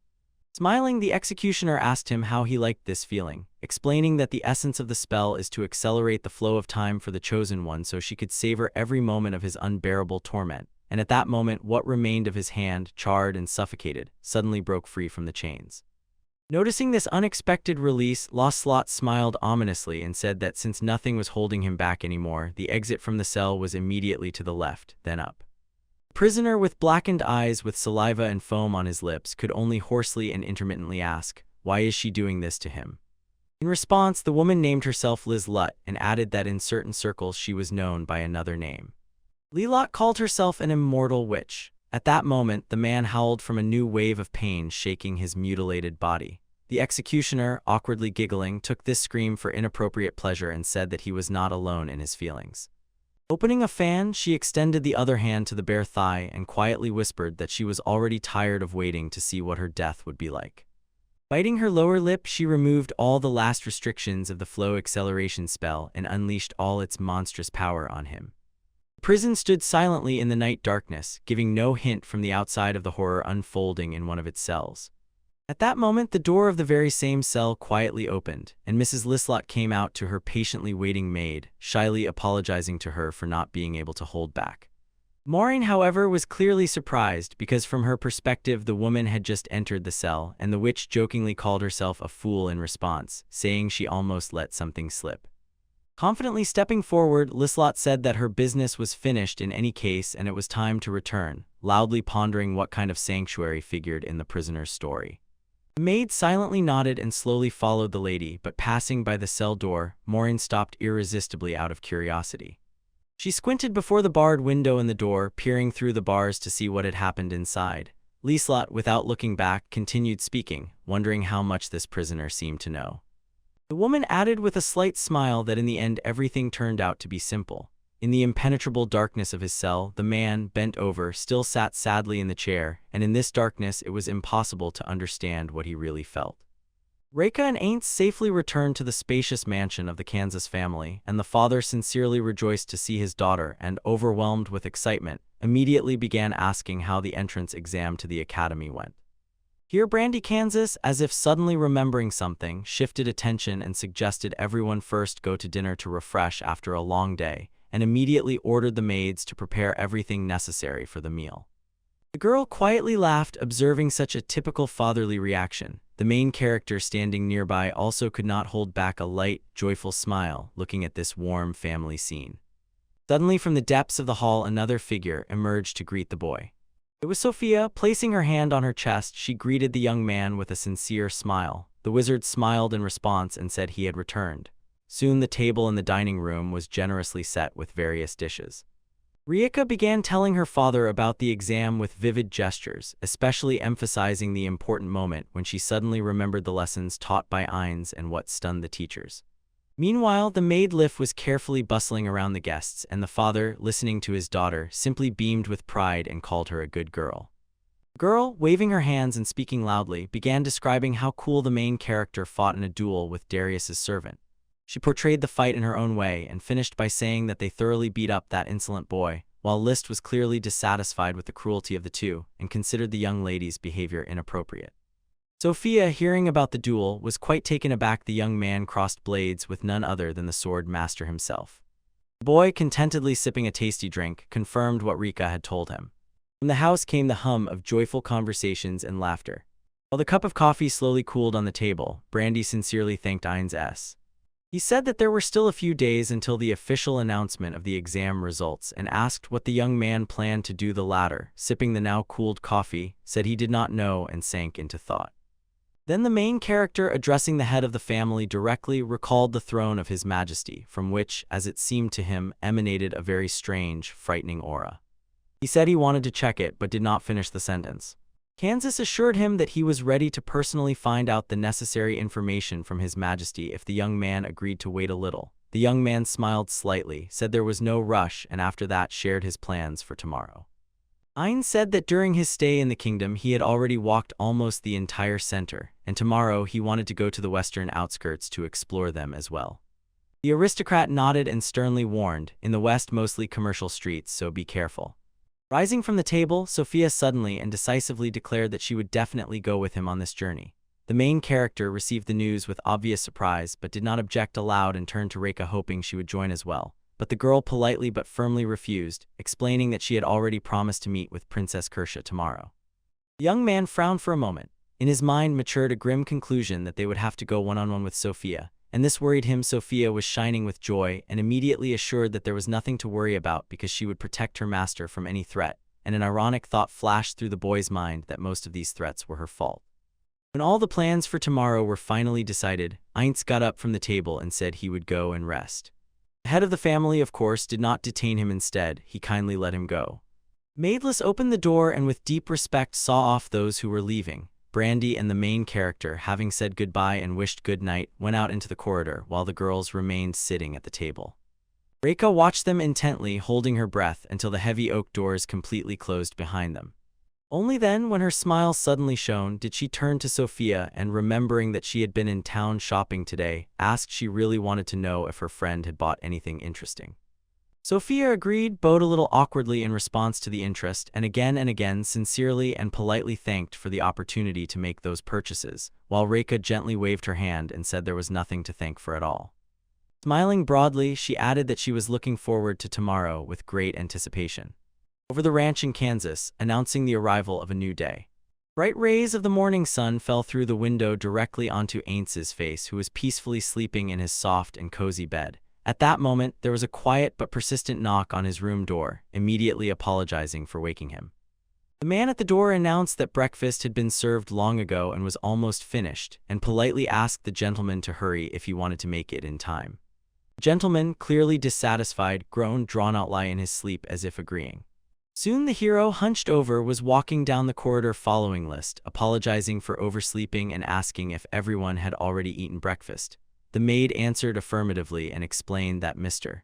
Smiling, the executioner asked him how he liked this feeling, explaining that the essence of the spell is to accelerate the flow of time for the chosen one so she could savor every moment of his unbearable torment. And at that moment, what remained of his hand, charred and suffocated, suddenly broke free from the chains. Noticing this unexpected release, Lislot smiled ominously and said that since nothing was holding him back anymore, the exit from the cell was immediately to the left, then up. The prisoner, with blackened eyes with saliva and foam on his lips, could only hoarsely and intermittently ask, "Why is she doing this to him?" In response, the woman named herself Lislot and added that in certain circles she was known by another name. Lislot called herself an immortal witch. At that moment, the man howled from a new wave of pain, shaking his mutilated body. The executioner, awkwardly giggling, took this scream for inappropriate pleasure and said that he was not alone in his feelings. Opening a fan, she extended the other hand to the bare thigh and quietly whispered that she was already tired of waiting to see what her death would be like. Biting her lower lip, she removed all the last restrictions of the flow acceleration spell and unleashed all its monstrous power on him. The prison stood silently in the night darkness, giving no hint from the outside of the horror unfolding in one of its cells. At that moment, the door of the very same cell quietly opened, and Mrs. Lislott came out to her patiently waiting maid, shyly apologizing to her for not being able to hold back. Maureen, however, was clearly surprised because from her perspective the woman had just entered the cell, and the witch jokingly called herself a fool in response, saying she almost let something slip. Confidently stepping forward, Lislott said that her business was finished in any case and it was time to return, loudly pondering what kind of sanctuary figured in the prisoner's story. The maid silently nodded and slowly followed the lady, but passing by the cell door, Maureen stopped irresistibly out of curiosity. She squinted before the barred window in the door, peering through the bars to see what had happened inside. Lislott, without looking back, continued speaking, wondering how much this prisoner seemed to know. The woman added with a slight smile that in the end everything turned out to be simple. In the impenetrable darkness of his cell, the man, bent over, still sat sadly in the chair, and in this darkness it was impossible to understand what he really felt. Reika and Aints safely returned to the spacious mansion of the Kansas family, and the father sincerely rejoiced to see his daughter and, overwhelmed with excitement, immediately began asking how the entrance exam to the academy went. Here Brandy Kansas, as if suddenly remembering something, shifted attention and suggested everyone first go to dinner to refresh after a long day, and immediately ordered the maids to prepare everything necessary for the meal. The girl quietly laughed, observing such a typical fatherly reaction. The main character standing nearby also could not hold back a light, joyful smile, looking at this warm family scene. Suddenly from the depths of the hall another figure emerged to greet the boy. It was Sophia. Placing her hand on her chest, she greeted the young man with a sincere smile. The wizard smiled in response and said he had returned. Soon the table in the dining room was generously set with various dishes. Reika began telling her father about the exam with vivid gestures, especially emphasizing the important moment when she suddenly remembered the lessons taught by Ainz and what stunned the teachers. Meanwhile, the maid Lif was carefully bustling around the guests, and the father, listening to his daughter, simply beamed with pride and called her a good girl. The girl, waving her hands and speaking loudly, began describing how cool the main character fought in a duel with Darius's servant. She portrayed the fight in her own way and finished by saying that they thoroughly beat up that insolent boy, while List was clearly dissatisfied with the cruelty of the two and considered the young lady's behavior inappropriate. Sophia, hearing about the duel, was quite taken aback. The young man crossed blades with none other than the sword master himself. The boy, contentedly sipping a tasty drink, confirmed what Rika had told him. From the house came the hum of joyful conversations and laughter. While the cup of coffee slowly cooled on the table, Brandy sincerely thanked Ainz. He said that there were still a few days until the official announcement of the exam results and asked what the young man planned to do. The latter, sipping the now cooled coffee, said he did not know and sank into thought. Then the main character, addressing the head of the family directly, recalled the throne of His Majesty, from which, as it seemed to him, emanated a very strange, frightening aura. He said he wanted to check it but did not finish the sentence. Kansas assured him that he was ready to personally find out the necessary information from His Majesty if the young man agreed to wait a little. The young man smiled slightly, said there was no rush, and after that shared his plans for tomorrow. Ainz said that during his stay in the kingdom he had already walked almost the entire center, and tomorrow he wanted to go to the western outskirts to explore them as well. The aristocrat nodded and sternly warned, in the west mostly commercial streets, so be careful. Rising from the table, Sophia suddenly and decisively declared that she would definitely go with him on this journey. The main character received the news with obvious surprise but did not object aloud and turned to Reika hoping she would join as well. But the girl politely but firmly refused, explaining that she had already promised to meet with Princess Kirsha tomorrow. The young man frowned for a moment. In his mind matured a grim conclusion that they would have to go one-on-one with Sophia, and this worried him. Sophia was shining with joy and immediately assured that there was nothing to worry about because she would protect her master from any threat, and an ironic thought flashed through the boy's mind that most of these threats were her fault. When all the plans for tomorrow were finally decided, Ainz got up from the table and said he would go and rest. The head of the family, of course, did not detain him. Instead, he kindly let him go. Maidless opened the door and with deep respect saw off those who were leaving. Brandy and the main character, having said goodbye and wished good night, went out into the corridor while the girls remained sitting at the table. Reika watched them intently, holding her breath until the heavy oak doors completely closed behind them. Only then, when her smile suddenly shone, did she turn to Sophia and, remembering that she had been in town shopping today, asked she really wanted to know if her friend had bought anything interesting. Sophia agreed, bowed a little awkwardly in response to the interest, and again sincerely and politely thanked for the opportunity to make those purchases, while Reika gently waved her hand and said there was nothing to thank for at all. Smiling broadly, she added that she was looking forward to tomorrow with great anticipation. Over the ranch in Kansas, announcing the arrival of a new day. Bright rays of the morning sun fell through the window directly onto Aintz's face, who was peacefully sleeping in his soft and cozy bed. At that moment, there was a quiet but persistent knock on his room door, immediately apologizing for waking him. The man at the door announced that breakfast had been served long ago and was almost finished, and politely asked the gentleman to hurry if he wanted to make it in time. The gentleman, clearly dissatisfied, groaned drawn-outly in his sleep as if agreeing. Soon the hero, hunched over, was walking down the corridor following list, apologizing for oversleeping and asking if everyone had already eaten breakfast. The maid answered affirmatively and explained that Mr.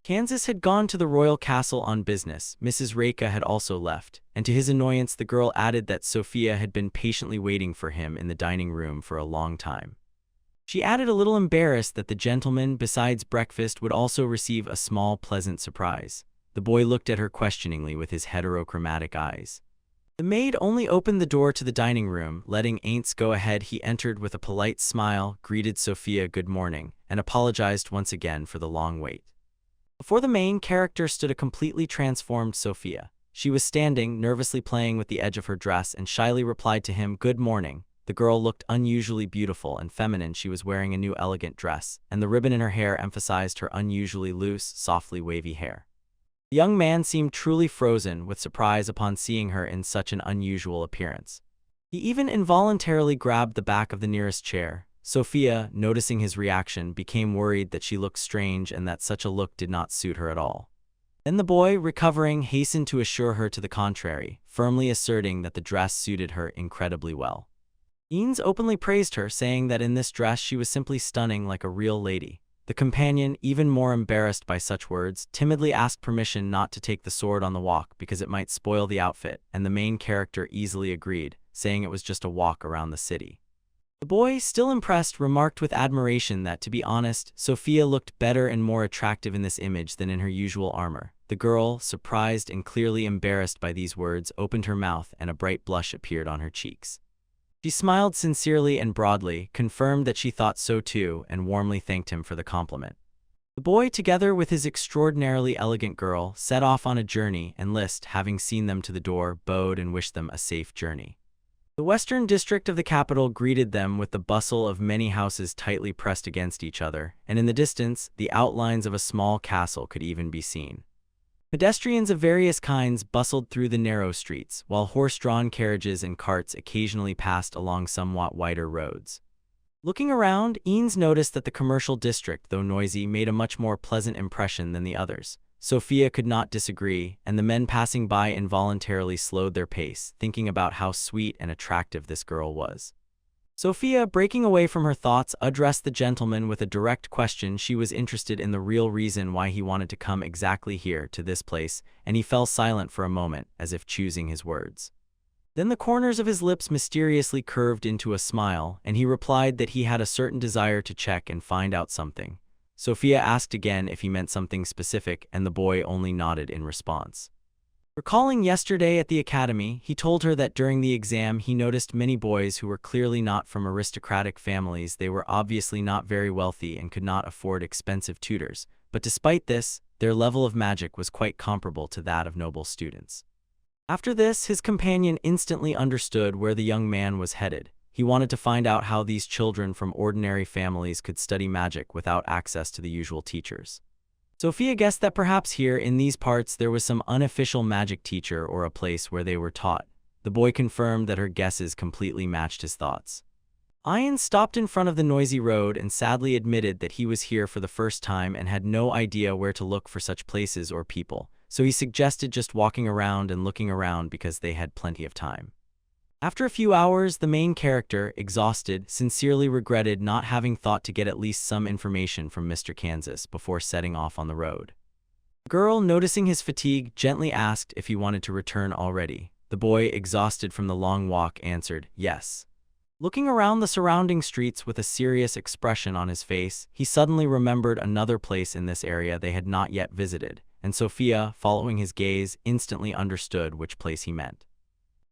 Kansas had gone to the royal castle on business. Mrs. Reika had also left, and to his annoyance the girl added that Sophia had been patiently waiting for him in the dining room for a long time. She added, a little embarrassed, that the gentleman, besides breakfast, would also receive a small pleasant surprise. The boy looked at her questioningly with his heterochromatic eyes. The maid only opened the door to the dining room, letting Aints go ahead. He entered with a polite smile, greeted Sophia good morning, and apologized once again for the long wait. Before the main character stood a completely transformed Sophia. She was standing, nervously playing with the edge of her dress, and shyly replied to him, "Good morning." The girl looked unusually beautiful and feminine. She was wearing a new elegant dress, and the ribbon in her hair emphasized her unusually loose, softly wavy hair. The young man seemed truly frozen with surprise upon seeing her in such an unusual appearance. He even involuntarily grabbed the back of the nearest chair. Sophia, noticing his reaction, became worried that she looked strange and that such a look did not suit her at all. Then the boy, recovering, hastened to assure her to the contrary, firmly asserting that the dress suited her incredibly well. Eanes openly praised her, saying that in this dress she was simply stunning, like a real lady. The companion, even more embarrassed by such words, timidly asked permission not to take the sword on the walk because it might spoil the outfit, and the main character easily agreed, saying it was just a walk around the city. The boy, still impressed, remarked with admiration that, to be honest, Sophia looked better and more attractive in this image than in her usual armor. The girl, surprised and clearly embarrassed by these words, opened her mouth and a bright blush appeared on her cheeks. She smiled sincerely and broadly, confirmed that she thought so too, and warmly thanked him for the compliment. The boy, together with his extraordinarily elegant girl, set off on a journey, and List, having seen them to the door, bowed and wished them a safe journey. The western district of the capital greeted them with the bustle of many houses tightly pressed against each other, and in the distance, the outlines of a small castle could even be seen. Pedestrians of various kinds bustled through the narrow streets, while horse-drawn carriages and carts occasionally passed along somewhat wider roads. Looking around, Eanes noticed that the commercial district, though noisy, made a much more pleasant impression than the others. Sophia could not disagree, and the men passing by involuntarily slowed their pace, thinking about how sweet and attractive this girl was. Sophia, breaking away from her thoughts, addressed the gentleman with a direct question. She was interested in the real reason why he wanted to come exactly here, to this place, and he fell silent for a moment, as if choosing his words. Then the corners of his lips mysteriously curved into a smile, and he replied that he had a certain desire to check and find out something. Sophia asked again if he meant something specific, and the boy only nodded in response. Recalling yesterday at the academy, he told her that during the exam he noticed many boys who were clearly not from aristocratic families. They were obviously not very wealthy and could not afford expensive tutors, but despite this, their level of magic was quite comparable to that of noble students. After this, his companion instantly understood where the young man was headed. He wanted to find out how these children from ordinary families could study magic without access to the usual teachers. Sophia guessed that perhaps here, in these parts, there was some unofficial magic teacher or a place where they were taught. The boy confirmed that her guesses completely matched his thoughts. Ian stopped in front of the noisy road and sadly admitted that he was here for the first time and had no idea where to look for such places or people, so he suggested just walking around and looking around because they had plenty of time. After a few hours, the main character, exhausted, sincerely regretted not having thought to get at least some information from Mr. Kansas before setting off on the road. The girl, noticing his fatigue, gently asked if he wanted to return already. The boy, exhausted from the long walk, answered, "Yes." Looking around the surrounding streets with a serious expression on his face, he suddenly remembered another place in this area they had not yet visited, and Sophia, following his gaze, instantly understood which place he meant.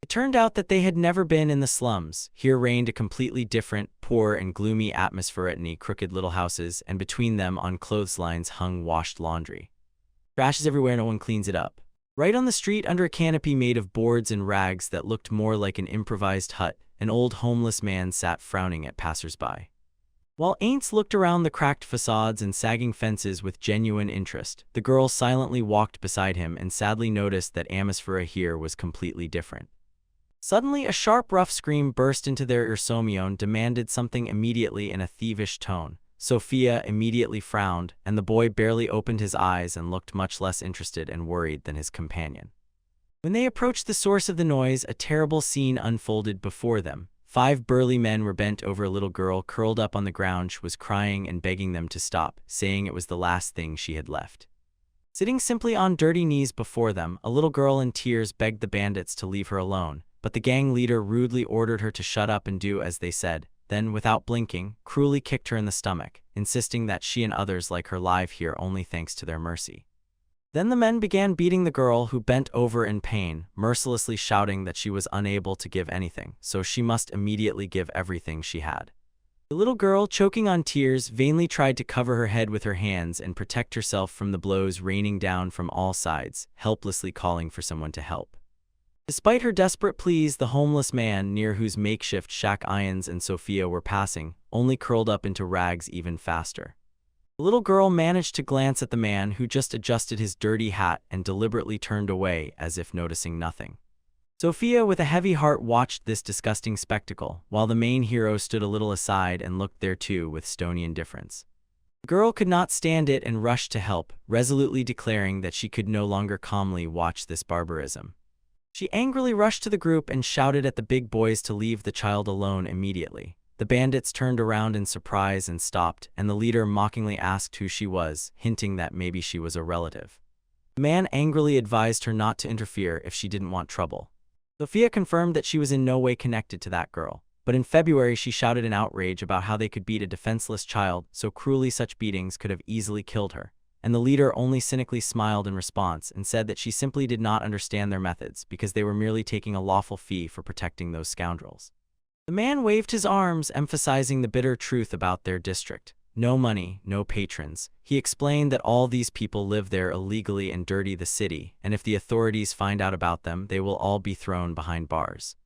It turned out that they had never been in the slums. Here reigned a completely different, poor and gloomy atmosphere. Crooked little houses, and between them on clotheslines hung washed laundry. Trash is everywhere, no one cleans it up. Right on the street, under a canopy made of boards and rags that looked more like an improvised hut, an old homeless man sat frowning at passers-by. While Aints looked around the cracked facades and sagging fences with genuine interest, the girl silently walked beside him and sadly noticed that atmosphere here was completely different. Suddenly, a sharp, rough scream burst into their ear. Somion demanded something immediately in a thievish tone. Sophia immediately frowned, and the boy barely opened his eyes and looked much less interested and worried than his companion. When they approached the source of the noise, a terrible scene unfolded before them. 5 burly men were bent over a little girl curled up on the ground. She was crying and begging them to stop, saying it was the last thing she had left. Sitting simply on dirty knees before them, a little girl in tears begged the bandits to leave her alone, but the gang leader rudely ordered her to shut up and do as they said, then, without blinking, cruelly kicked her in the stomach, insisting that she and others like her live here only thanks to their mercy. Then the men began beating the girl, who bent over in pain, mercilessly shouting that she was unable to give anything, so she must immediately give everything she had. The little girl, choking on tears, vainly tried to cover her head with her hands and protect herself from the blows raining down from all sides, helplessly calling for someone to help. Despite her desperate pleas, the homeless man, near whose makeshift shack Ions and Sophia were passing, only curled up into rags even faster. The little girl managed to glance at the man, who just adjusted his dirty hat and deliberately turned away as if noticing nothing. Sophia, with a heavy heart, watched this disgusting spectacle, while the main hero stood a little aside and looked thereto with stony indifference. The girl could not stand it and rushed to help, resolutely declaring that she could no longer calmly watch this barbarism. She angrily rushed to the group and shouted at the big boys to leave the child alone immediately. The bandits turned around in surprise and stopped, and the leader mockingly asked who she was, hinting that maybe she was a relative. The man angrily advised her not to interfere if she didn't want trouble. Sophia confirmed that she was in no way connected to that girl, but in February she shouted in outrage about how they could beat a defenseless child so cruelly such beatings could have easily killed her, and the leader only cynically smiled in response and said that she simply did not understand their methods because they were merely taking a lawful fee for protecting those scoundrels. The man waved his arms, emphasizing the bitter truth about their district. No money, no patrons. He explained that all these people live there illegally and dirty the city, and if the authorities find out about them, they will all be thrown behind bars.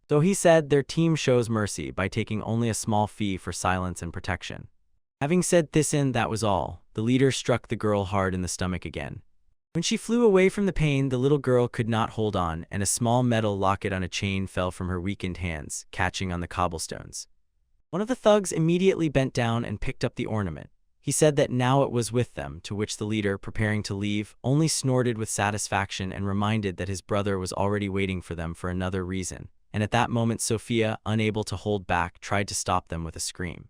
So he said their team shows mercy by taking only a small fee for silence and protection. Having said this, and that was all, the leader struck the girl hard in the stomach again. When she flew away from the pain, the little girl could not hold on, and a small metal locket on a chain fell from her weakened hands, catching on the cobblestones. One of the thugs immediately bent down and picked up the ornament. He said that now it was with them, to which the leader, preparing to leave, only snorted with satisfaction and reminded that his brother was already waiting for them for another reason, and at that moment Sophia, unable to hold back, tried to stop them with a scream.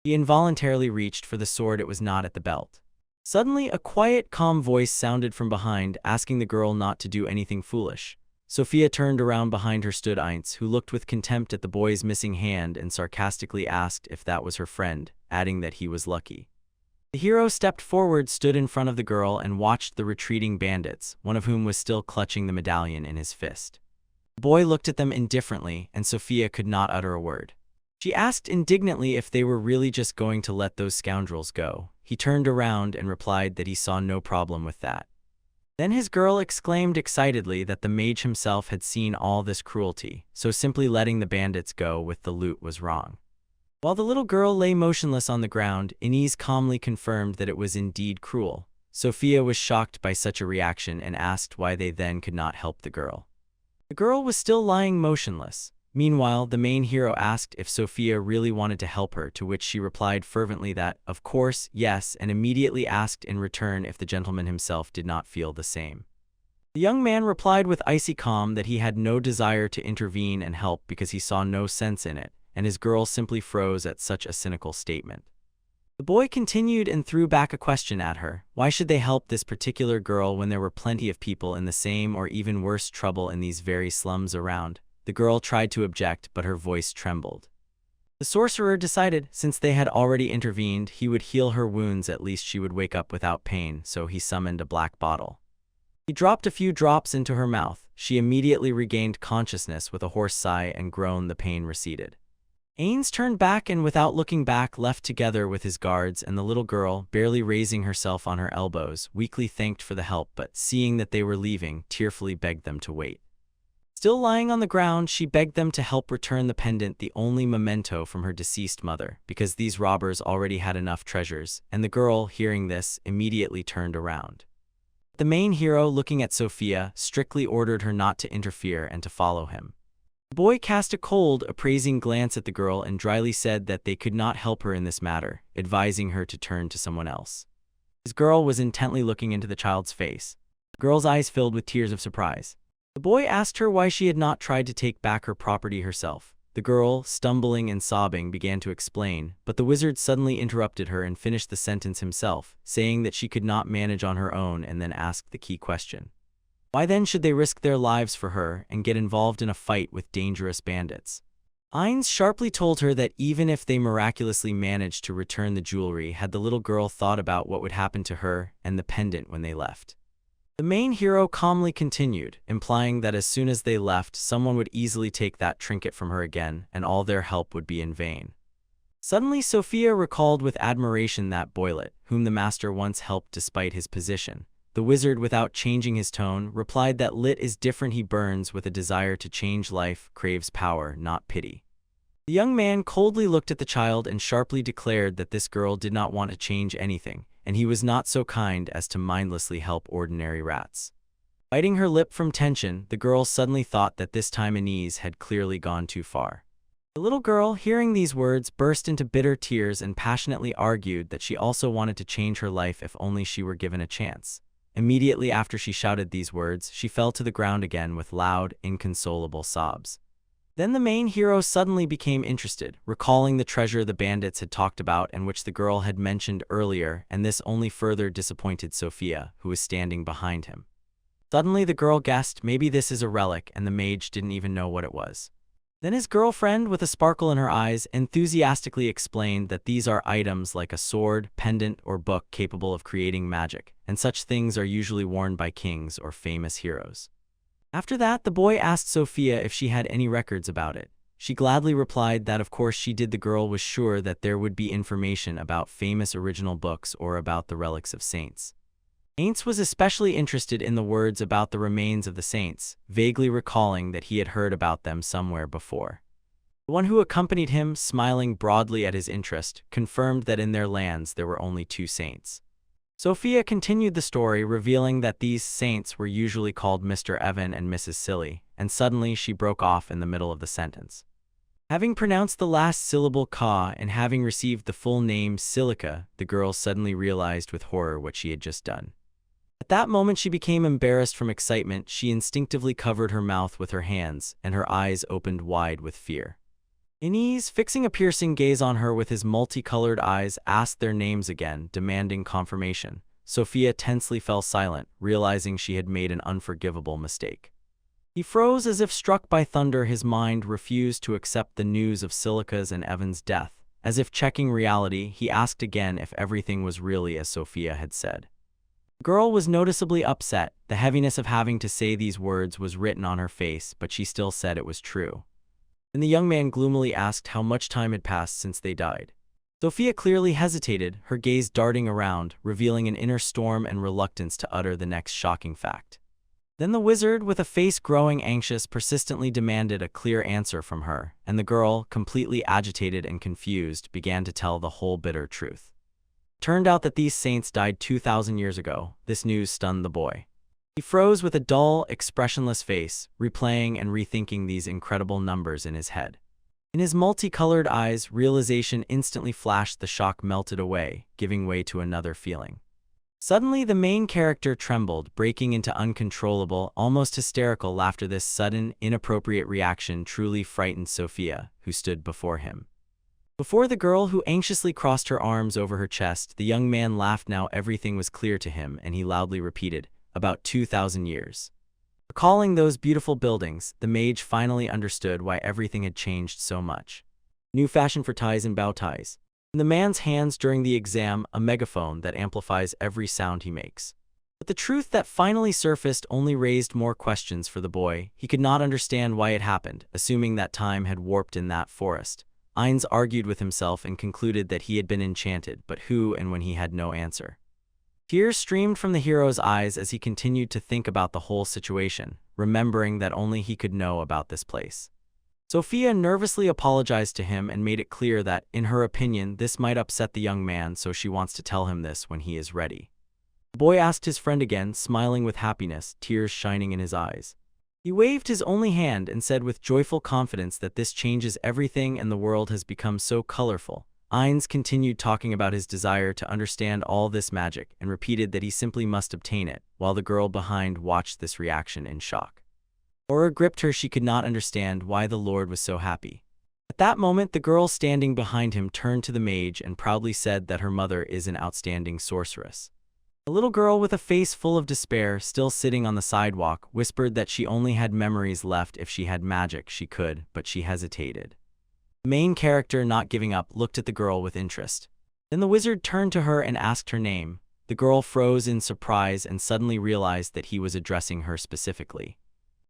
He involuntarily reached for the sword. It was not at the belt. Suddenly, a quiet, calm voice sounded from behind, asking the girl not to do anything foolish. Sophia turned around. Behind her stood Aints, who looked with contempt at the boy's missing hand and sarcastically asked if that was her friend, adding that he was lucky. The hero stepped forward, stood in front of the girl, and watched the retreating bandits, one of whom was still clutching the medallion in his fist. The boy looked at them indifferently, and Sophia could not utter a word. She asked indignantly if they were really just going to let those scoundrels go. He turned around and replied that he saw no problem with that. Then his girl exclaimed excitedly that the mage himself had seen all this cruelty, so simply letting the bandits go with the loot was wrong. While the little girl lay motionless on the ground, Inez calmly confirmed that it was indeed cruel. Sophia was shocked by such a reaction and asked why they then could not help the girl. The girl was still lying motionless. Meanwhile, the main hero asked if Sophia really wanted to help her, to which she replied fervently that, of course, yes, and immediately asked in return if the gentleman himself did not feel the same. The young man replied with icy calm that he had no desire to intervene and help because he saw no sense in it, and his girl simply froze at such a cynical statement. The boy continued and threw back a question at her. Why should they help this particular girl when there were plenty of people in the same or even worse trouble in these very slums around? The girl tried to object, but her voice trembled. The sorcerer decided, since they had already intervened, he would heal her wounds. At least she would wake up without pain, so he summoned a black bottle. He dropped a few drops into her mouth. She immediately regained consciousness. With a hoarse sigh and groan, the pain receded. Ains turned back and, without looking back, left together with his guards, and the little girl, barely raising herself on her elbows, weakly thanked for the help, but seeing that they were leaving, tearfully begged them to wait. Still lying on the ground, she begged them to help return the pendant, the only memento from her deceased mother, because these robbers already had enough treasures, and the girl, hearing this, immediately turned around. The main hero, looking at Sophia, strictly ordered her not to interfere and to follow him. The boy cast a cold, appraising glance at the girl and dryly said that they could not help her in this matter, advising her to turn to someone else. His girl was intently looking into the child's face. The girl's eyes filled with tears of surprise. The boy asked her why she had not tried to take back her property herself. The girl, stumbling and sobbing, began to explain, but the wizard suddenly interrupted her and finished the sentence himself, saying that she could not manage on her own, and then asked the key question. Why then should they risk their lives for her and get involved in a fight with dangerous bandits? Ains sharply told her that even if they miraculously managed to return the jewelry, had the little girl thought about what would happen to her and the pendant when they left. The main hero calmly continued, implying that as soon as they left, someone would easily take that trinket from her again, and all their help would be in vain. Suddenly, Sophia recalled with admiration that boylet, whom the master once helped despite his position. The wizard, without changing his tone, replied that lit is different. He burns with a desire to change life, craves power, not pity. The young man coldly looked at the child and sharply declared that this girl did not want to change anything, and he was not so kind as to mindlessly help ordinary rats. Biting her lip from tension, the girl suddenly thought that this time Anise had clearly gone too far. The little girl, hearing these words, burst into bitter tears and passionately argued that she also wanted to change her life if only she were given a chance. Immediately after she shouted these words, she fell to the ground again with loud, inconsolable sobs. Then the main hero suddenly became interested, recalling the treasure the bandits had talked about and which the girl had mentioned earlier, and this only further disappointed Sophia, who was standing behind him. Suddenly the girl guessed maybe this is a relic, and the mage didn't even know what it was. Then his girlfriend, with a sparkle in her eyes, enthusiastically explained that these are items like a sword, pendant, or book capable of creating magic, and such things are usually worn by kings or famous heroes. After that, the boy asked Sophia if she had any records about it. She gladly replied that of course she did. The girl was sure that there would be information about famous original books or about the relics of saints. Ains was especially interested in the words about the remains of the saints, vaguely recalling that he had heard about them somewhere before. The one who accompanied him, smiling broadly at his interest, confirmed that in their lands there were only 2 saints. Sophia continued the story, revealing that these saints were usually called Mr. Evan and Mrs. Silly, and suddenly she broke off in the middle of the sentence. Having pronounced the last syllable ka and having received the full name Silica, the girl suddenly realized with horror what she had just done. At that moment she became embarrassed from excitement. She instinctively covered her mouth with her hands, and her eyes opened wide with fear. Anise, fixing a piercing gaze on her with his multicolored eyes, asked their names again, demanding confirmation. Sophia tensely fell silent, realizing she had made an unforgivable mistake. He froze as if struck by thunder. His mind refused to accept the news of Silica's and Evan's death. As if checking reality, he asked again if everything was really as Sophia had said. The girl was noticeably upset. The heaviness of having to say these words was written on her face, but she still said it was true. Then the young man gloomily asked how much time had passed since they died. Sophia clearly hesitated, her gaze darting around, revealing an inner storm and reluctance to utter the next shocking fact. Then the wizard, with a face growing anxious, persistently demanded a clear answer from her, and the girl, completely agitated and confused, began to tell the whole bitter truth. It turned out that these saints died 2,000 years ago. This news stunned the boy. He froze with a dull, expressionless face, replaying and rethinking these incredible numbers in his head. In his multicolored eyes, realization instantly flashed. The shock melted away, giving way to another feeling. Suddenly, the main character trembled, breaking into uncontrollable, almost hysterical laughter. This sudden, inappropriate reaction truly frightened Sophia, who stood before him. Before the girl, who anxiously crossed her arms over her chest, the young man laughed. Now everything was clear to him, and he loudly repeated, "About 2,000 years." Recalling those beautiful buildings, the mage finally understood why everything had changed so much. new fashion for ties and bow ties. In the man's hands during the exam, a megaphone that amplifies every sound he makes. But the truth that finally surfaced only raised more questions for the boy. He could not understand why it happened, assuming that time had warped in that forest. Ainz argued with himself and concluded that he had been enchanted, but who and when he had no answer. Tears streamed from the hero's eyes as he continued to think about the whole situation, remembering that only he could know about this place. Sophia nervously apologized to him and made it clear that, in her opinion, this might upset the young man, so she wants to tell him this when he is ready. The boy asked his friend again, smiling with happiness, tears shining in his eyes. He waved his only hand and said with joyful confidence that this changes everything and the world has become so colorful. Ainz continued talking about his desire to understand all this magic and repeated that he simply must obtain it, while the girl behind watched this reaction in shock. Horror gripped her. She could not understand why the Lord was so happy. At that moment, the girl standing behind him turned to the mage and proudly said that her mother is an outstanding sorceress. A little girl with a face full of despair, still sitting on the sidewalk, whispered that she only had memories left. If she had magic, she could, but she hesitated. The main character, not giving up, looked at the girl with interest. Then the wizard turned to her and asked her name. The girl froze in surprise and suddenly realized that he was addressing her specifically.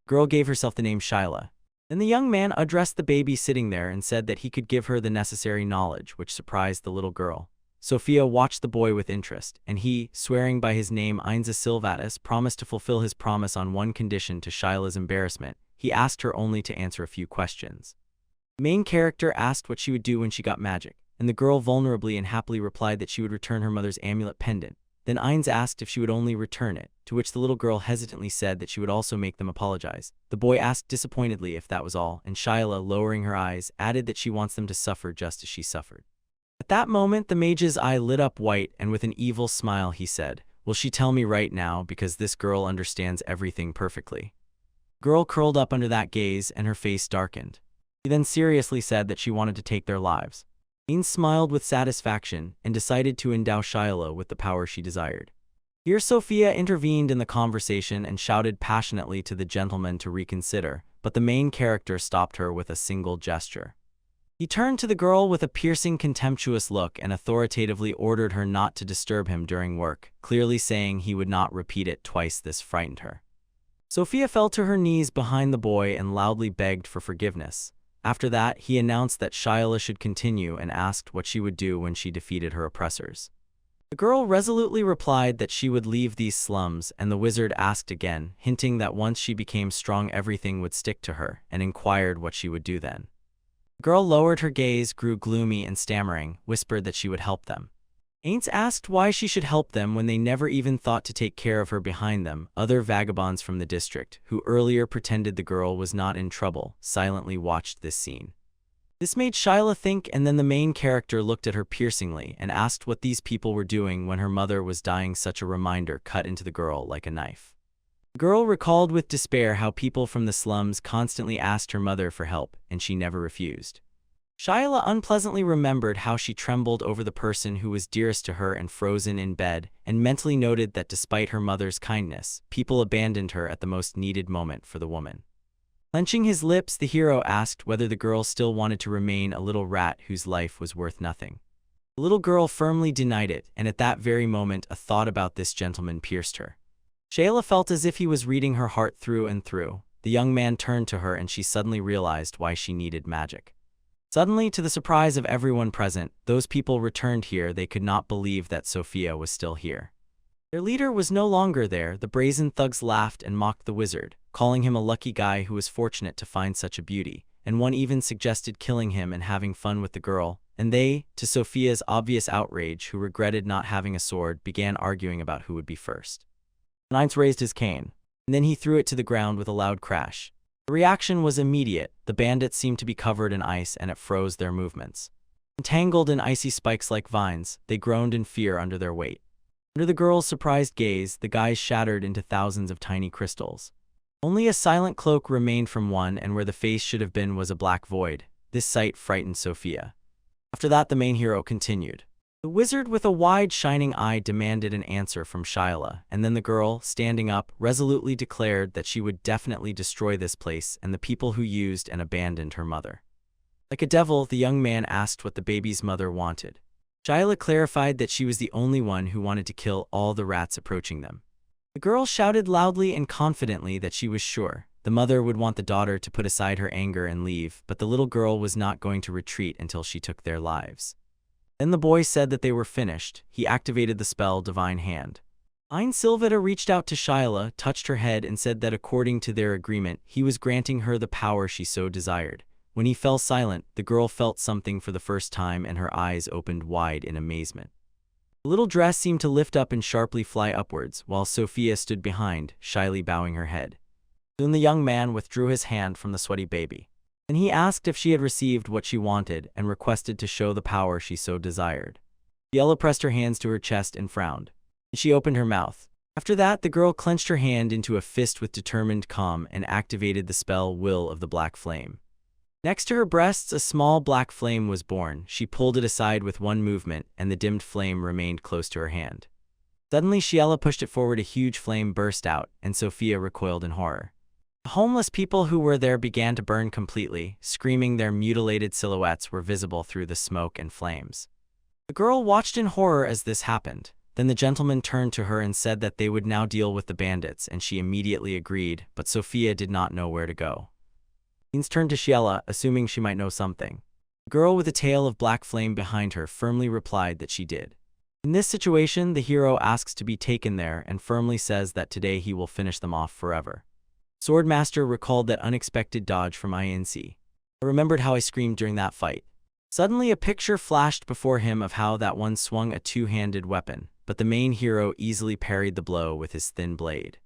The girl gave herself the name Shyla. Then the young man addressed the baby sitting there and said that he could give her the necessary knowledge, which surprised the little girl. Sophia watched the boy with interest, and he, swearing by his name Ainz Silvatus, promised to fulfill his promise on one condition. To Shyla's embarrassment, he asked her only to answer a few questions. The main character asked what she would do when she got magic, and the girl vulnerably and happily replied that she would return her mother's amulet pendant. Then Ainz asked if she would only return it, to which the little girl hesitantly said that she would also make them apologize. The boy asked disappointedly if that was all, and Shyla, lowering her eyes, added that she wants them to suffer just as she suffered. At that moment, the mage's eye lit up white, and with an evil smile he said, "Will she tell me right now, because this girl understands everything perfectly?" The girl curled up under that gaze, and her face darkened. He then seriously said that she wanted to take their lives. Ainz smiled with satisfaction and decided to endow Shyla with the power she desired. Here Sophia intervened in the conversation and shouted passionately to the gentleman to reconsider, but the main character stopped her with a single gesture. He turned to the girl with a piercing, contemptuous look and authoritatively ordered her not to disturb him during work, clearly saying he would not repeat it twice. This frightened her. Sophia fell to her knees behind the boy and loudly begged for forgiveness. After that, he announced that Shyla should continue and asked what she would do when she defeated her oppressors. The girl resolutely replied that she would leave these slums, and the wizard asked again, hinting that once she became strong everything would stick to her, and inquired what she would do then. The girl lowered her gaze, grew gloomy and stammering, whispered that she would help them. Ainz asked why she should help them when they never even thought to take care of her. Behind them, other vagabonds from the district, who earlier pretended the girl was not in trouble, silently watched this scene. This made Shyla think, and then the main character looked at her piercingly and asked what these people were doing when her mother was dying. Such a reminder cut into the girl like a knife. The girl recalled with despair how people from the slums constantly asked her mother for help, and she never refused. Shyla unpleasantly remembered how she trembled over the person who was dearest to her and frozen in bed, and mentally noted that despite her mother's kindness, people abandoned her at the most needed moment for the woman. Clenching his lips, the hero asked whether the girl still wanted to remain a little rat whose life was worth nothing. The little girl firmly denied it, and at that very moment a thought about this gentleman pierced her. Shyla felt as if he was reading her heart through and through. The young man turned to her and she suddenly realized why she needed magic. Suddenly, to the surprise of everyone present, those people returned here. They could not believe that Sophia was still here. Their leader was no longer there. The brazen thugs laughed and mocked the wizard, calling him a lucky guy who was fortunate to find such a beauty, and one even suggested killing him and having fun with the girl. And they, to Sophia's obvious outrage, who regretted not having a sword, began arguing about who would be first. Ainz raised his cane, and then he threw it to the ground with a loud crash. The reaction was immediate. The bandits seemed to be covered in ice, and it froze their movements. Entangled in icy spikes like vines, they groaned in fear under their weight. Under the girl's surprised gaze, the guys shattered into thousands of tiny crystals. Only a silent cloak remained from one, and where the face should have been was a black void. This sight frightened Sophia. After that, the main hero continued. The wizard with a wide shining eye demanded an answer from Shyla, and then the girl, standing up, resolutely declared that she would definitely destroy this place and the people who used and abandoned her mother. Like a devil, the young man asked what the baby's mother wanted. Shyla clarified that she was the only one who wanted to kill all the rats approaching them. The girl shouted loudly and confidently that she was sure the mother would want the daughter to put aside her anger and leave, but the little girl was not going to retreat until she took their lives. Then the boy said that they were finished. He activated the spell Divine Hand. Ein Silveta reached out to Shyla, touched her head, and said that according to their agreement, he was granting her the power she so desired. When he fell silent, the girl felt something for the first time and her eyes opened wide in amazement. The little dress seemed to lift up and sharply fly upwards, while Sophia stood behind, shyly bowing her head. Soon the young man withdrew his hand from the sweaty baby. Then he asked if she had received what she wanted and requested to show the power she so desired. Ciela pressed her hands to her chest and frowned. She opened her mouth. After that, the girl clenched her hand into a fist with determined calm and activated the spell Will of the Black Flame. Next to her breasts, a small black flame was born. She pulled it aside with one movement, and the dimmed flame remained close to her hand. Suddenly, Ciela pushed it forward. A huge flame burst out, and Sophia recoiled in horror. The homeless people who were there began to burn completely, screaming. Their mutilated silhouettes were visible through the smoke and flames. The girl watched in horror as this happened. Then the gentleman turned to her and said that they would now deal with the bandits, and she immediately agreed, but Sophia did not know where to go. Beans turned to Ciela, assuming she might know something. The girl with a tail of black flame behind her firmly replied that she did. In this situation, the hero asks to be taken there and firmly says that today he will finish them off forever. Swordmaster recalled that unexpected dodge from INC. I remembered how I screamed during that fight. Suddenly a picture flashed before him of how that one swung a two-handed weapon, but the main hero easily parried the blow with his thin blade.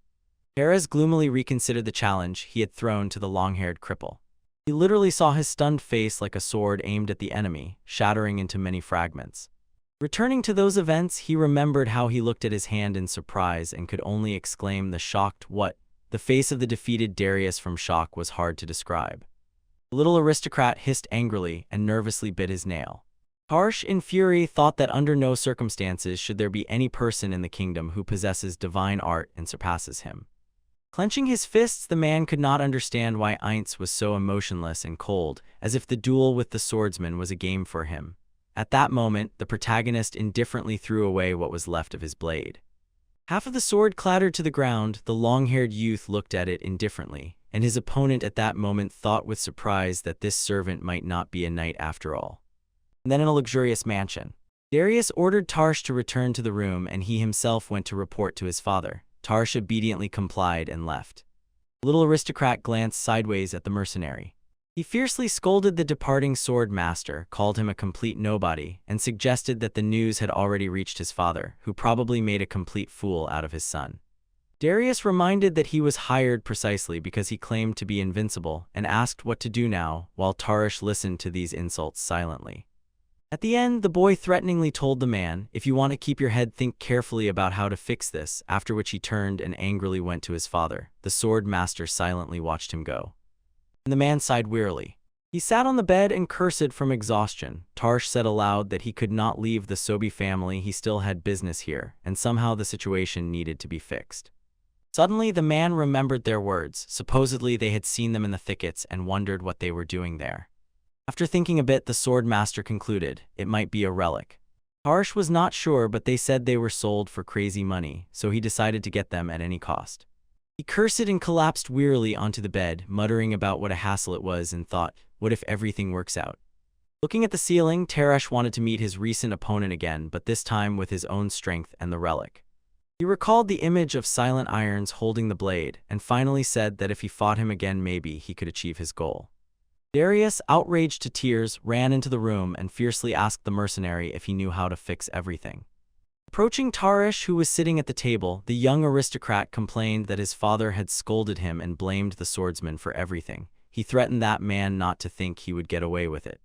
Perez gloomily reconsidered the challenge he had thrown to the long-haired cripple. He literally saw his stunned face like a sword aimed at the enemy, shattering into many fragments. Returning to those events, he remembered how he looked at his hand in surprise and could only exclaim the shocked what. The face of the defeated Darius from shock was hard to describe. The little aristocrat hissed angrily and nervously bit his nail. Tarsh, in fury, thought that under no circumstances should there be any person in the kingdom who possesses divine art and surpasses him. Clenching his fists, the man could not understand why Ainz was so emotionless and cold, as if the duel with the swordsman was a game for him. At that moment, the protagonist indifferently threw away what was left of his blade. Half of the sword clattered to the ground. The long-haired youth looked at it indifferently, and his opponent at that moment thought with surprise that this servant might not be a knight after all. And then in a luxurious mansion, Darius ordered Tarsh to return to the room, and he himself went to report to his father. Tarsh obediently complied and left. The little aristocrat glanced sideways at the mercenary. He fiercely scolded the departing sword master, called him a complete nobody, and suggested that the news had already reached his father, who probably made a complete fool out of his son. Darius reminded that he was hired precisely because he claimed to be invincible, and asked what to do now, while Tarsh listened to these insults silently. At the end, the boy threateningly told the man, "If you want to keep your head, think carefully about how to fix this," after which he turned and angrily went to his father. The sword master silently watched him go. And the man sighed wearily. He sat on the bed and cursed from exhaustion. Tarsh said aloud that he could not leave the Sobi family. He still had business here, and somehow the situation needed to be fixed. Suddenly, the man remembered their words. Supposedly, they had seen them in the thickets and wondered what they were doing there. After thinking a bit, the sword master concluded it might be a relic. Tarsh was not sure, but they said they were sold for crazy money, so he decided to get them at any cost. He cursed and collapsed wearily onto the bed, muttering about what a hassle it was, and thought, what if everything works out? Looking at the ceiling, Tarash wanted to meet his recent opponent again, but this time with his own strength and the relic. He recalled the image of Silent Irons holding the blade, and finally said that if he fought him again, maybe he could achieve his goal. Darius, outraged to tears, ran into the room and fiercely asked the mercenary if he knew how to fix everything. Approaching Tarish, who was sitting at the table, the young aristocrat complained that his father had scolded him and blamed the swordsman for everything. He threatened that man not to think he would get away with it.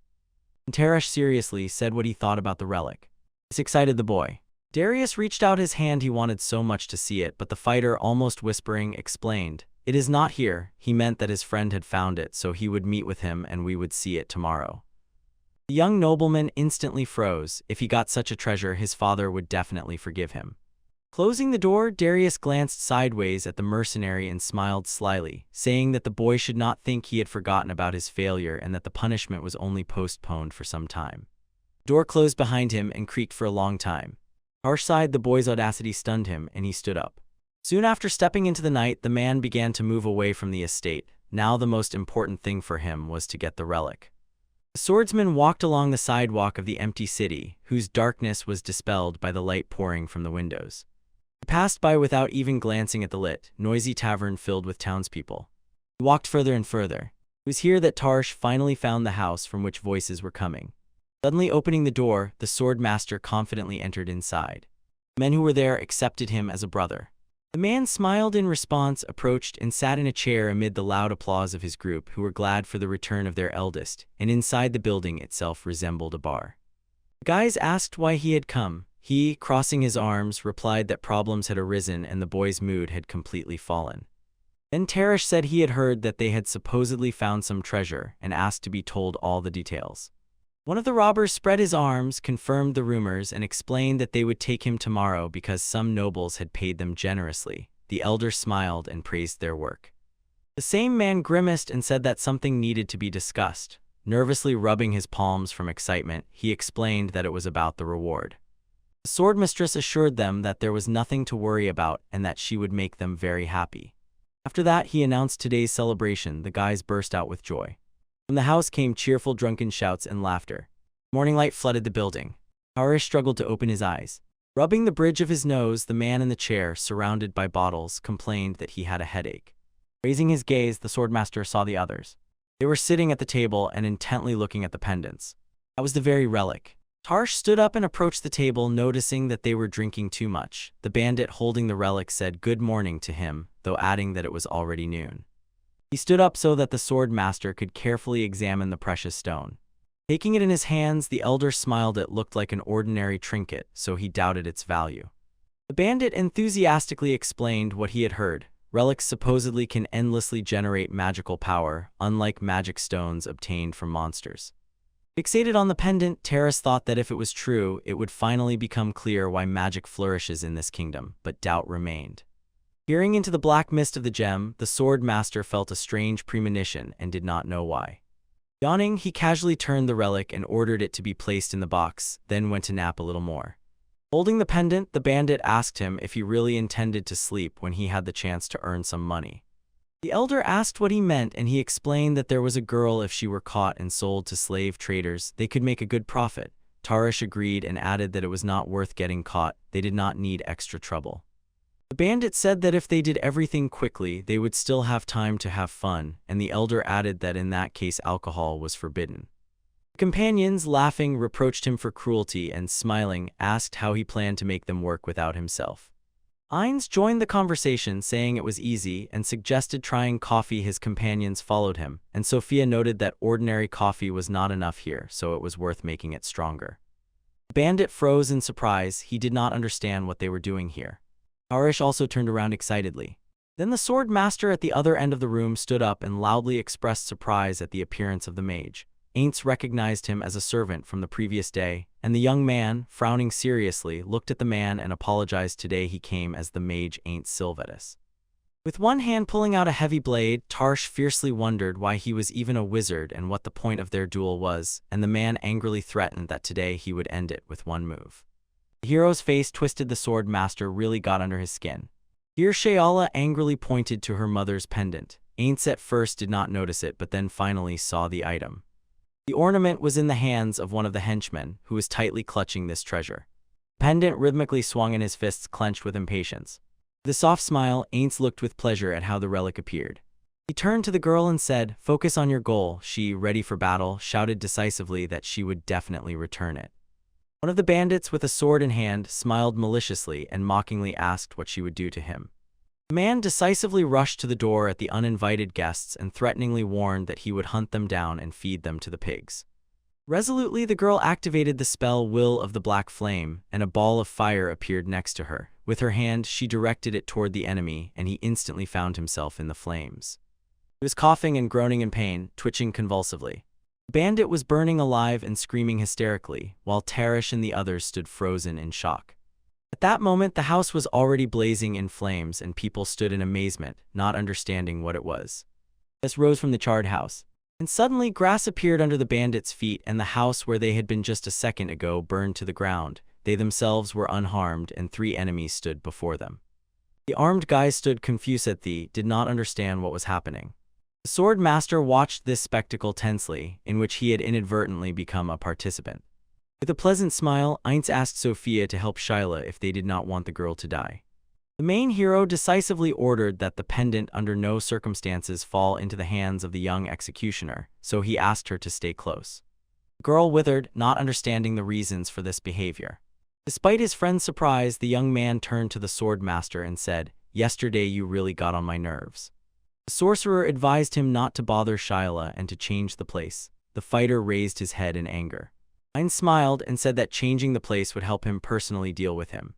And Tarish seriously said what he thought about the relic. This excited the boy. Darius reached out his hand. He wanted so much to see it, but the fighter, almost whispering, explained, "It is not here." He meant that his friend had found it, so he would meet with him and we would see it tomorrow. The young nobleman instantly froze. If he got such a treasure, his father would definitely forgive him. Closing the door, Darius glanced sideways at the mercenary and smiled slyly, saying that the boy should not think he had forgotten about his failure and that the punishment was only postponed for some time. The door closed behind him and creaked for a long time. Harsh sighed. The boy's audacity stunned him, and he stood up. Soon after stepping into the night, the man began to move away from the estate. Now the most important thing for him was to get the relic. The swordsman walked along the sidewalk of the empty city, whose darkness was dispelled by the light pouring from the windows. He passed by without even glancing at the lit, noisy tavern filled with townspeople. He walked further and further. It was here that Tarsh finally found the house from which voices were coming. Suddenly opening the door, the sword master confidently entered inside. The men who were there accepted him as a brother. The man smiled in response, approached, and sat in a chair amid the loud applause of his group, who were glad for the return of their eldest, and inside the building itself resembled a bar. The guys asked why he had come. He, crossing his arms, replied that problems had arisen and the boy's mood had completely fallen. Then Tarish said he had heard that they had supposedly found some treasure, and asked to be told all the details. One of the robbers spread his arms, confirmed the rumors, and explained that they would take him tomorrow because some nobles had paid them generously. The elder smiled and praised their work. The same man grimaced and said that something needed to be discussed. Nervously rubbing his palms from excitement, he explained that it was about the reward. The swordmistress assured them that there was nothing to worry about and that she would make them very happy. After that, he announced today's celebration. The guys burst out with joy. From the house came cheerful drunken shouts and laughter. Morning light flooded the building. Harish struggled to open his eyes. Rubbing the bridge of his nose, the man in the chair, surrounded by bottles, complained that he had a headache. Raising his gaze, the swordmaster saw the others. They were sitting at the table and intently looking at the pendants. That was the very relic. Tarsh stood up and approached the table, noticing that they were drinking too much. The bandit holding the relic said good morning to him, though adding that it was already noon. He stood up so that the sword master could carefully examine the precious stone. Taking it in his hands, the elder smiled. It looked like an ordinary trinket, so he doubted its value. The bandit enthusiastically explained what he had heard. Relics supposedly can endlessly generate magical power, unlike magic stones obtained from monsters. Fixated on the pendant, Terrace thought that if it was true, it would finally become clear why magic flourishes in this kingdom, but doubt remained. Peering into the black mist of the gem, the sword master felt a strange premonition and did not know why. Yawning, he casually turned the relic and ordered it to be placed in the box, then went to nap a little more. Holding the pendant, the bandit asked him if he really intended to sleep when he had the chance to earn some money. The elder asked what he meant, and he explained that there was a girl. If she were caught and sold to slave traders, they could make a good profit. Tarish agreed and added that it was not worth getting caught. They did not need extra trouble. The bandit said that if they did everything quickly, they would still have time to have fun, and the elder added that in that case alcohol was forbidden. The companions, laughing, reproached him for cruelty and, smiling, asked how he planned to make them work without himself. Ines joined the conversation, saying it was easy, and suggested trying coffee. His companions followed him, and Sophia noted that ordinary coffee was not enough here, so it was worth making it stronger. The bandit froze in surprise. He did not understand what they were doing here. Harish also turned around excitedly. Then the sword master at the other end of the room stood up and loudly expressed surprise at the appearance of the mage. Aints recognized him as a servant from the previous day, and the young man, frowning seriously, looked at the man and apologized. Today he came as the mage Aints Sylvetus. With one hand pulling out a heavy blade, Tarsh fiercely wondered why he was even a wizard and what the point of their duel was, and the man angrily threatened that today he would end it with one move. The hero's face twisted. The sword master really got under his skin. Here Shayala angrily pointed to her mother's pendant. Aints at first did not notice it, but then finally saw the item. The ornament was in the hands of one of the henchmen, who was tightly clutching this treasure. The pendant rhythmically swung in his fists clenched with impatience. With a soft smile, Aints looked with pleasure at how the relic appeared. He turned to the girl and said, "Focus on your goal." She, ready for battle, shouted decisively that she would definitely return it. One of the bandits, with a sword in hand, smiled maliciously and mockingly asked what she would do to him. The man decisively rushed to the door at the uninvited guests and threateningly warned that he would hunt them down and feed them to the pigs. Resolutely, the girl activated the spell Will of the Black Flame, and a ball of fire appeared next to her. With her hand, she directed it toward the enemy, and he instantly found himself in the flames. He was coughing and groaning in pain, twitching convulsively. The bandit was burning alive and screaming hysterically, while Tarish and the others stood frozen in shock. At that moment, the house was already blazing in flames and people stood in amazement, not understanding what it was. This rose from the charred house. And suddenly, grass appeared under the bandits' feet and the house where they had been just a second ago burned to the ground. They themselves were unharmed and 3 enemies stood before them. The armed guys stood confused did not understand what was happening. The sword master watched this spectacle tensely, in which he had inadvertently become a participant. With a pleasant smile, Ainz asked Sophia to help Shyla if they did not want the girl to die. The main hero decisively ordered that the pendant under no circumstances fall into the hands of the young executioner, so he asked her to stay close. The girl withered, not understanding the reasons for this behavior. Despite his friend's surprise, the young man turned to the sword master and said, "Yesterday you really got on my nerves." The sorcerer advised him not to bother Shyla and to change the place. The fighter raised his head in anger. Ainz smiled and said that changing the place would help him personally deal with him.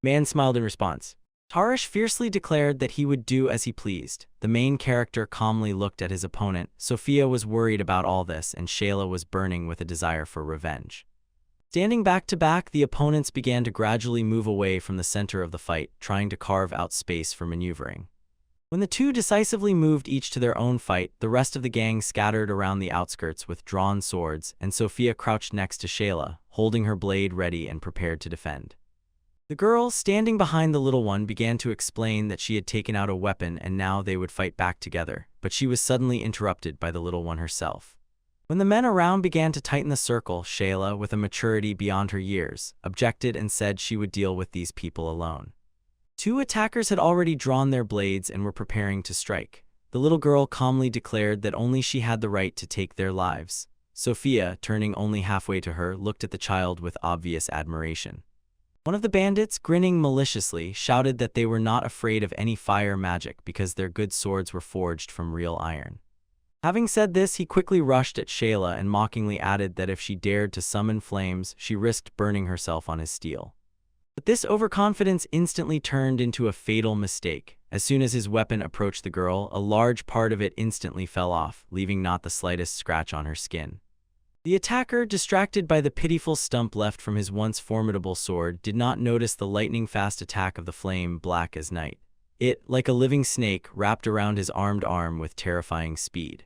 Man smiled in response. Tarish fiercely declared that he would do as he pleased. The main character calmly looked at his opponent. Sophia was worried about all this and Shayla was burning with a desire for revenge. Standing back to back, the opponents began to gradually move away from the center of the fight, trying to carve out space for maneuvering. When the two decisively moved each to their own fight, the rest of the gang scattered around the outskirts with drawn swords, and Sophia crouched next to Shayla, holding her blade ready and prepared to defend. The girl, standing behind the little one, began to explain that she had taken out a weapon and now they would fight back together, but she was suddenly interrupted by the little one herself. When the men around began to tighten the circle, Shayla, with a maturity beyond her years, objected and said she would deal with these people alone. 2 attackers had already drawn their blades and were preparing to strike. The little girl calmly declared that only she had the right to take their lives. Sophia, turning only halfway to her, looked at the child with obvious admiration. One of the bandits, grinning maliciously, shouted that they were not afraid of any fire magic because their good swords were forged from real iron. Having said this, he quickly rushed at Shayla and mockingly added that if she dared to summon flames, she risked burning herself on his steel. But this overconfidence instantly turned into a fatal mistake. As soon as his weapon approached the girl, a large part of it instantly fell off, leaving not the slightest scratch on her skin. The attacker, distracted by the pitiful stump left from his once formidable sword, did not notice the lightning-fast attack of the flame black as night. It, like a living snake, wrapped around his armed arm with terrifying speed.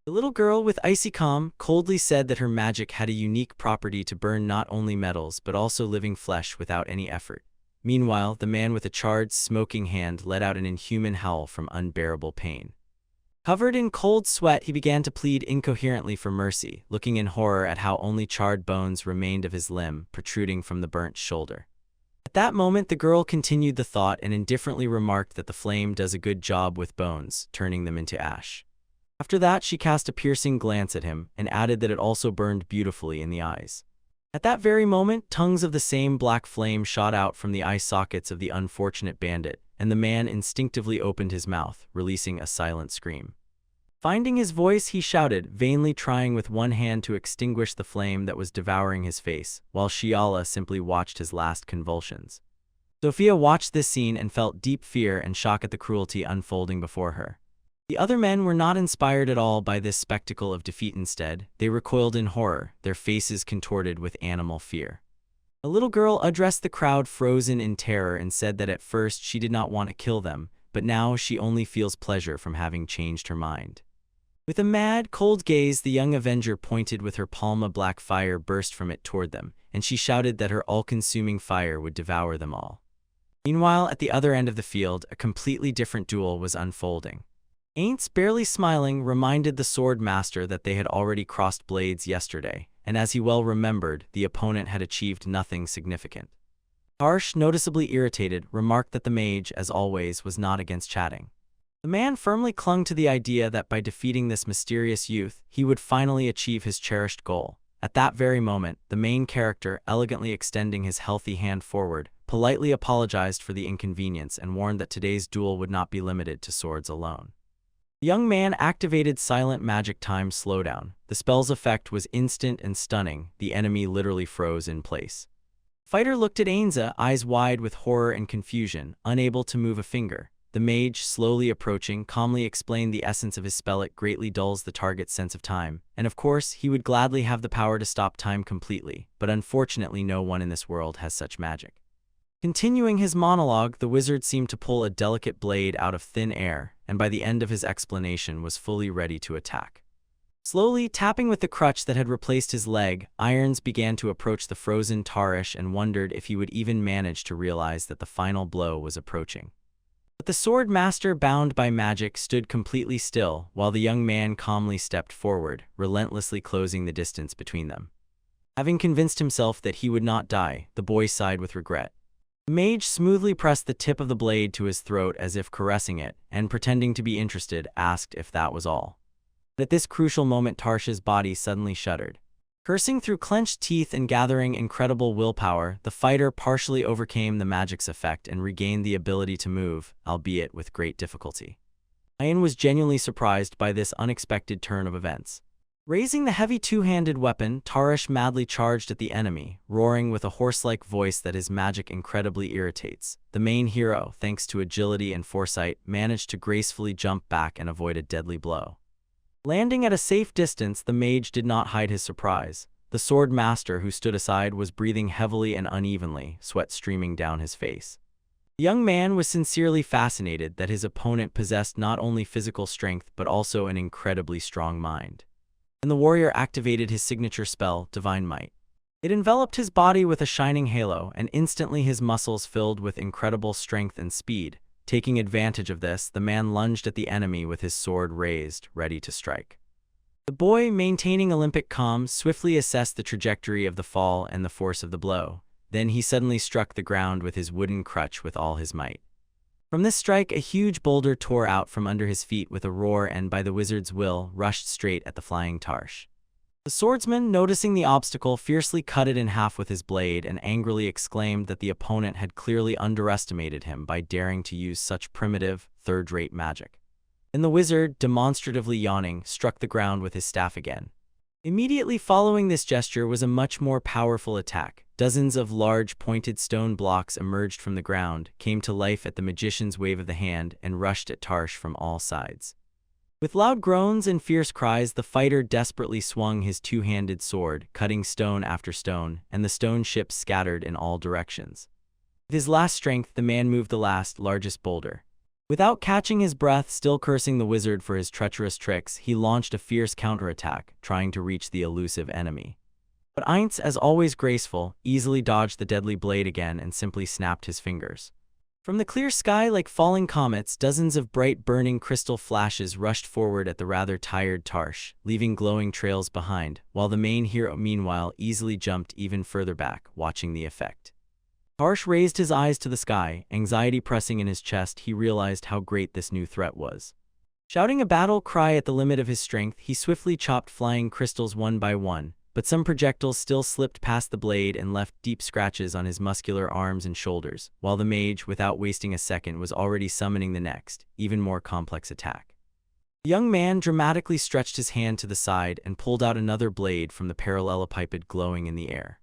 The little girl with icy calm coldly said that her magic had a unique property to burn not only metals but also living flesh without any effort. Meanwhile, the man with a charred, smoking hand let out an inhuman howl from unbearable pain. Covered in cold sweat, he began to plead incoherently for mercy, looking in horror at how only charred bones remained of his limb, protruding from the burnt shoulder. At that moment, the girl continued the thought and indifferently remarked that the flame does a good job with bones, turning them into ash. After that, she cast a piercing glance at him and added that it also burned beautifully in the eyes. At that very moment, tongues of the same black flame shot out from the eye sockets of the unfortunate bandit, and the man instinctively opened his mouth, releasing a silent scream. Finding his voice, he shouted, vainly trying with one hand to extinguish the flame that was devouring his face, while Shiala simply watched his last convulsions. Sophia watched this scene and felt deep fear and shock at the cruelty unfolding before her. The other men were not inspired at all by this spectacle of defeat. Instead, they recoiled in horror, their faces contorted with animal fear. A little girl addressed the crowd frozen in terror and said that at first she did not want to kill them, but now she only feels pleasure from having changed her mind. With a mad, cold gaze, the young avenger pointed with her palm. A black fire burst from it toward them, and she shouted that her all-consuming fire would devour them all. Meanwhile, at the other end of the field, a completely different duel was unfolding. Ainz, barely smiling, reminded the sword master that they had already crossed blades yesterday, and as he well remembered, the opponent had achieved nothing significant. Harsh, noticeably irritated, remarked that the mage, as always, was not against chatting. The man firmly clung to the idea that by defeating this mysterious youth, he would finally achieve his cherished goal. At that very moment, the main character, elegantly extending his healthy hand forward, politely apologized for the inconvenience and warned that today's duel would not be limited to swords alone. The young man activated silent magic time slowdown. The spell's effect was instant and stunning. The enemy literally froze in place. Fighter looked at Ainza, eyes wide with horror and confusion, unable to move a finger. The mage, slowly approaching, calmly explained the essence of his spell. It greatly dulls the target's sense of time, and of course, he would gladly have the power to stop time completely, but unfortunately no one in this world has such magic. Continuing his monologue, the wizard seemed to pull a delicate blade out of thin air, and by the end of his explanation was fully ready to attack. Slowly, tapping with the crutch that had replaced his leg, Irons began to approach the frozen Tarish and wondered if he would even manage to realize that the final blow was approaching. But the sword master, bound by magic, stood completely still, while the young man calmly stepped forward, relentlessly closing the distance between them. Having convinced himself that he would not die, the boy sighed with regret. The mage smoothly pressed the tip of the blade to his throat as if caressing it, and pretending to be interested, asked if that was all. But at this crucial moment, Tarsh's body suddenly shuddered. Cursing through clenched teeth and gathering incredible willpower, the fighter partially overcame the magic's effect and regained the ability to move, albeit with great difficulty. Ian was genuinely surprised by this unexpected turn of events. Raising the heavy two-handed weapon, Tarish madly charged at the enemy, roaring with a horse-like voice that his magic incredibly irritates. The main hero, thanks to agility and foresight, managed to gracefully jump back and avoid a deadly blow. Landing at a safe distance, the mage did not hide his surprise. The sword master, who stood aside, was breathing heavily and unevenly, sweat streaming down his face. The young man was sincerely fascinated that his opponent possessed not only physical strength but also an incredibly strong mind. And the warrior activated his signature spell, Divine Might. It enveloped his body with a shining halo, and instantly his muscles filled with incredible strength and speed. Taking advantage of this, the man lunged at the enemy with his sword raised, ready to strike. The boy, maintaining Olympic calm, swiftly assessed the trajectory of the fall and the force of the blow. Then he suddenly struck the ground with his wooden crutch with all his might. From this strike, a huge boulder tore out from under his feet with a roar and, by the wizard's will, rushed straight at the flying Tarsh. The swordsman, noticing the obstacle, fiercely cut it in half with his blade and angrily exclaimed that the opponent had clearly underestimated him by daring to use such primitive, third-rate magic. And the wizard, demonstratively yawning, struck the ground with his staff again. Immediately following this gesture was a much more powerful attack. Dozens of large, pointed stone blocks emerged from the ground, came to life at the magician's wave of the hand, and rushed at Tarsh from all sides. With loud groans and fierce cries, the fighter desperately swung his two-handed sword, cutting stone after stone, and the stone ships scattered in all directions. With his last strength, the man moved the last, largest boulder. Without catching his breath, still cursing the wizard for his treacherous tricks, he launched a fierce counterattack, trying to reach the elusive enemy. But Ainz, as always graceful, easily dodged the deadly blade again and simply snapped his fingers. From the clear sky, like falling comets, dozens of bright burning crystal flashes rushed forward at the rather tired Tarsh, leaving glowing trails behind, while the main hero meanwhile easily jumped even further back, watching the effect. Tarsh raised his eyes to the sky, anxiety pressing in his chest. He realized how great this new threat was. Shouting a battle cry at the limit of his strength, he swiftly chopped flying crystals one by one, but some projectiles still slipped past the blade and left deep scratches on his muscular arms and shoulders, while the mage, without wasting a second, was already summoning the next, even more complex attack. The young man dramatically stretched his hand to the side and pulled out another blade from the parallelepiped glowing in the air.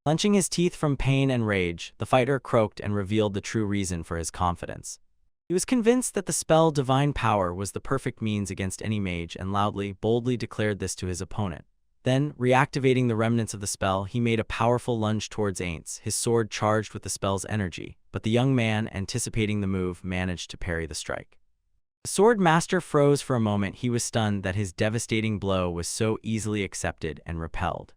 Clenching his teeth from pain and rage, the fighter croaked and revealed the true reason for his confidence. He was convinced that the spell Divine Power was the perfect means against any mage and loudly, boldly declared this to his opponent. Then, reactivating the remnants of the spell, he made a powerful lunge towards Ainz, his sword charged with the spell's energy, but the young man, anticipating the move, managed to parry the strike. The sword master froze for a moment. He was stunned that his devastating blow was so easily accepted and repelled.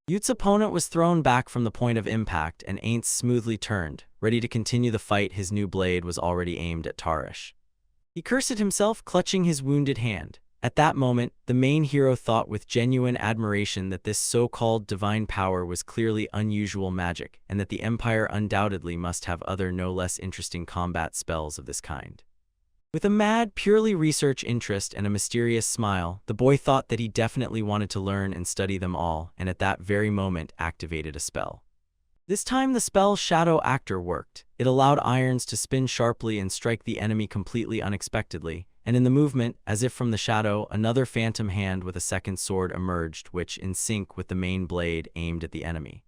Yute's opponent was thrown back from the point of impact, and Ainz smoothly turned, ready to continue the fight. His new blade was already aimed at Tarish. He cursed at himself, clutching his wounded hand. At that moment, the main hero thought with genuine admiration that this so-called divine power was clearly unusual magic, and that the Empire undoubtedly must have other no less interesting combat spells of this kind. With a mad, purely research interest and a mysterious smile, the boy thought that he definitely wanted to learn and study them all, and at that very moment activated a spell. This time the spell Shadow Actor worked. It allowed irons to spin sharply and strike the enemy completely unexpectedly, and in the movement, as if from the shadow, another phantom hand with a second sword emerged, which, in sync with the main blade, aimed at the enemy.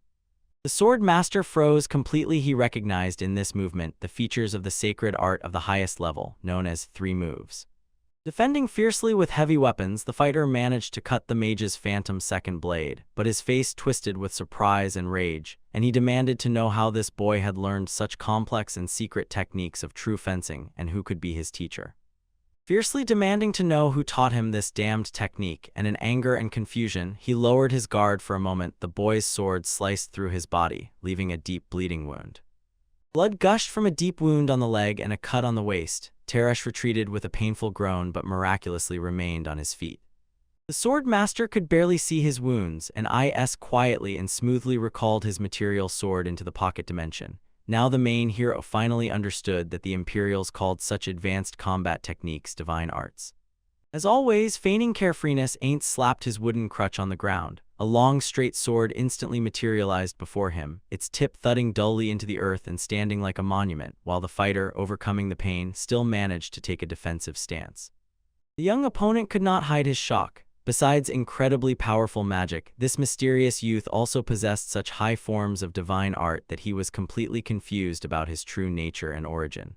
The sword master froze completely. He recognized in this movement the features of the sacred art of the highest level, known as 3 moves. Defending fiercely with heavy weapons, the fighter managed to cut the mage's phantom second blade, but his face twisted with surprise and rage, and he demanded to know how this boy had learned such complex and secret techniques of true fencing and who could be his teacher. Fiercely demanding to know who taught him this damned technique, and in anger and confusion, he lowered his guard for a moment. The boy's sword sliced through his body, leaving a deep bleeding wound. Blood gushed from a deep wound on the leg and a cut on the waist. Teresh retreated with a painful groan but miraculously remained on his feet. The sword master could barely see his wounds, and Is quietly and smoothly recalled his material sword into the pocket dimension. Now the main hero finally understood that the Imperials called such advanced combat techniques divine arts. As always, feigning carefreeness, Ain't slapped his wooden crutch on the ground. A long, straight sword instantly materialized before him, its tip thudding dully into the earth and standing like a monument, while the fighter, overcoming the pain, still managed to take a defensive stance. The young opponent could not hide his shock. Besides incredibly powerful magic, this mysterious youth also possessed such high forms of divine art that he was completely confused about his true nature and origin.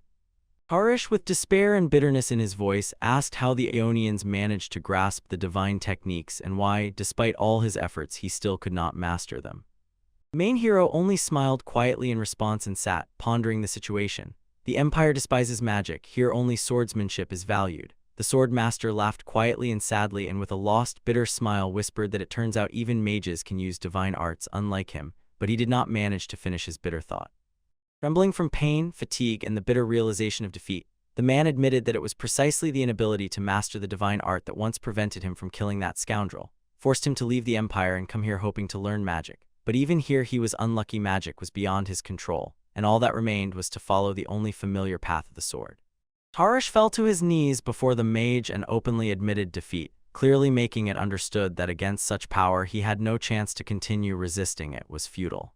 Harish, with despair and bitterness in his voice, asked how the Aeonians managed to grasp the divine techniques and why, despite all his efforts, he still could not master them. The main hero only smiled quietly in response and sat, pondering the situation. The Empire despises magic, here only swordsmanship is valued. The sword master laughed quietly and sadly, and with a lost, bitter smile whispered that it turns out even mages can use divine arts unlike him, but he did not manage to finish his bitter thought. Trembling from pain, fatigue, and the bitter realization of defeat, the man admitted that it was precisely the inability to master the divine art that once prevented him from killing that scoundrel, forced him to leave the Empire and come here hoping to learn magic. But even here he was unlucky. Magic was beyond his control, and all that remained was to follow the only familiar path of the sword. Harish fell to his knees before the mage and openly admitted defeat, clearly making it understood that against such power he had no chance to continue. Resisting it was futile.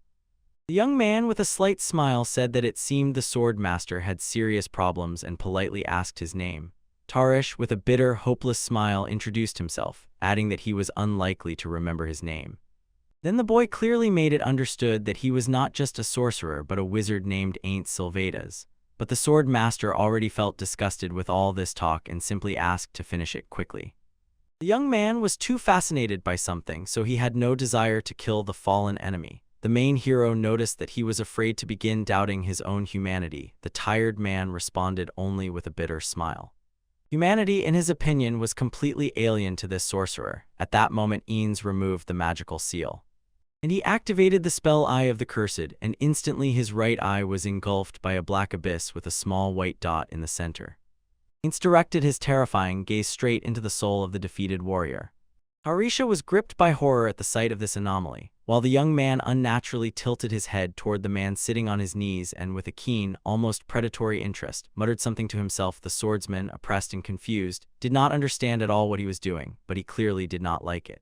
The young man with a slight smile said that it seemed the sword master had serious problems and politely asked his name. Tarish, with a bitter, hopeless smile, introduced himself, adding that he was unlikely to remember his name. Then the boy clearly made it understood that he was not just a sorcerer but a wizard named Ain't Sylvadas. But the sword master already felt disgusted with all this talk and simply asked to finish it quickly. The young man was too fascinated by something, so he had no desire to kill the fallen enemy. The main hero noticed that he was afraid to begin doubting his own humanity. The tired man responded only with a bitter smile. Humanity, in his opinion, was completely alien to this sorcerer. At that moment, Eanes removed the magical seal, and he activated the spell Eye of the Cursed, and instantly his right eye was engulfed by a black abyss with a small white dot in the center. Eanes directed his terrifying gaze straight into the soul of the defeated warrior. Harisha was gripped by horror at the sight of this anomaly, while the young man unnaturally tilted his head toward the man sitting on his knees and with a keen, almost predatory interest, muttered something to himself. The swordsman, oppressed and confused, did not understand at all what he was doing, but he clearly did not like it.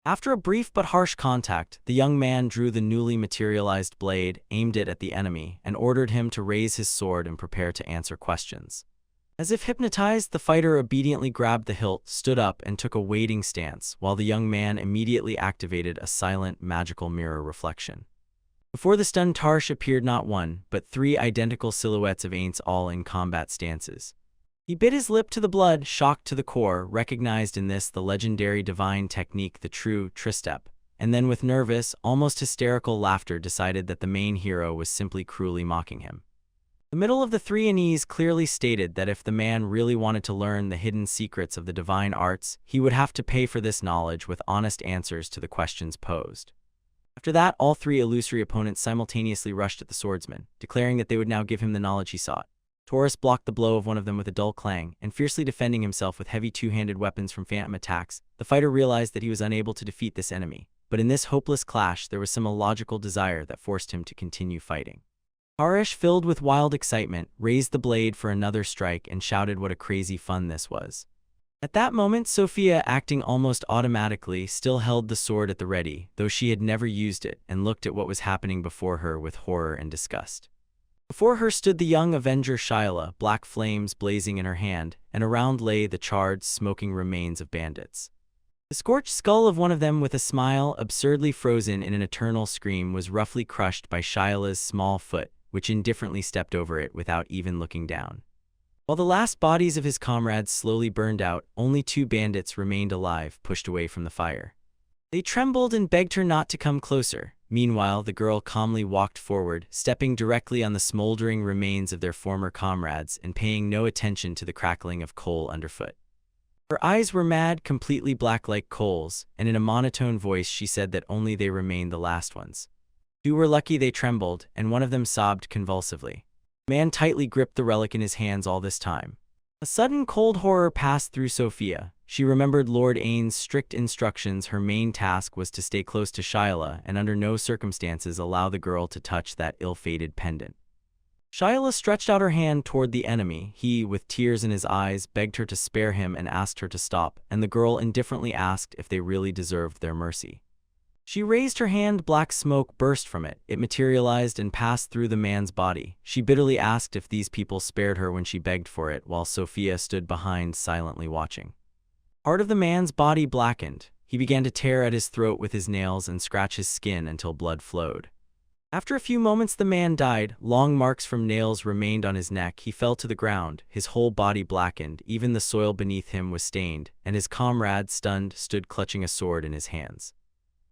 After a brief but harsh contact, the young man drew the newly materialized blade, aimed it at the enemy, and ordered him to raise his sword and prepare to answer questions. As if hypnotized, the fighter obediently grabbed the hilt, stood up, and took a waiting stance, while the young man immediately activated a silent, magical mirror reflection. Before the stunned Tarsh appeared not one, but three identical silhouettes of Aints, all in combat stances. He bit his lip to the blood, shocked to the core, recognized in this the legendary divine technique, the true Tristep, and then with nervous, almost hysterical laughter decided that the main hero was simply cruelly mocking him. The middle of the three Aenes clearly stated that if the man really wanted to learn the hidden secrets of the divine arts, he would have to pay for this knowledge with honest answers to the questions posed. After that, all three illusory opponents simultaneously rushed at the swordsman, declaring that they would now give him the knowledge he sought. Taurus blocked the blow of one of them with a dull clang, and fiercely defending himself with heavy two-handed weapons from phantom attacks, the fighter realized that he was unable to defeat this enemy. But in this hopeless clash, there was some illogical desire that forced him to continue fighting. Harish, filled with wild excitement, raised the blade for another strike and shouted what a crazy fun this was. At that moment, Sophia, acting almost automatically, still held the sword at the ready, though she had never used it, and looked at what was happening before her with horror and disgust. Before her stood the young Avenger Shyla, black flames blazing in her hand, and around lay the charred, smoking remains of bandits. The scorched skull of one of them, with a smile absurdly frozen in an eternal scream, was roughly crushed by Shyla's small foot, which indifferently stepped over it without even looking down. While the last bodies of his comrades slowly burned out, only 2 bandits remained alive, pushed away from the fire. They trembled and begged her not to come closer. Meanwhile, the girl calmly walked forward, stepping directly on the smoldering remains of their former comrades and paying no attention to the crackling of coal underfoot. Her eyes were mad, completely black like coals, and in a monotone voice she said that only they remained the last ones. 2 were lucky they trembled, and one of them sobbed convulsively. The man tightly gripped the relic in his hands all this time. A sudden cold horror passed through Sophia. She remembered Lord Ain's strict instructions. Her main task was to stay close to Shyla and under no circumstances allow the girl to touch that ill-fated pendant. Shyla stretched out her hand toward the enemy. He, with tears in his eyes, begged her to spare him and asked her to stop, and the girl indifferently asked if they really deserved their mercy. She raised her hand. Black smoke burst from it. It materialized and passed through the man's body. She bitterly asked if these people spared her when she begged for it, while Sophia stood behind, silently watching. Part of the man's body blackened. He began to tear at his throat with his nails and scratch his skin until blood flowed. After a few moments, the man died. Long marks from nails remained on his neck. He fell to the ground, his whole body blackened. Even the soil beneath him was stained, and his comrade, stunned, stood clutching a sword in his hands.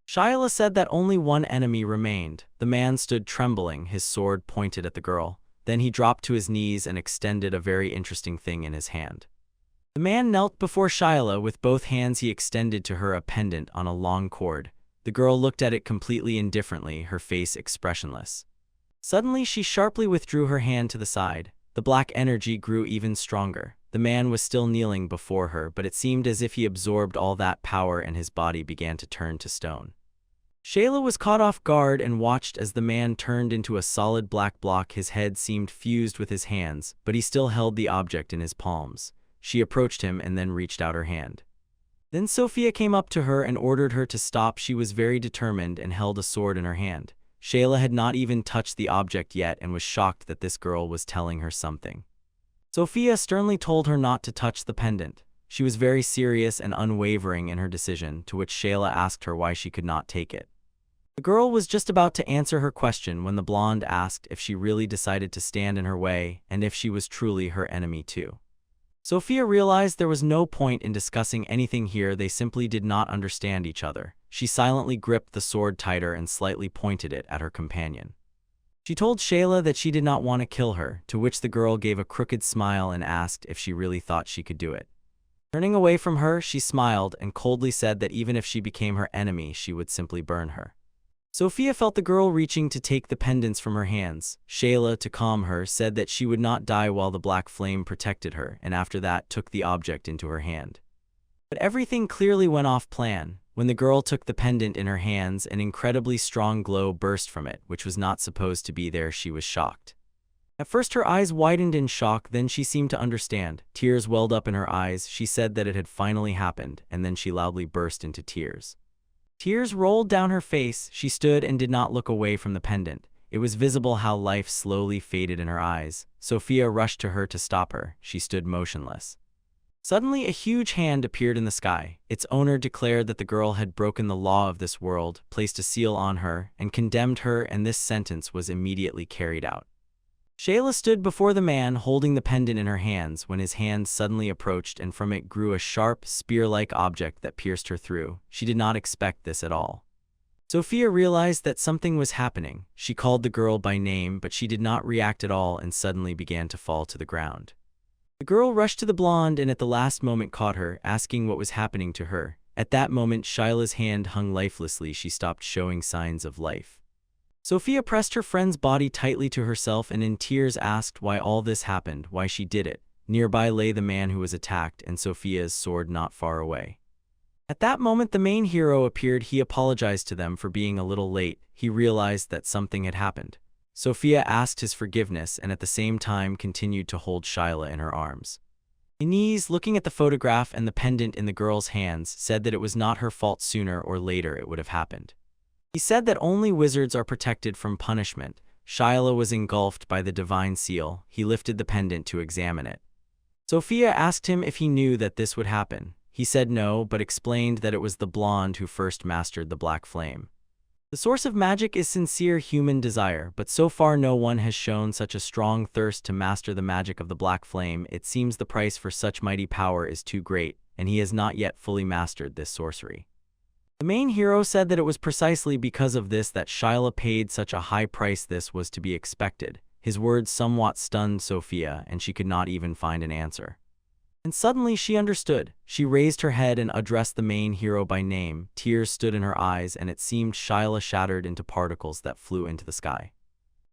Shyla said that only one enemy remained. The man stood trembling, his sword pointed at the girl. Then he dropped to his knees and extended a very interesting thing in his hand. The man knelt before Shyla. With both hands he extended to her a pendant on a long cord. The girl looked at it completely indifferently, her face expressionless. Suddenly she sharply withdrew her hand to the side. The black energy grew even stronger. The man was still kneeling before her, but it seemed as if he absorbed all that power and his body began to turn to stone. Shayla was caught off guard and watched as the man turned into a solid black block. His head seemed fused with his hands, but he still held the object in his palms. She approached him and then reached out her hand. Then Sophia came up to her and ordered her to stop. She was very determined and held a sword in her hand. Shayla had not even touched the object yet and was shocked that this girl was telling her something. Sophia sternly told her not to touch the pendant. She was very serious and unwavering in her decision, to which Shayla asked her why she could not take it. The girl was just about to answer her question when the blonde asked if she really decided to stand in her way and if she was truly her enemy too. Sophia realized there was no point in discussing anything here. They simply did not understand each other. She silently gripped the sword tighter and slightly pointed it at her companion. She told Shayla that she did not want to kill her, to which the girl gave a crooked smile and asked if she really thought she could do it. Turning away from her, she smiled and coldly said that even if she became her enemy, she would simply burn her. Sophia felt the girl reaching to take the pendants from her hands. Shayla, to calm her, said that she would not die while the black flame protected her, and after that took the object into her hand. But everything clearly went off plan. When the girl took the pendant in her hands, an incredibly strong glow burst from it, which was not supposed to be there. She was shocked. At first her eyes widened in shock, then she seemed to understand. Tears welled up in her eyes. She said that it had finally happened, and then she loudly burst into tears. Tears rolled down her face. She stood and did not look away from the pendant. It was visible how life slowly faded in her eyes. Sophia rushed to her to stop her. She stood motionless. Suddenly, a huge hand appeared in the sky. Its owner declared that the girl had broken the law of this world, placed a seal on her, and condemned her, and this sentence was immediately carried out. Shayla stood before the man holding the pendant in her hands when his hand suddenly approached and from it grew a sharp, spear-like object that pierced her through. She did not expect this at all. Sophia realized that something was happening. She called the girl by name, but she did not react at all and suddenly began to fall to the ground. The girl rushed to the blonde and at the last moment caught her, asking what was happening to her. At that moment, Shayla's hand hung lifelessly. She stopped showing signs of life. Sophia pressed her friend's body tightly to herself and in tears asked why all this happened, why she did it. Nearby lay the man who was attacked and Sophia's sword not far away. At that moment the main hero appeared. He apologized to them for being a little late. He realized that something had happened. Sophia asked his forgiveness and at the same time continued to hold Shayla in her arms. Inez, looking at the photograph and the pendant in the girl's hands, said that it was not her fault. Sooner or later it would have happened. He said that only wizards are protected from punishment. Shayla was engulfed by the divine seal. He lifted the pendant to examine it. Sophia asked him if he knew that this would happen. He said no, but explained that it was the blonde who first mastered the black flame. The source of magic is sincere human desire, but so far no one has shown such a strong thirst to master the magic of the black flame. It seems the price for such mighty power is too great, and he has not yet fully mastered this sorcery. The main hero said that it was precisely because of this that Shyla paid such a high price. This was to be expected. His words somewhat stunned Sophia, and she could not even find an answer. And suddenly she understood. She raised her head and addressed the main hero by name. Tears stood in her eyes, and it seemed Shyla shattered into particles that flew into the sky.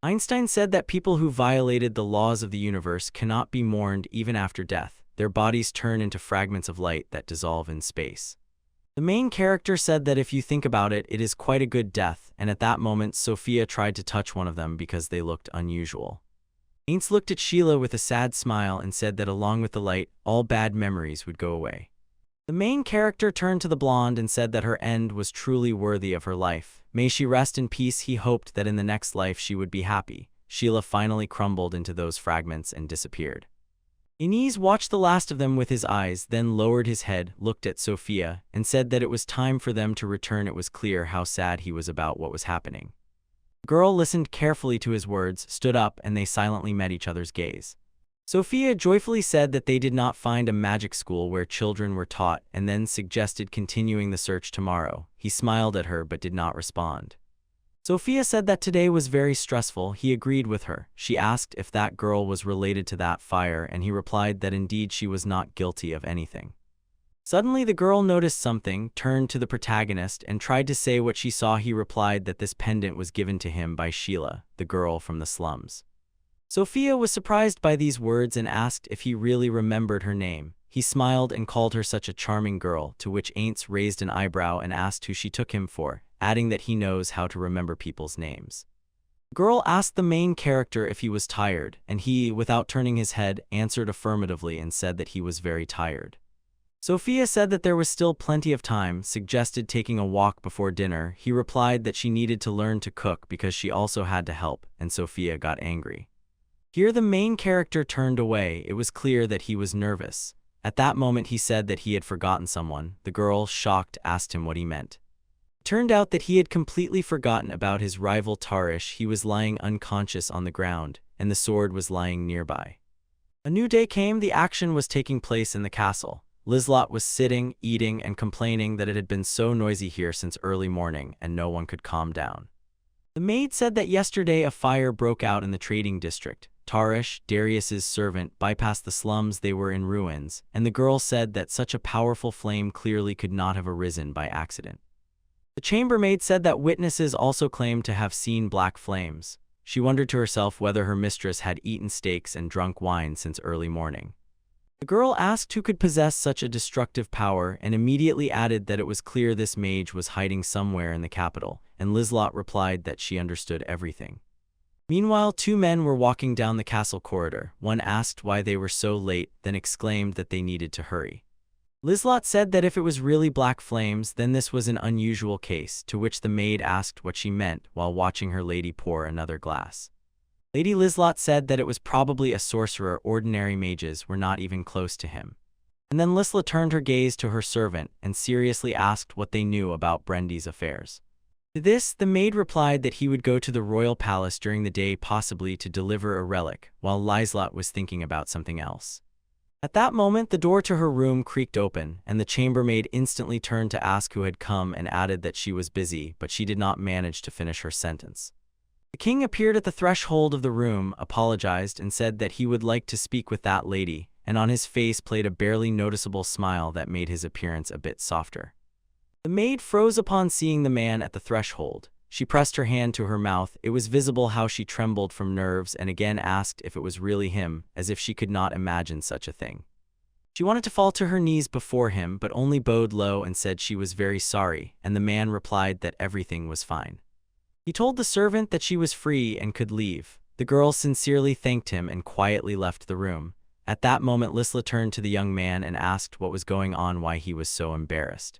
Einstein said that people who violated the laws of the universe cannot be mourned even after death. Their bodies turn into fragments of light that dissolve in space. The main character said that if you think about it, it is quite a good death, and at that moment Sophia tried to touch one of them because they looked unusual. Aints looked at Sheila with a sad smile and said that along with the light, all bad memories would go away. The main character turned to the blonde and said that her end was truly worthy of her life. May she rest in peace. He hoped that in the next life she would be happy. Sheila finally crumbled into those fragments and disappeared. Inez watched the last of them with his eyes, then lowered his head, looked at Sophia, and said that it was time for them to return. It was clear how sad he was about what was happening. The girl listened carefully to his words, stood up, and they silently met each other's gaze. Sophia joyfully said that they did not find a magic school where children were taught, and then suggested continuing the search tomorrow. He smiled at her but did not respond. Sophia said that today was very stressful. He agreed with her. She asked if that girl was related to that fire, and he replied that indeed she was not guilty of anything. Suddenly the girl noticed something, turned to the protagonist, and tried to say what she saw. He replied that this pendant was given to him by Sheila, the girl from the slums. Sophia was surprised by these words and asked if he really remembered her name. He smiled and called her such a charming girl, to which Aints raised an eyebrow and asked who she took him for, adding that he knows how to remember people's names. The girl asked the main character if he was tired, and he, without turning his head, answered affirmatively and said that he was very tired. Sophia said that there was still plenty of time, suggested taking a walk before dinner. He replied that she needed to learn to cook because she also had to help, and Sophia got angry. Here the main character turned away. It was clear that he was nervous. At that moment he said that he had forgotten someone. The girl, shocked, asked him what he meant. It turned out that he had completely forgotten about his rival Tarish. He was lying unconscious on the ground, and the sword was lying nearby. A new day came. The action was taking place in the castle. Lislot was sitting, eating, and complaining that it had been so noisy here since early morning, and no one could calm down. The maid said that yesterday a fire broke out in the trading district. Tarish, Darius's servant, bypassed the slums. They were in ruins, and the girl said that such a powerful flame clearly could not have arisen by accident. The chambermaid said that witnesses also claimed to have seen black flames. She wondered to herself whether her mistress had eaten steaks and drunk wine since early morning. The girl asked who could possess such a destructive power and immediately added that it was clear this mage was hiding somewhere in the capital, and Lislot replied that she understood everything. Meanwhile, two men were walking down the castle corridor. One asked why they were so late, then exclaimed that they needed to hurry. Lislot said that if it was really black flames, then this was an unusual case, to which the maid asked what she meant while watching her lady pour another glass. Lady Lislot said that it was probably a sorcerer. Ordinary mages were not even close to him. And then Lisla turned her gaze to her servant and seriously asked what they knew about Brendy's affairs. To this, the maid replied that he would go to the royal palace during the day, possibly to deliver a relic, while Lislot was thinking about something else. At that moment, the door to her room creaked open, and the chambermaid instantly turned to ask who had come and added that she was busy, but she did not manage to finish her sentence. The king appeared at the threshold of the room, apologized, and said that he would like to speak with that lady, and on his face played a barely noticeable smile that made his appearance a bit softer. The maid froze upon seeing the man at the threshold. She pressed her hand to her mouth. It was visible how she trembled from nerves and again asked if it was really him, as if she could not imagine such a thing. She wanted to fall to her knees before him, but only bowed low and said she was very sorry, and the man replied that everything was fine. He told the servant that she was free and could leave. The girl sincerely thanked him and quietly left the room. At that moment, Lisla turned to the young man and asked what was going on, why he was so embarrassed.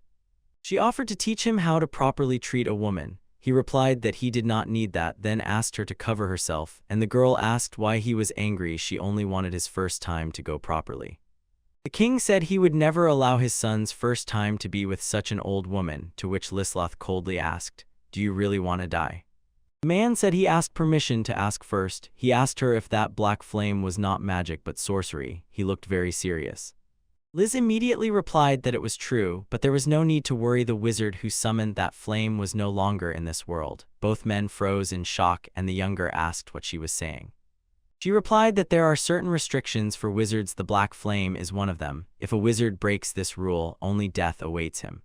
She offered to teach him how to properly treat a woman. He replied that he did not need that, then asked her to cover herself, and the girl asked why he was angry. She only wanted his first time to go properly. The king said he would never allow his son's first time to be with such an old woman, to which Lisloth coldly asked, do you really want to die? The man said he asked permission to ask first. He asked her if that black flame was not magic but sorcery. He looked very serious. Liz immediately replied that it was true, but there was no need to worry. The wizard who summoned that flame was no longer in this world. Both men froze in shock, and the younger asked what she was saying. She replied that there are certain restrictions for wizards. The black flame is one of them. If a wizard breaks this rule, only death awaits him.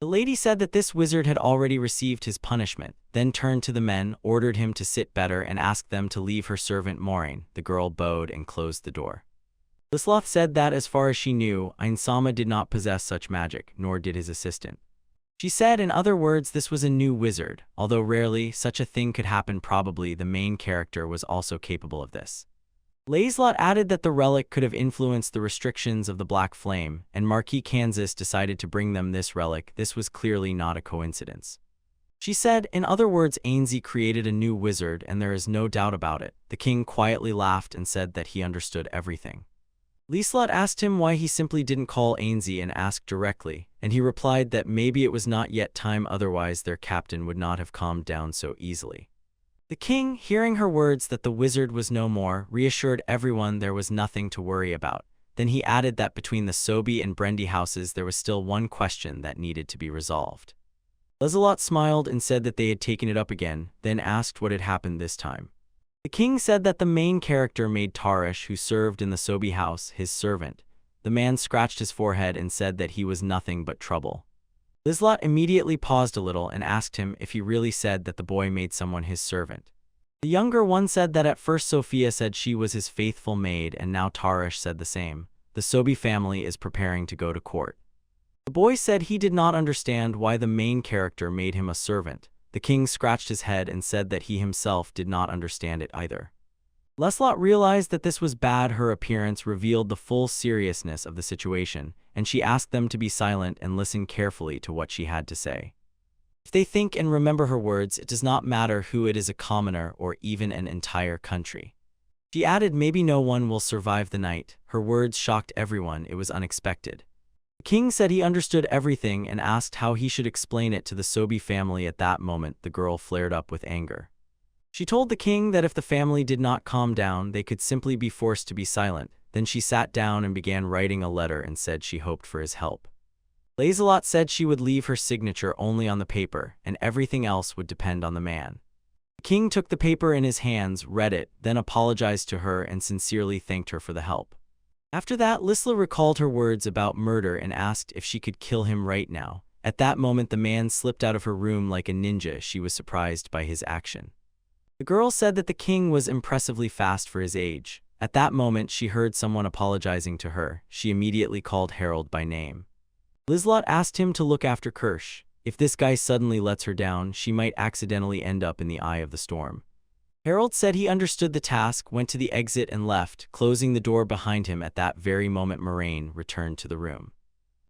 The lady said that this wizard had already received his punishment, then turned to the men, ordered him to sit better, and asked them to leave her servant Maureen. The girl bowed and closed the door. Lisloth said that as far as she knew, Ainsama did not possess such magic, nor did his assistant. She said, in other words, this was a new wizard. Although rarely such a thing could happen, probably the main character was also capable of this. Lancelot added that the relic could have influenced the restrictions of the Black Flame, and Marquis Kansas decided to bring them this relic. This was clearly not a coincidence. She said, in other words, Ainsley created a new wizard, and there is no doubt about it. The king quietly laughed and said that he understood everything. Lancelot asked him why he simply didn't call Ainsley and ask directly, and he replied that maybe it was not yet time, otherwise their captain would not have calmed down so easily. The king, hearing her words that the wizard was no more, reassured everyone there was nothing to worry about. Then he added that between the Sobi and Brendy houses there was still one question that needed to be resolved. Lancelot smiled and said that they had taken it up again, then asked what had happened this time. The king said that the main character made Tarish, who served in the Sobi house, his servant. The man scratched his forehead and said that he was nothing but trouble. Lancelot immediately paused a little and asked him if he really said that the boy made someone his servant. The younger one said that at first Sophia said she was his faithful maid, and now Tarish said the same. The Sobi family is preparing to go to court. The boy said he did not understand why the main character made him a servant. The king scratched his head and said that he himself did not understand it either. Lancelot realized that this was bad. Her appearance revealed the full seriousness of the situation, and she asked them to be silent and listen carefully to what she had to say. If they think and remember her words, it does not matter who it is, a commoner or even an entire country. She added, maybe no one will survive the night. Her words shocked everyone. It was unexpected. The king said he understood everything and asked how he should explain it to the Sobi family. At that moment, the girl flared up with anger. She told the king that if the family did not calm down, they could simply be forced to be silent. Then she sat down and began writing a letter and said she hoped for his help. Lancelot said she would leave her signature only on the paper, and everything else would depend on the man. The king took the paper in his hands, read it, then apologized to her and sincerely thanked her for the help. After that, Lancelot recalled her words about murder and asked if she could kill him right now. At that moment, the man slipped out of her room like a ninja. She was surprised by his action. The girl said that the king was impressively fast for his age. At that moment, she heard someone apologizing to her. She immediately called Harold by name. Lancelot asked him to look after Kirsch. If this guy suddenly lets her down, she might accidentally end up in the eye of the storm. Harold said he understood the task, went to the exit and left, closing the door behind him. At that very moment, Moraine returned to the room.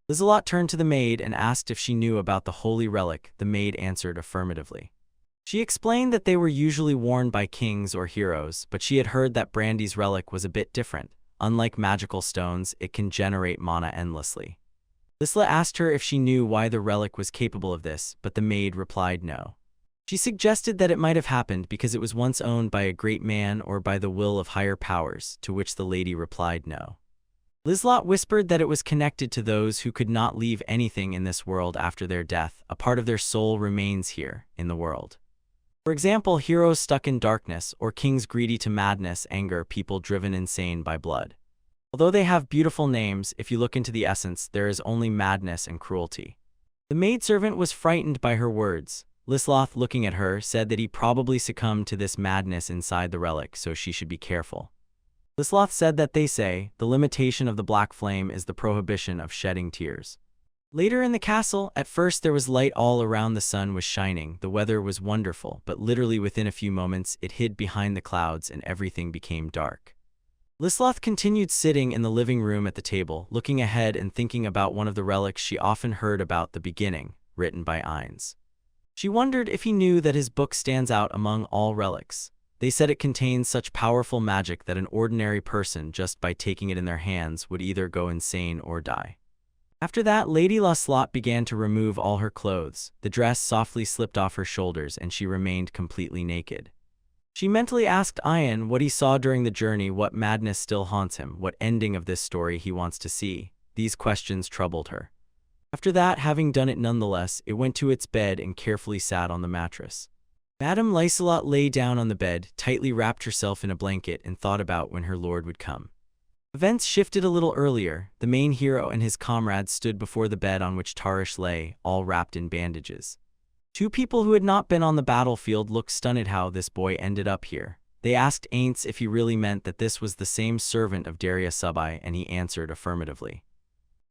Lancelot turned to the maid and asked if she knew about the holy relic. The maid answered affirmatively. She explained that they were usually worn by kings or heroes, but she had heard that Brandy's relic was a bit different. Unlike magical stones, it can generate mana endlessly. Lancelot asked her if she knew why the relic was capable of this, but the maid replied no. She suggested that it might have happened because it was once owned by a great man or by the will of higher powers, to which the lady replied no. Lancelot whispered that it was connected to those who could not leave anything in this world after their death. A part of their soul remains here, in the world. For example, heroes stuck in darkness, or kings greedy to madness, anger, people driven insane by blood. Although they have beautiful names, if you look into the essence, there is only madness and cruelty. The maidservant was frightened by her words. Lancelot, looking at her, said that he probably succumbed to this madness inside the relic, so she should be careful. Lancelot said that they say, the limitation of the black flame is the prohibition of shedding tears. Later in the castle, at first there was light all around, the sun was shining, the weather was wonderful, but literally within a few moments it hid behind the clouds and everything became dark. Lancelot continued sitting in the living room at the table, looking ahead and thinking about one of the relics she often heard about, the beginning, written by Ainz. She wondered if he knew that his book stands out among all relics. They said it contains such powerful magic that an ordinary person, just by taking it in their hands, would either go insane or die. After that, Lady Lancelot began to remove all her clothes. The dress softly slipped off her shoulders and she remained completely naked. She mentally asked Ian what he saw during the journey, what madness still haunts him, what ending of this story he wants to see. These questions troubled her. After that, having done it nonetheless, it went to its bed and carefully sat on the mattress. Madame Lancelot lay down on the bed, tightly wrapped herself in a blanket, and thought about when her lord would come. Events shifted a little earlier. The main hero and his comrades stood before the bed on which Tarish lay, all wrapped in bandages. Two people who had not been on the battlefield looked stunned how this boy ended up here. They asked Aints if he really meant that this was the same servant of Darius Subai, and he answered affirmatively.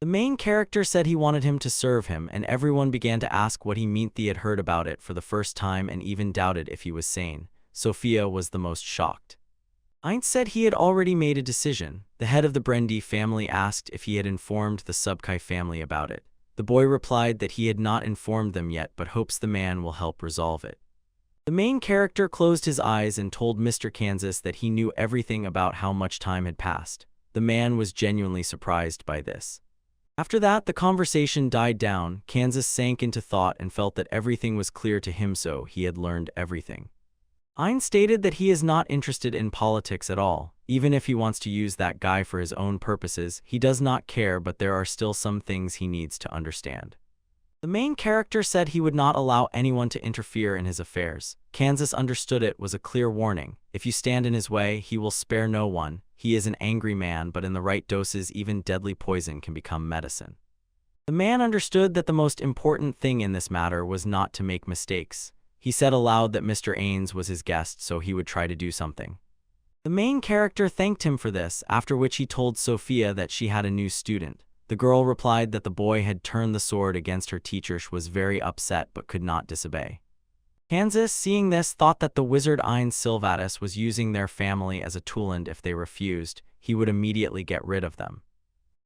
The main character said he wanted him to serve him, and everyone began to ask what he meant. They had heard about it for the first time and even doubted if he was sane. Sophia was the most shocked. Aints said he had already made a decision. The head of the Brendi family asked if he had informed the Subkai family about it. The boy replied that he had not informed them yet but hopes the man will help resolve it. The main character closed his eyes and told Mr. Kansas that he knew everything about how much time had passed. The man was genuinely surprised by this. After that, the conversation died down. Kansas sank into thought and felt that everything was clear to him, so he had learned everything. Ein stated that he is not interested in politics at all. Even if he wants to use that guy for his own purposes, he does not care, but there are still some things he needs to understand. The main character said he would not allow anyone to interfere in his affairs. Kansas understood it was a clear warning. If you stand in his way, he will spare no one. He is an angry man, but in the right doses, even deadly poison can become medicine. The man understood that the most important thing in this matter was not to make mistakes. He said aloud that Mr. Ains was his guest, so he would try to do something. The main character thanked him for this, after which he told Sophia that she had a new student. The girl replied that the boy had turned the sword against her teacher. She was very upset but could not disobey. Kansas, seeing this, thought that the wizard Ein Silvatus was using their family as a tool, and if they refused, he would immediately get rid of them.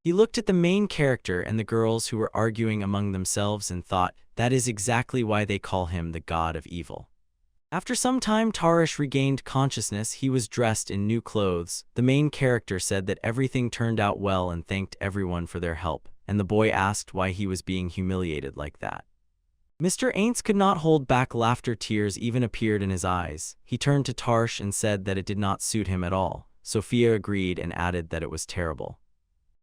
He looked at the main character and the girls who were arguing among themselves and thought, that is exactly why they call him the god of evil. After some time, Tarish regained consciousness. He was dressed in new clothes. The main character said that everything turned out well and thanked everyone for their help, and the boy asked why he was being humiliated like that. Mr. Aints could not hold back laughter. Tears even appeared in his eyes. He turned to Tarsh and said that it did not suit him at all. Sophia agreed and added that it was terrible.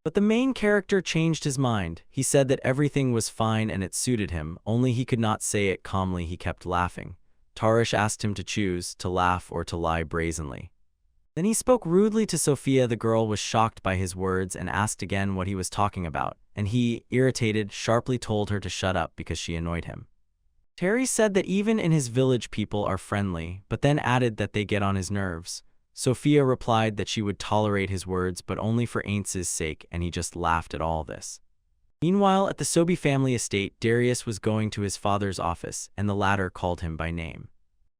But the main character changed his mind. He said that everything was fine and it suited him, only he could not say it calmly. He kept laughing. Tarish asked him to choose, to laugh or to lie brazenly. Then he spoke rudely to Sophia. The girl was shocked by his words and asked again what he was talking about, and he, irritated, sharply told her to shut up because she annoyed him. Terry said that even in his village people are friendly, but then added that they get on his nerves. Sophia replied that she would tolerate his words but only for Aints' sake, and he just laughed at all this. Meanwhile, at the Sobi family estate, Darius was going to his father's office, and the latter called him by name.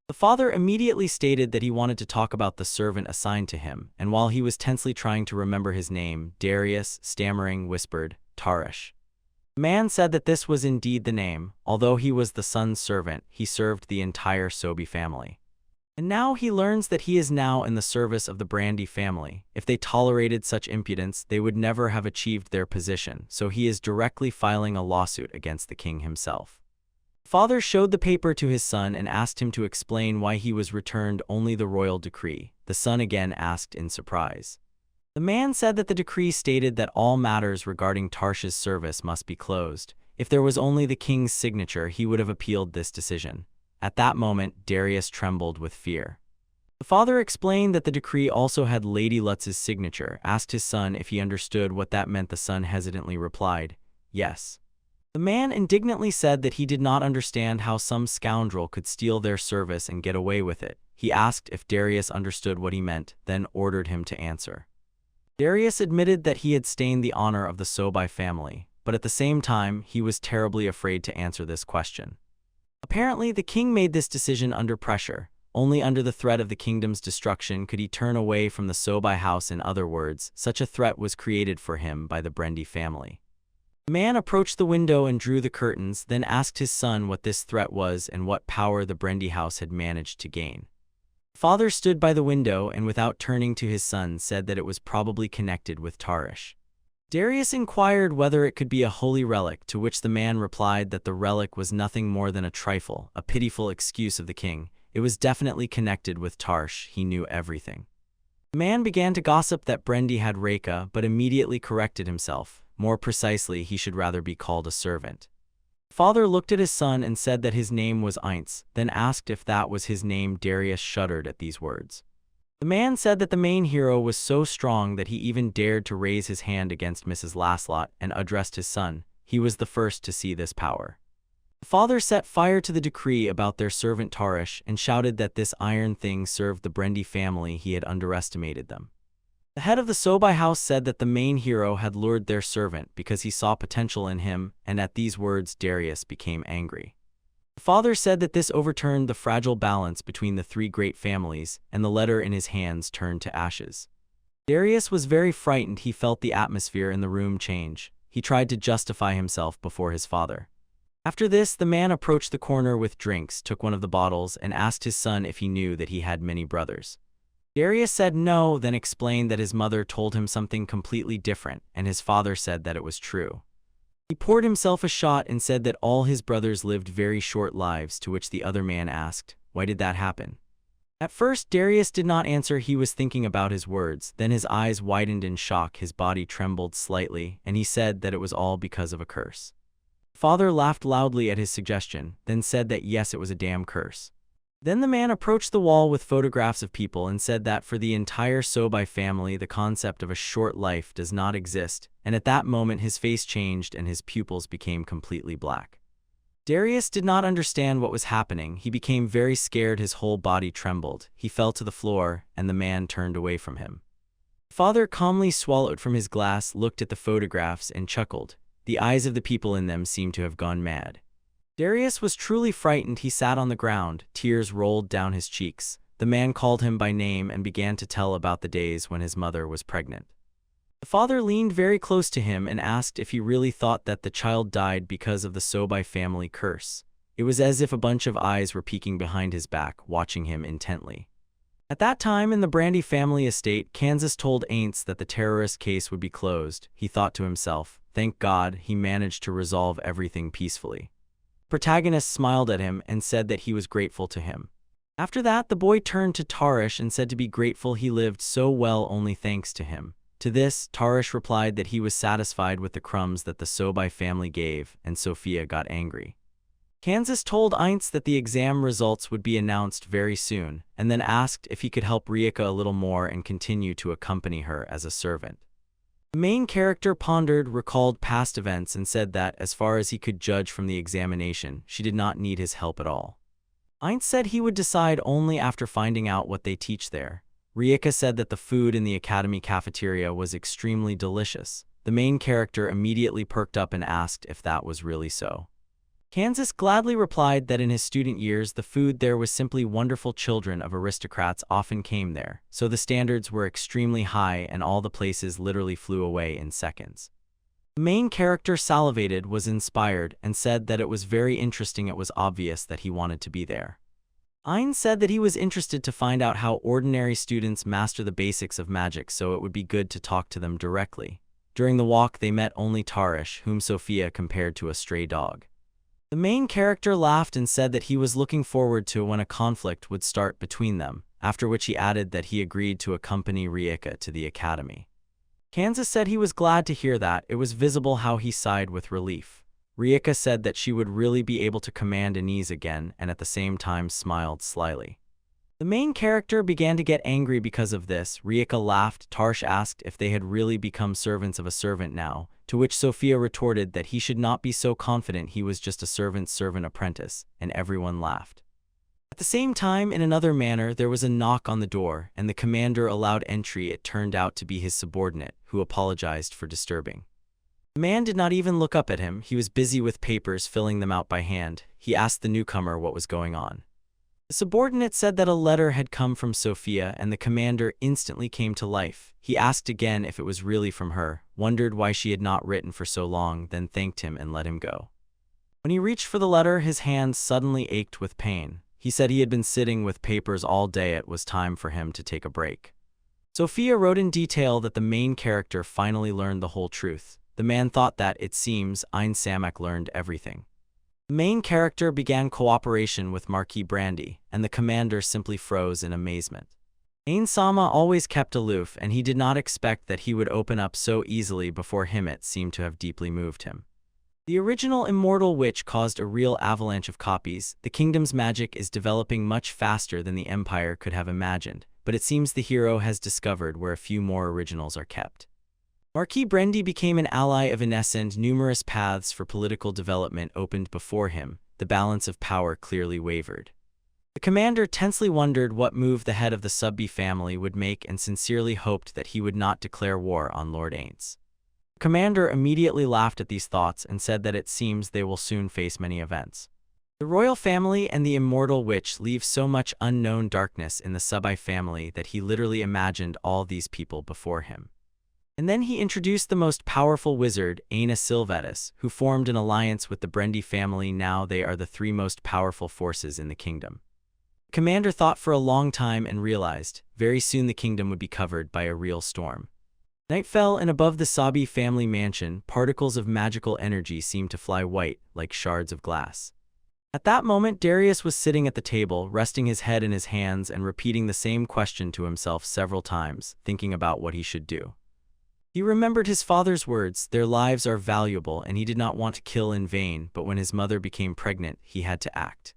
The father immediately stated that he wanted to talk about the servant assigned to him, and while he was tensely trying to remember his name, Darius, stammering, whispered, Tarish. The man said that this was indeed the name. Although he was the son's servant, he served the entire Sobi family. And now he learns that he is now in the service of the Brandy family. If they tolerated such impudence, they would never have achieved their position, so he is directly filing a lawsuit against the king himself. Father showed the paper to his son and asked him to explain why he was returned only the royal decree. The son again asked in surprise. The man said that the decree stated that all matters regarding Tarsh's service must be closed. If there was only the king's signature, he would have appealed this decision. At that moment, Darius trembled with fear. The father explained that the decree also had Lady Lutz's signature, asked his son if he understood what that meant. The son hesitantly replied, yes. The man indignantly said that he did not understand how some scoundrel could steal their service and get away with it. He asked if Darius understood what he meant, then ordered him to answer. Darius admitted that he had stained the honor of the Sobai family, but at the same time, he was terribly afraid to answer this question. Apparently, the king made this decision under pressure. Only under the threat of the kingdom's destruction could he turn away from the Sobai house. In other words, such a threat was created for him by the Brendi family. The man approached the window and drew the curtains, then asked his son what this threat was and what power the Brendi house had managed to gain. Father stood by the window and without turning to his son said that it was probably connected with Tarish. Darius inquired whether it could be a holy relic, to which the man replied that the relic was nothing more than a trifle, a pitiful excuse of the king. It was definitely connected with Tarsh, he knew everything. The man began to gossip that Brendy had Reka, but immediately corrected himself. More precisely, he should rather be called a servant. The father looked at his son and said that his name was Ainz, then asked if that was his name. Darius shuddered at these words. The man said that the main hero was so strong that he even dared to raise his hand against Mrs. Laslott and addressed his son. He was the first to see this power. The father set fire to the decree about their servant Tarish and shouted that this iron thing served the Brendy family. He had underestimated them. The head of the Sobai house said that the main hero had lured their servant because he saw potential in him, and at these words Darius became angry. The father said that this overturned the fragile balance between the three great families, and the letter in his hands turned to ashes. Darius was very frightened. He felt the atmosphere in the room change. He tried to justify himself before his father. After this, the man approached the corner with drinks, took one of the bottles, and asked his son if he knew that he had many brothers. Darius said no, then explained that his mother told him something completely different, and his father said that it was true. He poured himself a shot and said that all his brothers lived very short lives, to which the other man asked, "Why did that happen?" At first, Darius did not answer. He was thinking about his words. Then his eyes widened in shock, his body trembled slightly, and he said that it was all because of a curse. Father laughed loudly at his suggestion, then said that yes, it was a damn curse. Then the man approached the wall with photographs of people and said that for the entire Sobai family the concept of a short life does not exist, and at that moment his face changed and his pupils became completely black. Darius did not understand what was happening. He became very scared, his whole body trembled. He fell to the floor, and the man turned away from him. Father calmly swallowed from his glass, looked at the photographs, and chuckled. The eyes of the people in them seemed to have gone mad. Darius was truly frightened. He sat on the ground, tears rolled down his cheeks. The man called him by name and began to tell about the days when his mother was pregnant. The father leaned very close to him and asked if he really thought that the child died because of the Sobai family curse. It was as if a bunch of eyes were peeking behind his back, watching him intently. At that time in the Brandy family estate, Kansas told Ainz that the terrorist case would be closed. He thought to himself, thank God, he managed to resolve everything peacefully. Protagonist smiled at him and said that he was grateful to him. After that, the boy turned to Tarish and said to be grateful he lived so well only thanks to him. To this, Tarish replied that he was satisfied with the crumbs that the Sobai family gave, and Sophia got angry. Kansas told Ainz that the exam results would be announced very soon, and then asked if he could help Rieka a little more and continue to accompany her as a servant. The main character pondered, recalled past events, and said that, as far as he could judge from the examination, she did not need his help at all. Ainz said he would decide only after finding out what they teach there. Rieka said that the food in the academy cafeteria was extremely delicious. The main character immediately perked up and asked if that was really so. Kansas gladly replied that in his student years the food there was simply wonderful. Children of aristocrats often came there, so the standards were extremely high and all the places literally flew away in seconds. The main character salivated, was inspired, and said that it was very interesting. It was obvious that he wanted to be there. Ainz said that he was interested to find out how ordinary students master the basics of magic, so it would be good to talk to them directly. During the walk they met only Tarish, whom Sophia compared to a stray dog. The main character laughed and said that he was looking forward to when a conflict would start between them, after which he added that he agreed to accompany Rieka to the academy. Kansas said he was glad to hear that. It was visible how he sighed with relief. Rieka said that she would really be able to command an ease again, and at the same time smiled slyly. The main character began to get angry because of this. Rieka laughed. Tarsh asked if they had really become servants of a servant now, to which Sophia retorted that he should not be so confident, he was just a servant's servant apprentice, and everyone laughed. At the same time, in another manner, there was a knock on the door, and the commander allowed entry. It turned out to be his subordinate, who apologized for disturbing. The man did not even look up at him. He was busy with papers, filling them out by hand. He asked the newcomer what was going on. The subordinate said that a letter had come from Sophia, and the commander instantly came to life. He asked again if it was really from her, wondered why she had not written for so long, then thanked him and let him go. When he reached for the letter, his hands suddenly ached with pain. He said he had been sitting with papers all day. It was time for him to take a break. Sophia wrote in detail that the main character finally learned the whole truth. The man thought that, it seems, Ein Samak learned everything. The main character began cooperation with Marquis Brandy, and the commander simply froze in amazement. Ein Sama always kept aloof, and he did not expect that he would open up so easily before him. It seemed to have deeply moved him. The original Immortal Witch caused a real avalanche of copies. The kingdom's magic is developing much faster than the Empire could have imagined, but it seems the hero has discovered where a few more originals are kept. Marquis Brandy became an ally of Ines, and numerous paths for political development opened before him. The balance of power clearly wavered. The commander tensely wondered what move the head of the Subby family would make and sincerely hoped that he would not declare war on Lord Aints. The commander immediately laughed at these thoughts and said that it seems they will soon face many events. The royal family and the Immortal Witch leave so much unknown darkness in the Subby family that he literally imagined all these people before him. And then he introduced the most powerful wizard, Aina Silvetus, who formed an alliance with the Brandy family. Now they are the three most powerful forces in the kingdom. The commander thought for a long time and realized, very soon the kingdom would be covered by a real storm. Night fell, and above the Sabi family mansion, particles of magical energy seemed to fly white, like shards of glass. At that moment, Darius was sitting at the table, resting his head in his hands and repeating the same question to himself several times, thinking about what he should do. He remembered his father's words, their lives are valuable, and he did not want to kill in vain, but when his mother became pregnant, he had to act.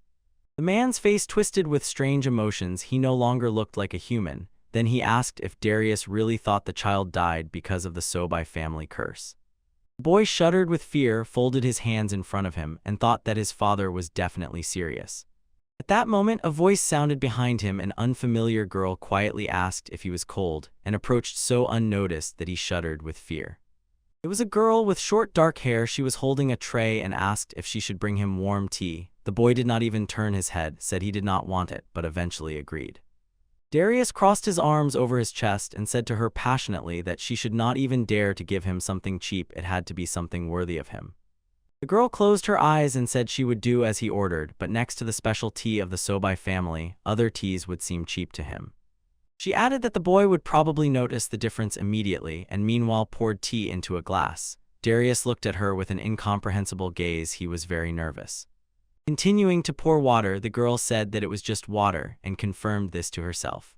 The man's face twisted with strange emotions. He no longer looked like a human. Then he asked if Darius really thought the child died because of the Sobai family curse. The boy shuddered with fear, folded his hands in front of him, and thought that his father was definitely serious. At that moment, a voice sounded behind him. An unfamiliar girl quietly asked if he was cold, and approached so unnoticed that he shuddered with fear. It was a girl with short dark hair. She was holding a tray and asked if she should bring him warm tea. The boy did not even turn his head, said he did not want it, but eventually agreed. Darius crossed his arms over his chest and said to her passionately that she should not even dare to give him something cheap. It had to be something worthy of him. The girl closed her eyes and said she would do as he ordered, but next to the special tea of the Sobai family, other teas would seem cheap to him. She added that the boy would probably notice the difference immediately, and meanwhile poured tea into a glass. Darius looked at her with an incomprehensible gaze. He was very nervous. Continuing to pour water, the girl said that it was just water, and confirmed this to herself.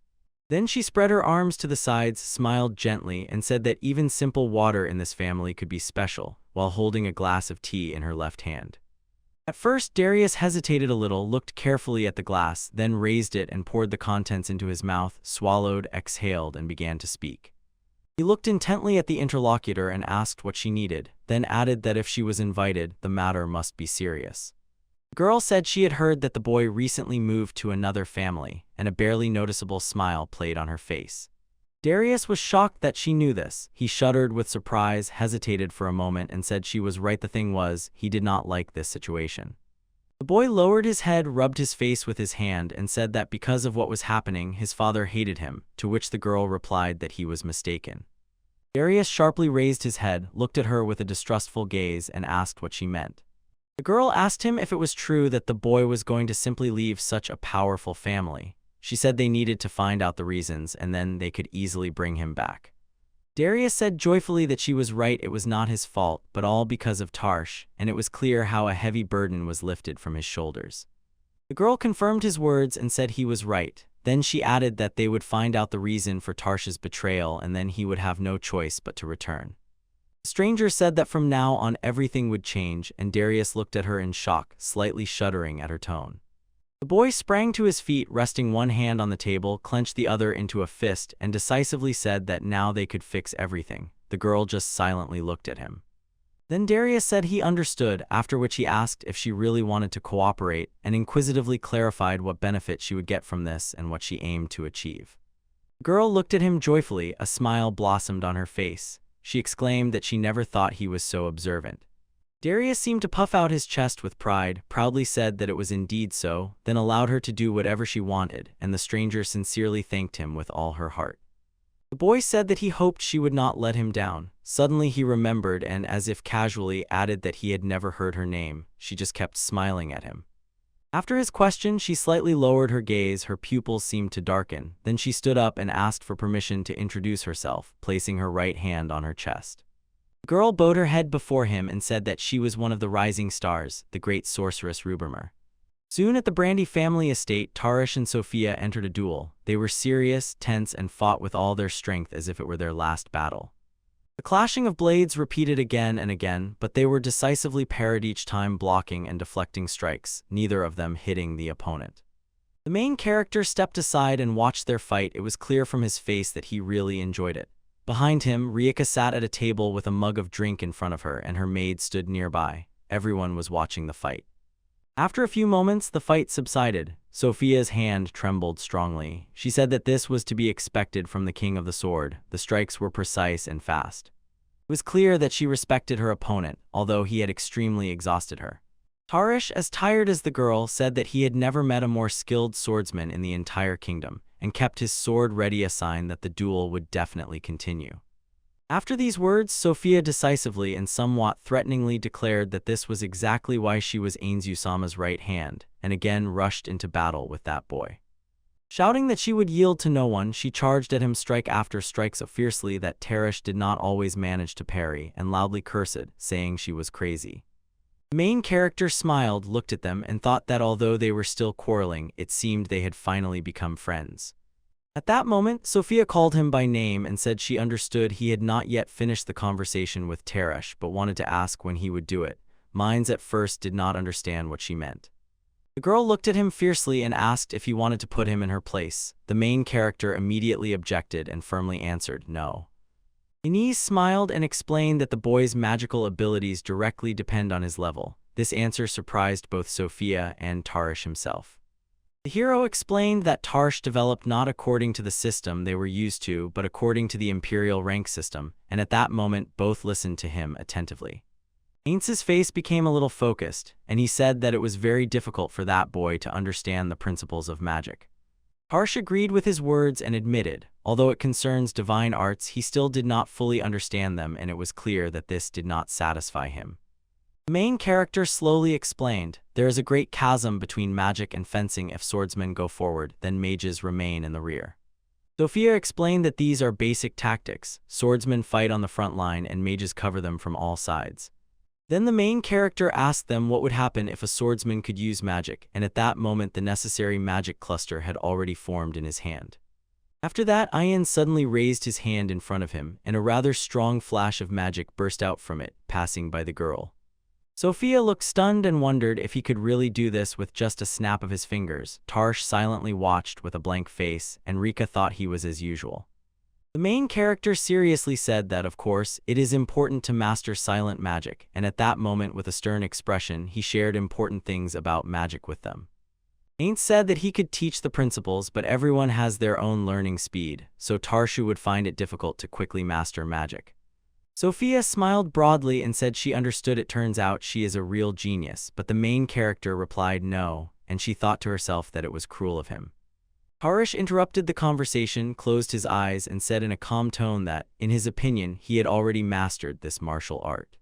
Then she spread her arms to the sides, smiled gently, and said that even simple water in this family could be special, while holding a glass of tea in her left hand. At first, Darius hesitated a little, looked carefully at the glass, then raised it and poured the contents into his mouth, swallowed, exhaled, and began to speak. He looked intently at the interlocutor and asked what she needed, then added that if she was invited, the matter must be serious. The girl said she had heard that the boy recently moved to another family, and a barely noticeable smile played on her face. Darius was shocked that she knew this. He shuddered with surprise, hesitated for a moment, and said she was right. The thing was, he did not like this situation. The boy lowered his head, rubbed his face with his hand, and said that because of what was happening, his father hated him, to which the girl replied that he was mistaken. Darius sharply raised his head, looked at her with a distrustful gaze, and asked what she meant. The girl asked him if it was true that the boy was going to simply leave such a powerful family. She said they needed to find out the reasons, and then they could easily bring him back. Darius said joyfully that she was right. It was not his fault, but all because of Tarsh, and it was clear how a heavy burden was lifted from his shoulders. The girl confirmed his words and said he was right. Then she added that they would find out the reason for Tarsh's betrayal, and then he would have no choice but to return. The stranger said that from now on everything would change, and Darius looked at her in shock, slightly shuddering at her tone. The boy sprang to his feet, resting one hand on the table, clenched the other into a fist, and decisively said that now they could fix everything. The girl just silently looked at him. Then Darius said he understood, after which he asked if she really wanted to cooperate, and inquisitively clarified what benefit she would get from this and what she aimed to achieve. The girl looked at him joyfully, a smile blossomed on her face. She exclaimed that she never thought he was so observant. Darius seemed to puff out his chest with pride, proudly said that it was indeed so, then allowed her to do whatever she wanted, and the stranger sincerely thanked him with all her heart. The boy said that he hoped she would not let him down. Suddenly he remembered and, as if casually, added that he had never heard her name. She just kept smiling at him. After his question, she slightly lowered her gaze, her pupils seemed to darken. Then she stood up and asked for permission to introduce herself, placing her right hand on her chest. The girl bowed her head before him and said that she was one of the rising stars, the great sorceress Rubermer. Soon at the Brandy family estate, Tarish and Sophia entered a duel. They were serious, tense, and fought with all their strength as if it were their last battle. The clashing of blades repeated again and again, but they were decisively parried each time, blocking and deflecting strikes, neither of them hitting the opponent. The main character stepped aside and watched their fight. It was clear from his face that he really enjoyed it. Behind him, Rieka sat at a table with a mug of drink in front of her, and her maid stood nearby. Everyone was watching the fight. After a few moments, the fight subsided. Sophia's hand trembled strongly. She said that this was to be expected from the King of the Sword. The strikes were precise and fast. It was clear that she respected her opponent, although he had extremely exhausted her. Tarish, as tired as the girl, said that he had never met a more skilled swordsman in the entire kingdom, and kept his sword ready, a sign that the duel would definitely continue. After these words, Sophia decisively and somewhat threateningly declared that this was exactly why she was Ainzu-sama's right hand, and again rushed into battle with that boy. Shouting that she would yield to no one, she charged at him strike after strike so fiercely that Tarish did not always manage to parry, and loudly cursed, saying she was crazy. The main character smiled, looked at them, and thought that although they were still quarreling, it seemed they had finally become friends. At that moment, Sophia called him by name and said she understood he had not yet finished the conversation with Tarish but wanted to ask when he would do it. Minds at first did not understand what she meant. The girl looked at him fiercely and asked if he wanted to put him in her place. The main character immediately objected and firmly answered no. Inez smiled and explained that the boy's magical abilities directly depend on his level. This answer surprised both Sophia and Tarish himself. The hero explained that Tarish developed not according to the system they were used to, but according to the imperial rank system, and at that moment both listened to him attentively. Ainz's face became a little focused, and he said that it was very difficult for that boy to understand the principles of magic. Tarish agreed with his words and admitted, although it concerns divine arts, he still did not fully understand them, and it was clear that this did not satisfy him. The main character slowly explained, there is a great chasm between magic and fencing. If swordsmen go forward, then mages remain in the rear. Sophia explained that these are basic tactics. Swordsmen fight on the front line and mages cover them from all sides. Then the main character asked them what would happen if a swordsman could use magic, and at that moment the necessary magic cluster had already formed in his hand. After that, Ian suddenly raised his hand in front of him, and a rather strong flash of magic burst out from it, passing by the girl. Sophia looked stunned and wondered if he could really do this with just a snap of his fingers. Tarish silently watched with a blank face, and Rieka thought he was as usual. The main character seriously said that, of course, it is important to master silent magic, and at that moment with a stern expression, he shared important things about magic with them. Ainz said that he could teach the principles, but everyone has their own learning speed, so Tarshu would find it difficult to quickly master magic. Sophia smiled broadly and said she understood. It turns out she is a real genius, but the main character replied no, and she thought to herself that it was cruel of him. Tarish interrupted the conversation, closed his eyes, and said in a calm tone that, in his opinion, he had already mastered this martial art.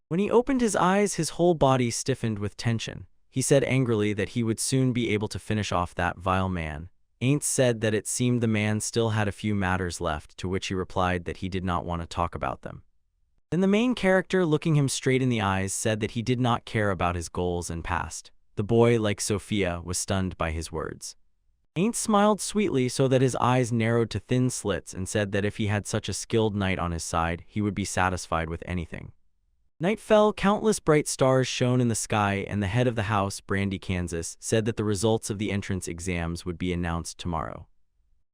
When he opened his eyes, his whole body stiffened with tension. He said angrily that he would soon be able to finish off that vile man. Ainz said that it seemed the man still had a few matters left, to which he replied that he did not want to talk about them. Then the main character, looking him straight in the eyes, said that he did not care about his goals and past. The boy, like Sophia, was stunned by his words. Ainz smiled sweetly so that his eyes narrowed to thin slits and said that if he had such a skilled knight on his side, he would be satisfied with anything. Night fell, countless bright stars shone in the sky, and the head of the house, Brandy, Kansas, said that the results of the entrance exams would be announced tomorrow.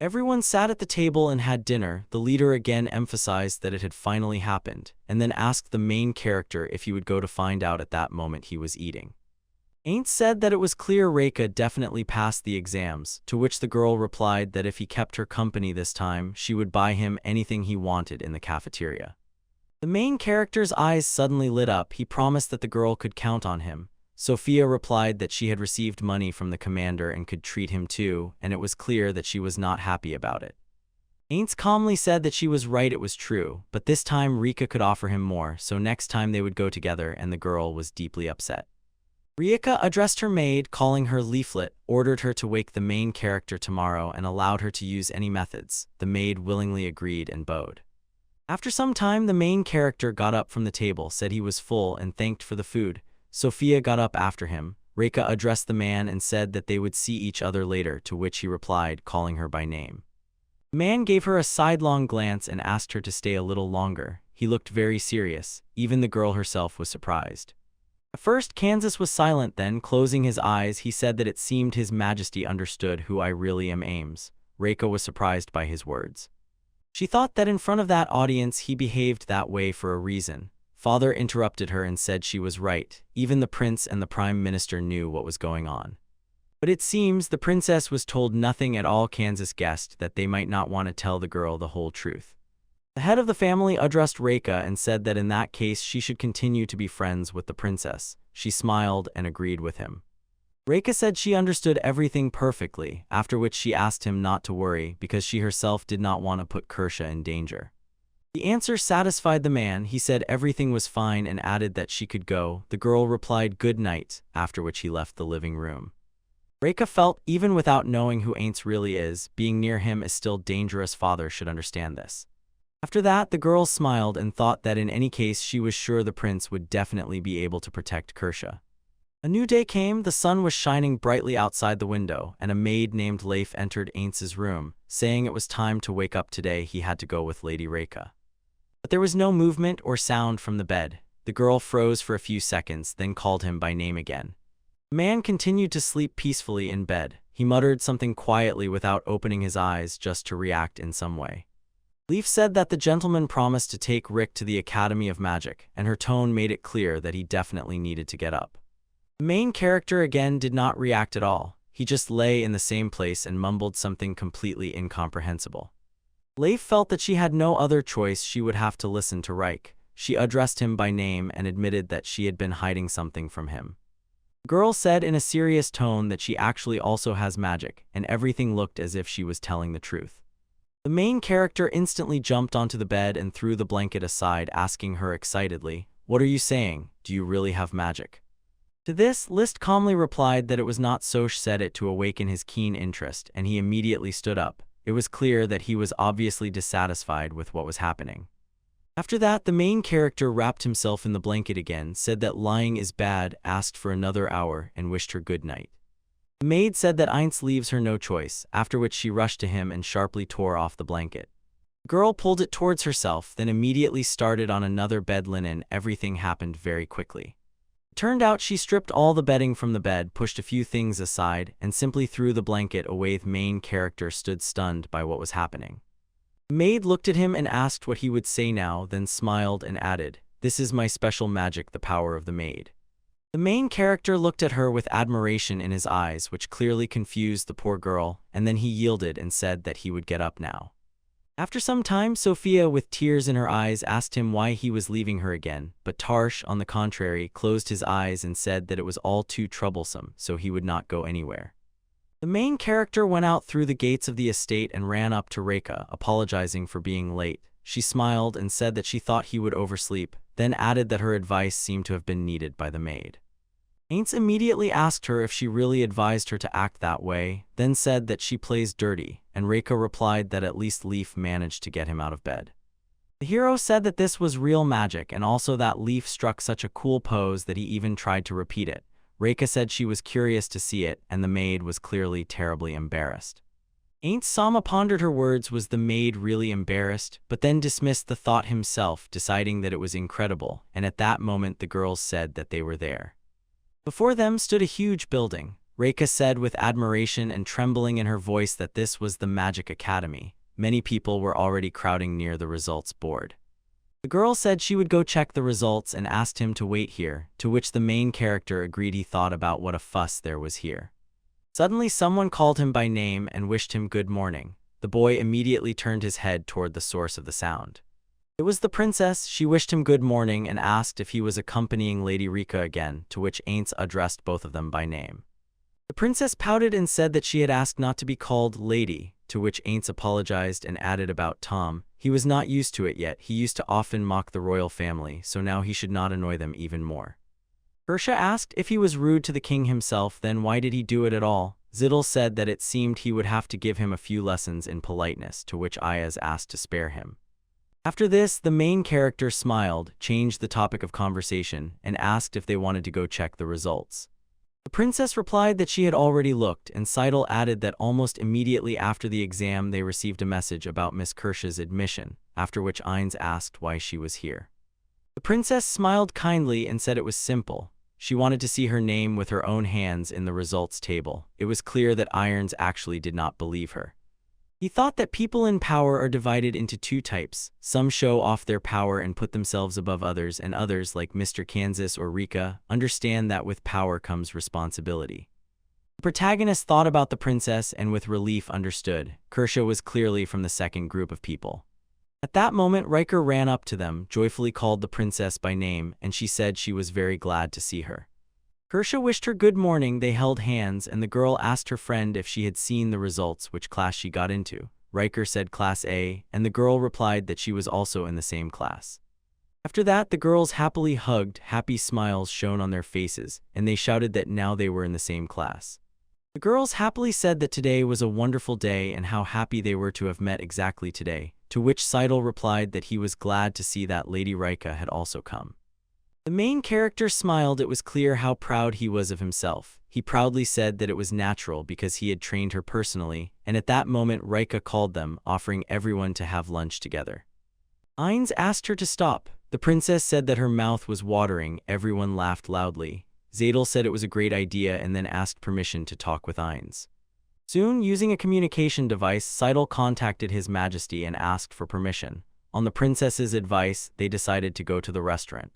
Everyone sat at the table and had dinner. The leader again emphasized that it had finally happened, and then asked the main character if he would go to find out. At that moment he was eating. Ainz said that it was clear Rieka definitely passed the exams, to which the girl replied that if he kept her company this time, she would buy him anything he wanted in the cafeteria. The main character's eyes suddenly lit up. He promised that the girl could count on him. Sophia replied that she had received money from the commander and could treat him too, and it was clear that she was not happy about it. Ainz calmly said that she was right, it was true, but this time Rieka could offer him more, so next time they would go together, and the girl was deeply upset. Rieka addressed her maid, calling her Leaflet, ordered her to wake the main character tomorrow and allowed her to use any methods. The maid willingly agreed and bowed. After some time, the main character got up from the table, said he was full, and thanked for the food. Sophia got up after him. Rieka addressed the man and said that they would see each other later, to which he replied, calling her by name. The man gave her a sidelong glance and asked her to stay a little longer. He looked very serious. Even the girl herself was surprised. At first, Kansas was silent, then, closing his eyes, he said that it seemed His Majesty understood who I really am. Ames. Reika was surprised by his words. She thought that in front of that audience he behaved that way for a reason. Father interrupted her and said she was right. Even the prince and the prime minister knew what was going on. But it seems the princess was told nothing at all. Kansas guessed that they might not want to tell the girl the whole truth. The head of the family addressed Reika and said that in that case she should continue to be friends with the princess. She smiled and agreed with him. Reika said she understood everything perfectly, after which she asked him not to worry because she herself did not want to put Kirsha in danger. The answer satisfied the man. He said everything was fine and added that she could go. The girl replied good night, after which he left the living room. Reika felt, even without knowing who Aints really is, being near him is still dangerous. Father should understand this. After that, the girl smiled and thought that in any case she was sure the prince would definitely be able to protect Kirsha. A new day came. The sun was shining brightly outside the window, and a maid named Leif entered Aints's room, saying it was time to wake up today. He had to go with Lady Reika. But there was no movement or sound from the bed. The girl froze for a few seconds, then called him by name again. The man continued to sleep peacefully in bed. He muttered something quietly without opening his eyes, just to react in some way. Leif said that the gentleman promised to take Rick to the Academy of Magic, and her tone made it clear that he definitely needed to get up. The main character again did not react at all. He just lay in the same place and mumbled something completely incomprehensible. Leif felt that she had no other choice. She would have to listen to Reich. She addressed him by name and admitted that she had been hiding something from him. The girl said in a serious tone that she actually also has magic, and everything looked as if she was telling the truth. The main character instantly jumped onto the bed and threw the blanket aside, asking her excitedly, "What are you saying? Do you really have magic?" To this, List calmly replied that it was not so. She said it to awaken his keen interest, and he immediately stood up. It was clear that he was obviously dissatisfied with what was happening. After that, the main character wrapped himself in the blanket again, said that lying is bad, asked for another hour, and wished her good night. The maid said that Aints leaves her no choice, after which she rushed to him and sharply tore off the blanket. The girl pulled it towards herself, then immediately started on another bed linen. Everything happened very quickly. It turned out she stripped all the bedding from the bed, pushed a few things aside, and simply threw the blanket away. The main character stood stunned by what was happening. The maid looked at him and asked what he would say now, then smiled and added, "This is my special magic, the power of the maid." The main character looked at her with admiration in his eyes, which clearly confused the poor girl, and then he yielded and said that he would get up now. After some time, Sophia, with tears in her eyes, asked him why he was leaving her again, but Tarsh, on the contrary, closed his eyes and said that it was all too troublesome, so he would not go anywhere. The main character went out through the gates of the estate and ran up to Reika, apologizing for being late. She smiled and said that she thought he would oversleep, then added that her advice seemed to have been needed by the maid. Aints immediately asked her if she really advised her to act that way, then said that she plays dirty, and Reika replied that at least Leif managed to get him out of bed. The hero said that this was real magic, and also that Leif struck such a cool pose that he even tried to repeat it. Reika said she was curious to see it, and the maid was clearly terribly embarrassed. Ain't Sama pondered her words. Was the maid really embarrassed? But then dismissed the thought himself, deciding that it was incredible, and at that moment the girls said that they were there. Before them stood a huge building. Reika said with admiration and trembling in her voice that this was the Magic Academy. Many people were already crowding near the results board. The girl said she would go check the results and asked him to wait here, to which the main character agreed. He thought about what a fuss there was here. Suddenly someone called him by name and wished him good morning. The boy immediately turned his head toward the source of the sound. It was the princess. She wished him good morning and asked if he was accompanying Lady Rika again, to which Aints addressed both of them by name. The princess pouted and said that she had asked not to be called lady, to which Aints apologized and added about Tom. He was not used to it yet. He used to often mock the royal family, so now he should not annoy them even more. Kersha asked if he was rude to the king himself, then why did he do it at all? Zidal said that it seemed he would have to give him a few lessons in politeness, to which Ayaz asked to spare him. After this, the main character smiled, changed the topic of conversation, and asked if they wanted to go check the results. The princess replied that she had already looked, and Seidel added that almost immediately after the exam they received a message about Miss Kersha's admission, after which Ainz asked why she was here. The princess smiled kindly and said it was simple. She wanted to see her name with her own hands in the results table. It was clear that Irons actually did not believe her. He thought that people in power are divided into two types. Some show off their power and put themselves above others, and others, like Mr. Kansas or Rika, understand that with power comes responsibility. The protagonist thought about the princess and with relief understood. Kersha was clearly from the second group of people. At that moment, Riker ran up to them, joyfully called the princess by name, and she said she was very glad to see her. Kersha wished her good morning, they held hands, and the girl asked her friend if she had seen the results, which class she got into. Riker said Class A, and the girl replied that she was also in the same class. After that, the girls happily hugged, happy smiles shone on their faces, and they shouted that now they were in the same class. The girls happily said that today was a wonderful day and how happy they were to have met exactly today, to which Seidel replied that he was glad to see that Lady Rika had also come. The main character smiled. It was clear how proud he was of himself. He proudly said that it was natural because he had trained her personally, and at that moment Rika called them, offering everyone to have lunch together. Ainz asked her to stop. The princess said that her mouth was watering. Everyone laughed loudly. Zadel said it was a great idea and then asked permission to talk with Ainz. Soon, using a communication device, Seidel contacted His Majesty and asked for permission. On the princess's advice, they decided to go to the restaurant.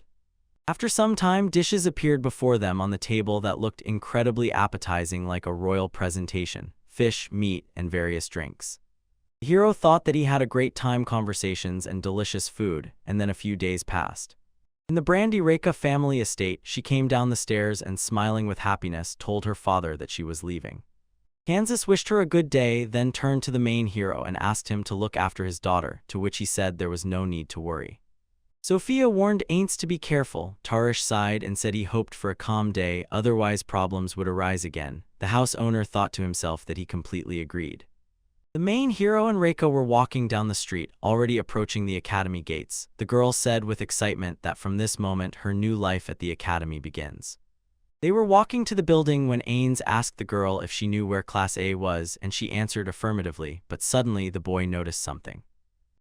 After some time, dishes appeared before them on the table that looked incredibly appetizing, like a royal presentation: fish, meat, and various drinks. The hero thought that he had a great time, conversations and delicious food, and then a few days passed. In the Brandy Reka family estate, she came down the stairs and, smiling with happiness, told her father that she was leaving. Kansas wished her a good day, then turned to the main hero and asked him to look after his daughter, to which he said there was no need to worry. Sophia warned Ainz to be careful. Tarish sighed and said he hoped for a calm day, otherwise problems would arise again. The house owner thought to himself that he completely agreed. The main hero and Reiko were walking down the street, already approaching the academy gates. The girl said with excitement that from this moment her new life at the academy begins. They were walking to the building when Ainz asked the girl if she knew where Class A was, and she answered affirmatively, but suddenly the boy noticed something.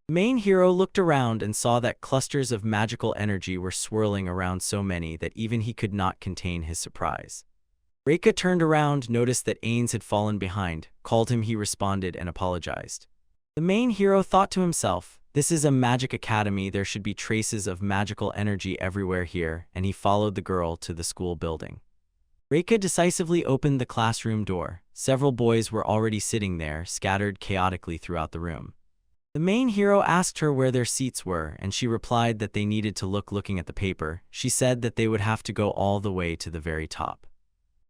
The main hero looked around and saw that clusters of magical energy were swirling around, so many that even he could not contain his surprise. Reika turned around, noticed that Ainz had fallen behind, called him. He responded and apologized. The main hero thought to himself, this is a magic academy, there should be traces of magical energy everywhere here, and he followed the girl to the school building. Reika decisively opened the classroom door. Several boys were already sitting there, scattered chaotically throughout the room. The main hero asked her where their seats were, and she replied that they needed to looking at the paper. She said that they would have to go all the way to the very top.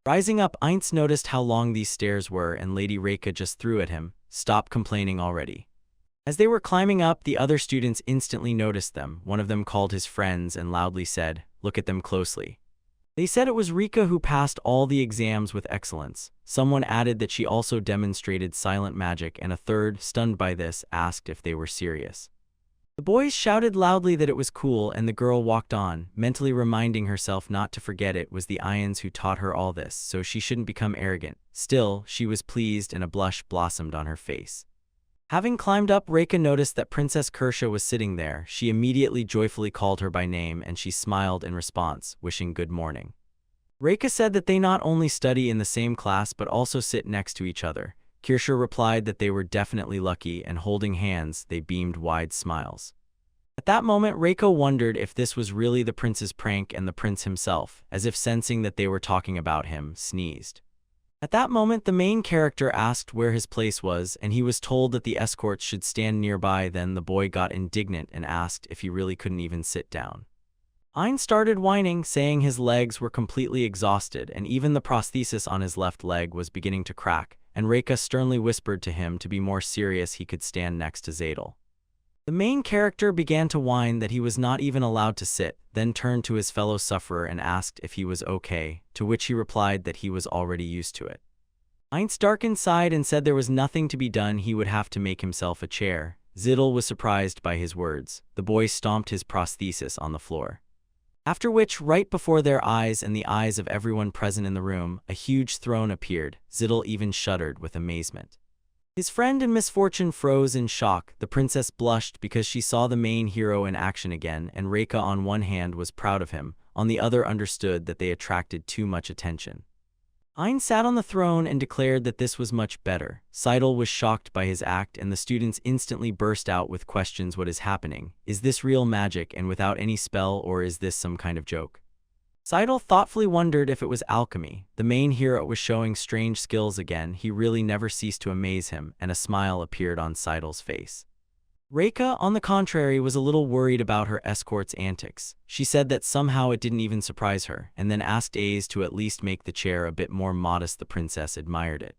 Rising up, Ainz noticed how long these stairs were, and Lady Reika just threw at him, "Stop complaining already." As they were climbing up, the other students instantly noticed them. One of them called his friends and loudly said, "Look at them closely." They said it was Rika who passed all the exams with excellence. Someone added that she also demonstrated silent magic, and a third, stunned by this, asked if they were serious. The boys shouted loudly that it was cool, and the girl walked on, mentally reminding herself not to forget it was the Ions who taught her all this, so she shouldn't become arrogant. Still, she was pleased and a blush blossomed on her face. Having climbed up, Reika noticed that Princess Kersha was sitting there. She immediately joyfully called her by name, and she smiled in response, wishing good morning. Reika said that they not only study in the same class but also sit next to each other. Kirsha replied that they were definitely lucky, and holding hands, they beamed wide smiles. At that moment, Reiko wondered if this was really the prince's prank, and the prince himself, as if sensing that they were talking about him, sneezed. At that moment, the main character asked where his place was, and he was told that the escorts should stand nearby. Then the boy got indignant and asked if he really couldn't even sit down. Ainz started whining, saying his legs were completely exhausted, and even the prosthesis on his left leg was beginning to crack, and Reika sternly whispered to him to be more serious. He could stand next to Zadel. The main character began to whine that he was not even allowed to sit, then turned to his fellow sufferer and asked if he was okay, to which he replied that he was already used to it. Einstein sighed and said there was nothing to be done, he would have to make himself a chair. Ziddle was surprised by his words. The boy stomped his prosthesis on the floor. After which, right before their eyes and the eyes of everyone present in the room, a huge throne appeared. Ziddle even shuddered with amazement. His friend in misfortune froze in shock. The princess blushed because she saw the main hero in action again, and Reika on one hand was proud of him, on the other understood that they attracted too much attention. Ein sat on the throne and declared that this was much better. Seidel was shocked by his act, and the students instantly burst out with questions. What is happening? Is this real magic and without any spell, or is this some kind of joke? Seidel thoughtfully wondered if it was alchemy. The main hero was showing strange skills again. He really never ceased to amaze him, and a smile appeared on Seidel's face. Reika, on the contrary, was a little worried about her escort's antics. She said that somehow it didn't even surprise her, and then asked Aze to at least make the chair a bit more modest. The princess admired it.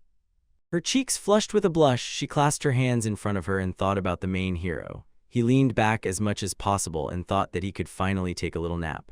Her cheeks flushed with a blush, she clasped her hands in front of her and thought about the main hero. He leaned back as much as possible and thought that he could finally take a little nap.